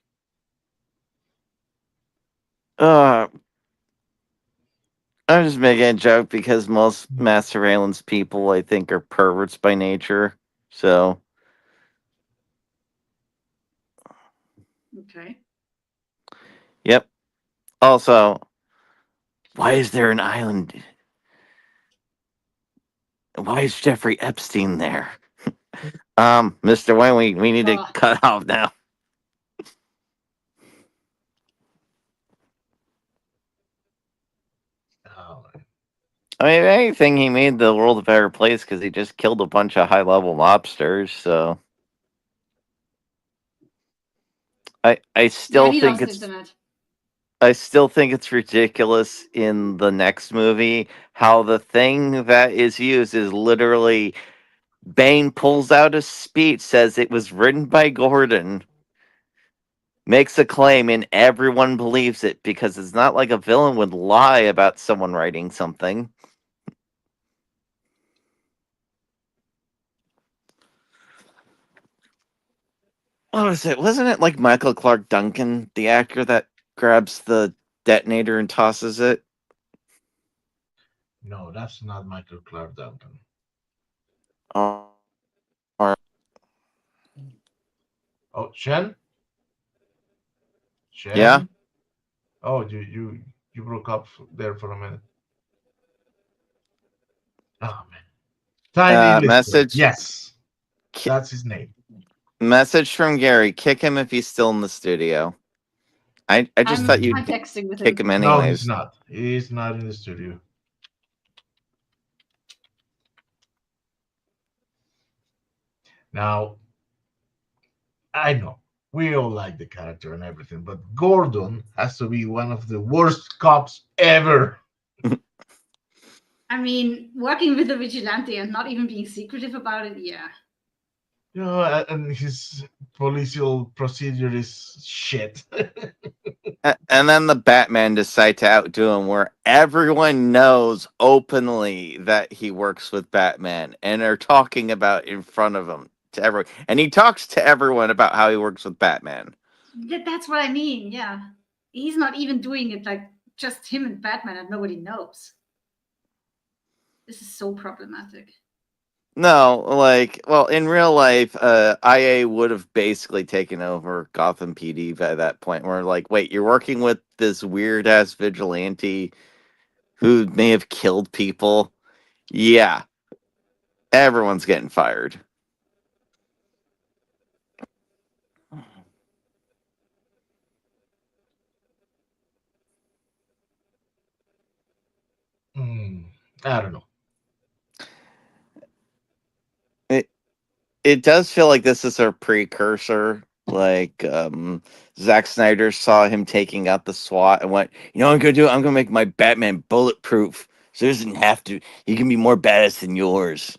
I: I'm just making a joke because most mass surveillance people, I think, are perverts by nature. So,
B: Okay.
I: yep. Also, why is there an island? Why is Jeffrey Epstein there? Mr. Wayne, we need to cut off now. I mean, if anything, he made the world a better place because he just killed a bunch of high-level mobsters. So, I still
B: he
I: think
B: loves
I: it's
B: internet.
I: I still think it's ridiculous in the next movie how the thing that is used is literally Bane pulls out a speech, says it was written by Gordon, makes a claim, and everyone believes it because it's not like a villain would lie about someone writing something. What was it? Wasn't it like Michael Clark Duncan, the actor that grabs the detonator and tosses it?
C: No, that's not Michael Clark Duncan.
I: Or
C: Oh, Shen? Shen?
I: Yeah?
C: Oh, you broke up there for a minute. Oh man. Tiny Lister.
I: message.
C: Yes,
I: Ki-
C: that's his name.
I: Message from Gary. Kick him if he's still in the studio. I just thought
B: I'm
I: you'd
B: texting with
I: kick
B: him.
I: him
C: No, he's
I: anyways.
C: not. He's not in the studio. Now, I know we all like the character and everything, but Gordon has to be one of the worst cops ever.
B: I mean, working with a vigilante and not even being secretive about it, yeah.
C: You know, and his policial procedure is shit.
I: And then the Batman decide to outdo him, where everyone knows openly that he works with Batman, and are talking about in front of him to everyone. And he talks to everyone about how he works with Batman.
B: That's what I mean, yeah. He's not even doing it like just him and Batman and nobody knows. This is so problematic.
I: No, like, well, in real life, IA would have basically taken over Gotham PD by that point. Where, like, wait, you're working with this weird ass vigilante who may have killed people. Yeah, everyone's getting fired.
C: I don't know.
I: It does feel like this is a precursor. Like, Zack Snyder saw him taking out the SWAT and went, you know what I'm gonna do? I'm gonna make my Batman bulletproof, so he doesn't have to. He can be more badass than yours.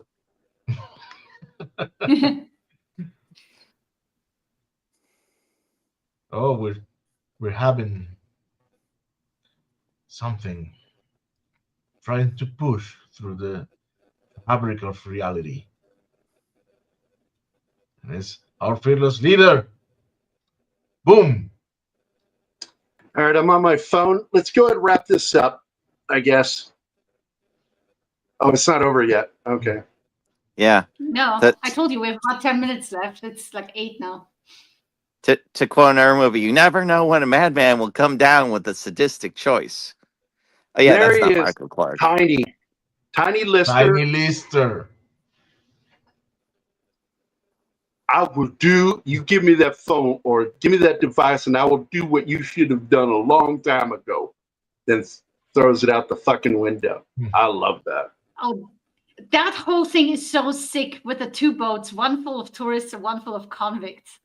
C: Oh, we're having something trying to push through the fabric of reality. And it's our fearless leader. Boom.
A: All right, I'm on my phone. Let's go ahead and wrap this up, I guess. Oh, it's not over yet. Okay.
I: Yeah.
B: No,
I: That's-
B: I told you we have about 10 minutes left. It's like 8 now.
I: To quote another movie, you never know when a madman will come down with a sadistic choice. Oh yeah,
A: There
I: that's
A: he
I: not
A: is.
I: Michael Clark.
A: Tiny Lister.
C: Tiny Lister.
A: I will do. You give me that phone or give me that device, and I will do what you should have done a long time ago. Then throws it out the fucking window. I love that.
B: Oh, that whole thing is so sick with the two boats, one full of tourists and one full of convicts.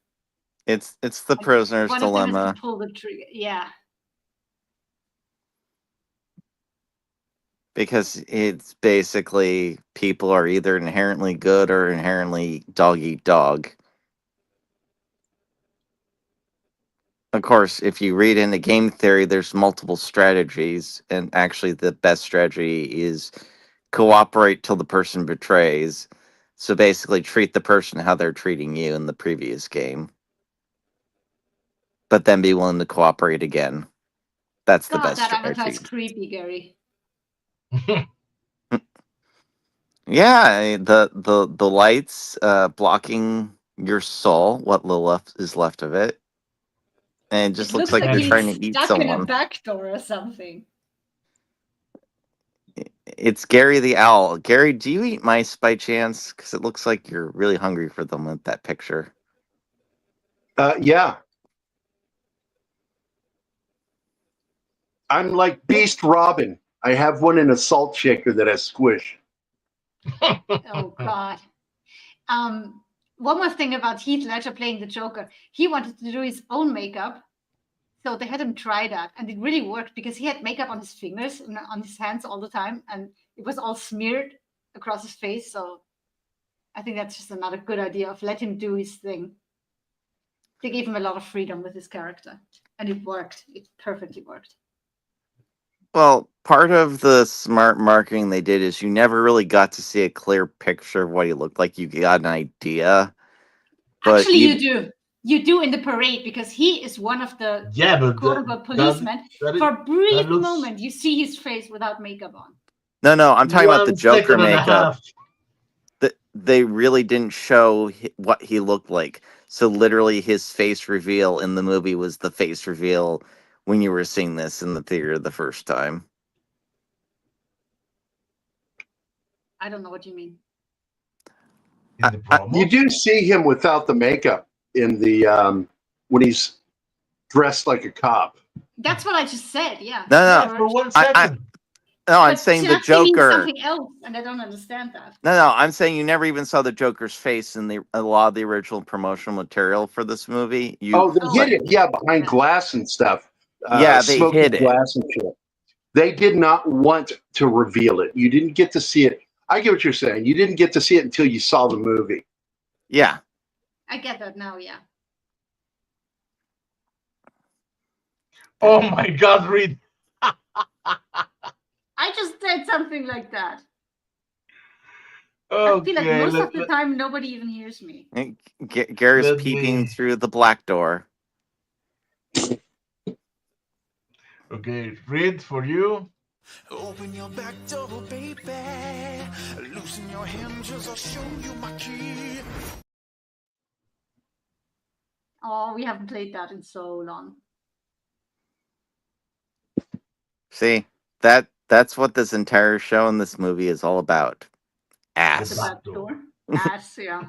I: It's the prisoner's
B: One of them has
I: dilemma.
B: to pull the trigger. Yeah.
I: Because it's basically people are either inherently good or inherently dog eat dog. Of course, if you read into game theory, there's multiple strategies, and actually the best strategy is cooperate till the person betrays. So basically treat the person how they're treating you in the previous game. But then be willing to cooperate again. That's the
B: God,
I: best
B: that
I: strategy.
B: avatar's creepy, Gary.
I: Yeah, the lights blocking your soul, what little is left of it. And it just
B: It
I: looks
B: looks
I: like you're
B: he's
I: trying to eat
B: stuck in a
I: someone.
B: back door or something.
I: It's Gary the Owl. Gary, do you eat mice by chance? Because it looks like you're really hungry for them with that picture.
A: Yeah. I'm like Beast Robin. I have one in a salt shaker that has squish.
B: Oh God. One more thing about Heath Ledger playing the Joker. He wanted to do his own makeup, so they had him try that, and it really worked because he had makeup on his fingers and on his hands all the time, and it was all smeared across his face. So I think that's just another good idea of let him do his thing. They gave him a lot of freedom with his character, and it worked. It perfectly worked.
I: Well, part of the smart marketing they did is you never really got to see a clear picture of what he looked like. You got an idea. But
B: actually, you do. You do in the parade because he is one of the quote-unquote policemen. For a brief moment, you see his face without makeup on.
I: No, I'm talking about the Joker makeup. they really didn't show what he looked like. So literally, his face reveal in the movie was the face reveal when you were seeing this in the theater the first time.
B: I don't know what you mean.
C: In the promo?
A: You do see him without the makeup in the when he's dressed like a cop.
B: That's what I just said. Yeah.
I: No,
C: Yeah,
I: no,
C: for 1
I: I-
C: second.
I: no. I'm
B: But
I: saying the
B: perhaps he means
I: Joker.
B: something else, and I don't understand that.
I: No, I'm saying you never even saw the Joker's face in a lot of the original promotional material for this movie.
A: Oh, they
B: Oh,
A: hid it. Yeah, behind glass and stuff.
I: Yeah, they
A: smoky
I: hid it.
A: glass and shit. They did not want to reveal it. You didn't get to see it. I get what you're saying. You didn't get to see it until you saw the movie.
I: Yeah.
B: I get that now. Yeah.
C: Oh my God, Reed.
B: I just said something like that. I feel like
C: Okay,
B: most of the time nobody even hears me.
I: And Gary's
C: Let
I: peeking
C: me-
I: through the black door.
C: Okay, Reed, for you.
H: Open your back door, baby. Loosen your hinges, I'll show you my key.
B: Oh, we haven't played that in so long.
I: See, that's what this entire show and this movie is all about.
B: The
I: Ass.
B: back door. Ass, yeah.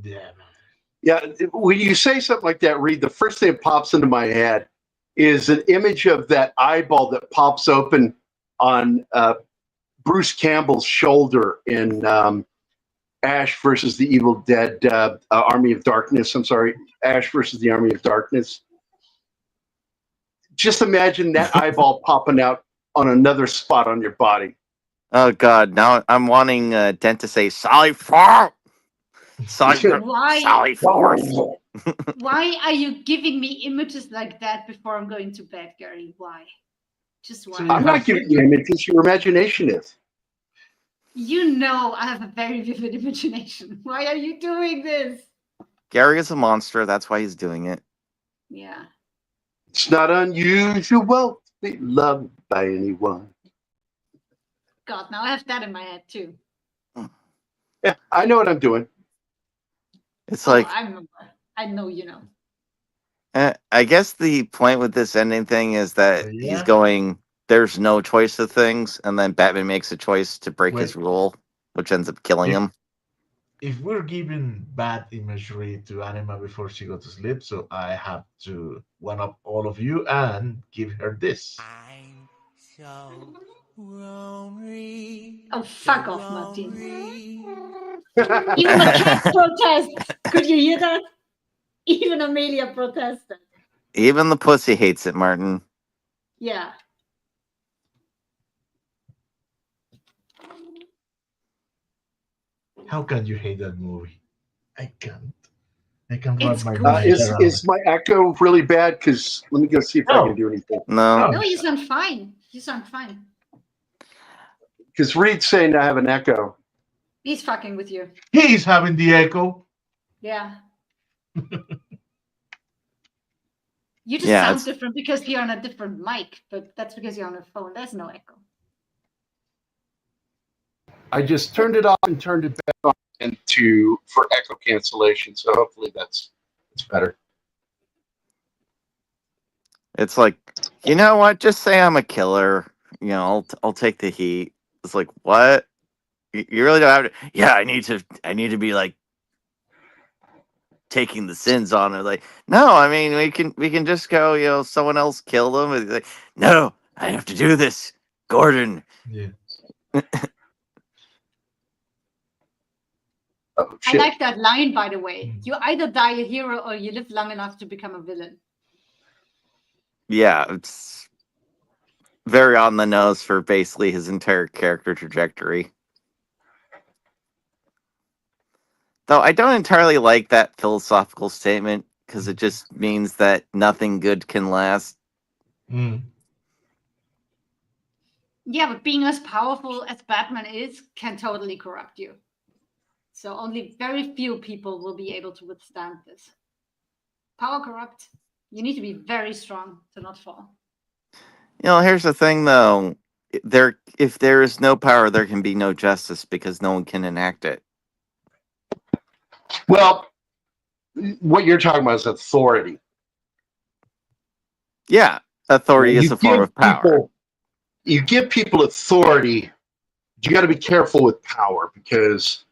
C: Yeah.
A: Yeah, when you say something like that, Reed, the first thing that pops into my head is an image of that eyeball that pops open on Bruce Campbell's shoulder in Ash versus the Evil Dead Army of Darkness. I'm sorry, Ash versus the Army of Darkness. Just imagine that eyeball popping out on another spot on your body.
I: Oh God! Now I'm wanting Dent to say Sally Forth.
B: Why?
I: Sally Forth.
B: Why are you giving me images like that before I'm going to bed, Gary? Why? Just why?
C: So
A: I'm not giving you images. Your imagination is.
B: You know I have a very vivid imagination. Why are you doing this?
I: Gary is a monster. That's why he's doing it.
B: Yeah.
A: It's not unusual to be loved by anyone.
B: God, now I have that in my head too.
A: Yeah, I know what I'm doing.
I: It's
B: Oh,
I: like
B: I remember. I know you know.
I: I guess the point with this ending thing is that
C: Yeah.
I: he's going. There's no choice of things, and then Batman makes a choice to break his
C: Wait.
I: rule, which ends up killing him.
C: If we're giving bad imagery to Anima before she goes to sleep, so I have to one up all of you and give her this.
H: I'm so lonely.
B: Oh, fuck off, Martin. Even the cats protest. Could you hear that? Even Amelia protested.
I: Even the pussy hates it, Martin.
B: Yeah.
C: How can you hate that movie? I can't. I can't
B: It's
C: wrap my
B: good.
C: mind
A: Is
C: around
A: is my echo really bad? Because let me go see if I
C: No.
A: can do anything.
I: No.
B: No, you sound fine. You sound fine.
A: Because Reed's saying I have an echo.
B: He's fucking with you.
C: He's having the echo.
B: Yeah. You just
I: Yeah,
B: sound
I: it's-
B: different because you're on a different mic, but that's because you're on a phone. There's no echo.
A: I just turned it off and turned it back on for echo cancellation. So hopefully it's better.
I: It's like, you know what? Just say I'm a killer. You know, I'll take the heat. It's like, what? You really don't have to. Yeah, I need to be like taking the sins on it. Like, no, I mean, we can just go. You know, someone else killed him. It's like, no, I have to do this, Gordon.
C: Yeah.
A: Oh,
B: I
A: shit.
B: like that line, by the way. You either die a hero or you live long enough to become a villain.
I: Yeah, it's very on the nose for basically his entire character trajectory. Though I don't entirely like that philosophical statement because it just means that nothing good can last.
C: Mm.
B: Yeah, but being as powerful as Batman is can totally corrupt you. So only very few people will be able to withstand this. Power corrupt. You need to be very strong to not fall.
I: Here's the thing, though. If there is no power, there can be no justice because no one can enact it.
A: Well, what you're talking about is authority.
I: Yeah, authority
A: You
I: is a form
A: give
I: of power.
A: you give people authority. You got to be careful with power because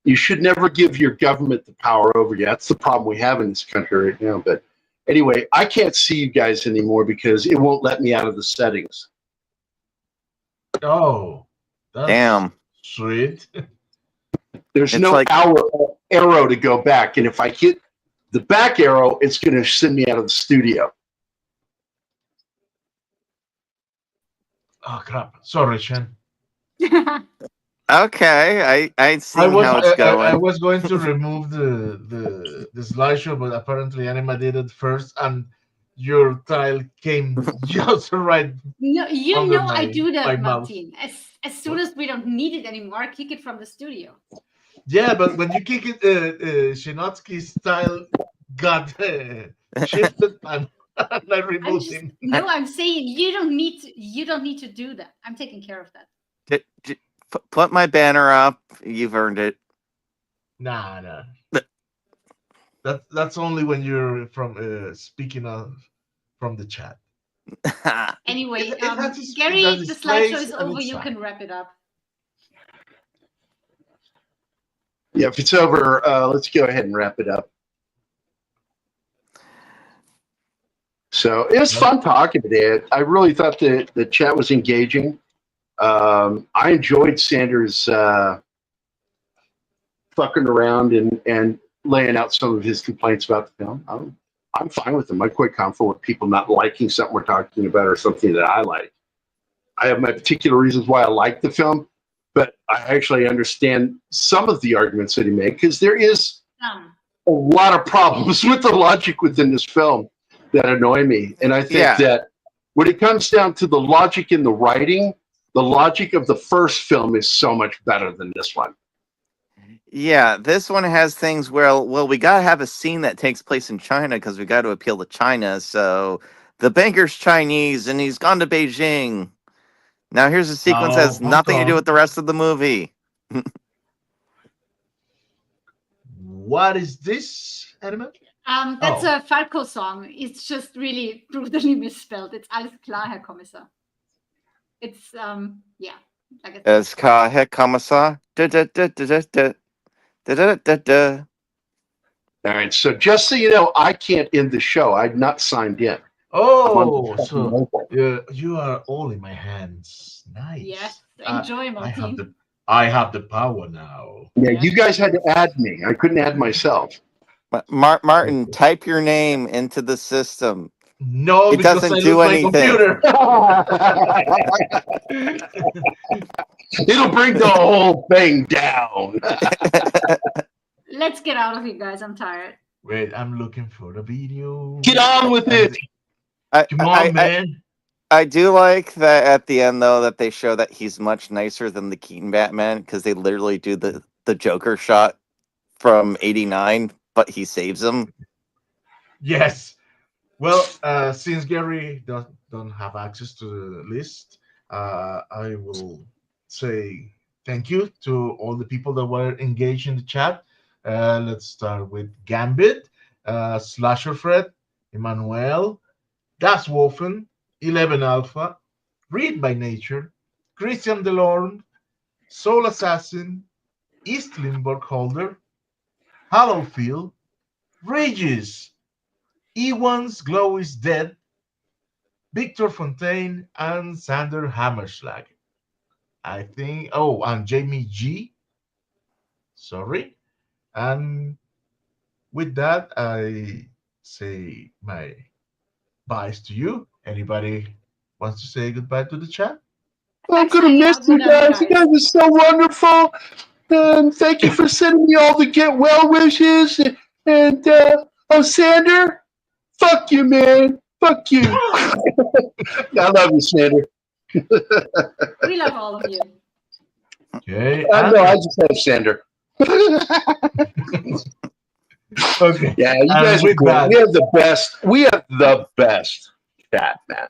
A: you should never give your government the power over you. That's the problem we have in this country right now. But anyway, I can't see you guys anymore because it won't let me out of the settings.
C: Oh, that's
I: Damn.
C: sweet.
A: There's
I: It's
A: no
I: like-
A: arrow to go back. And if I hit the back arrow, it's going to send me out of the studio.
C: Oh crap! Sorry, Shen.
I: Okay, I see how it's going.
C: I was going to remove the slideshow, but apparently Anima did it first, and your tile came just right.
B: No, you
C: Under
B: know I
C: my-
B: do
C: my
B: that,
C: mouse.
B: Martin. As soon as we don't need it anymore, kick it from the studio.
C: Yeah, but when you kick it, Shinotsky's style got shifted, and I removed him.
B: I'm saying you don't need to do that. I'm taking care of that.
I: Put my banner up. You've earned it.
C: Nah. That's only when you're from speaking from the chat.
B: Anyway,
C: It has its-
B: Gary,
C: it has
B: the
C: its
B: slideshow
C: place
B: is
C: and
B: over.
C: its
B: You
C: time.
B: can wrap it up.
A: Yeah, if it's over, let's go ahead and wrap it up. So it was fun talking today. I really thought the chat was engaging. I enjoyed Sanders fucking around and laying out some of his complaints about the film. I'm fine with them. I'm quite comfortable with people not liking something we're talking about or something that I like. I have my particular reasons why I like the film, but I actually understand some of the arguments that he made because there is a lot of problems with the logic within this film that annoy me. And I think that when it comes down to the logic in the writing, the logic of the first film is so much better than this one.
I: Yeah, this one has things where, we got to have a scene that takes place in China because we got to appeal to China. So the banker's Chinese and he's gone to Beijing. Now here's a sequence that has nothing to do with the rest of the movie.
C: What is this, Anima?
B: That's a Falco song. It's just really brutally misspelled. It's alles klar, Herr Kommissar. It's yeah. Like I said.
I: Es ka Herr Kommissar. Da-da-da-da-da-da.
A: All right, so just so you know, I can't end the show. I've not signed in.
C: Oh, so you are all in my hands. Nice.
B: Yes, enjoy, Martin.
C: I have the power now.
A: Yeah, you guys had to add me. I couldn't add myself.
I: Martin, type your name into the system.
C: No,
I: it
C: because
I: doesn't
C: I
I: do
C: lose
I: anything.
C: My
A: It'll bring the whole thing down.
B: Let's get out of here, guys. I'm tired.
C: Wait, I'm looking for the video.
A: Get on with it.
C: Come on, man.
I: I do like that at the end, though, that they show that he's much nicer than the Keaton Batman because they literally do the Joker shot from '89, but he saves him.
C: Yes. Well, since Gary don't have access to the list, I will say thank you to all the people that were engaged in the chat. Let's start with Gambit, Slasher Fred, Emmanuel, Das Wolfen, 11 Alpha, Read by Nature, Christian Delorme, Soul Assassin, East Limburg Holder, Hallowfield, Regis, E1's Glow is Dead, Victor Fontaine, and Sander Hammerschlag. I think, and Jamie G. Sorry. And with that, I say my byes to you. Anybody wants to say goodbye to the chat?
A: I'm going to miss you guys. You guys are so wonderful. And thank you for sending me all the get well wishes. And Sander, fuck you, man. Fuck you. I love you, Sander.
B: We love all of you.
C: Okay.
A: I know, I just have Sander.
C: Okay.
A: Yeah, you
C: And
A: guys are
C: with
A: great.
C: that-
A: We have the best. We have the best chat, man.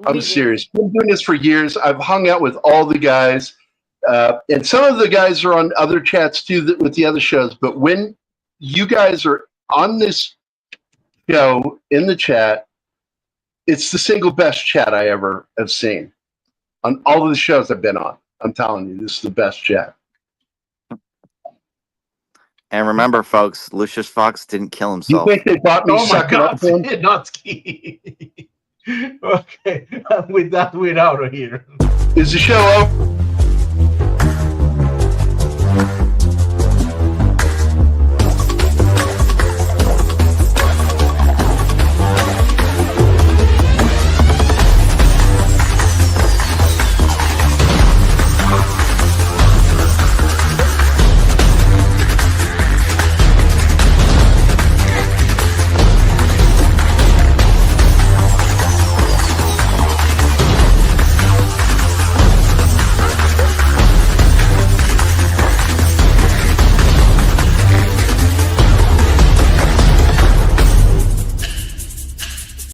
A: I'm
B: We do.
A: serious. Been doing this for years. I've hung out with all the guys, and some of the guys are on other chats too with the other shows. But when you guys are on this show in the chat, it's the single best chat I ever have seen on all of the shows I've been on. I'm telling you, this is the best chat.
I: And remember, folks, Lucius Fox didn't kill
A: You
I: himself.
A: think they bought me
C: Oh my
A: sucking
C: God,
A: up to him?
C: Notsky. Okay, and with that, we're out of here.
A: Is the show over?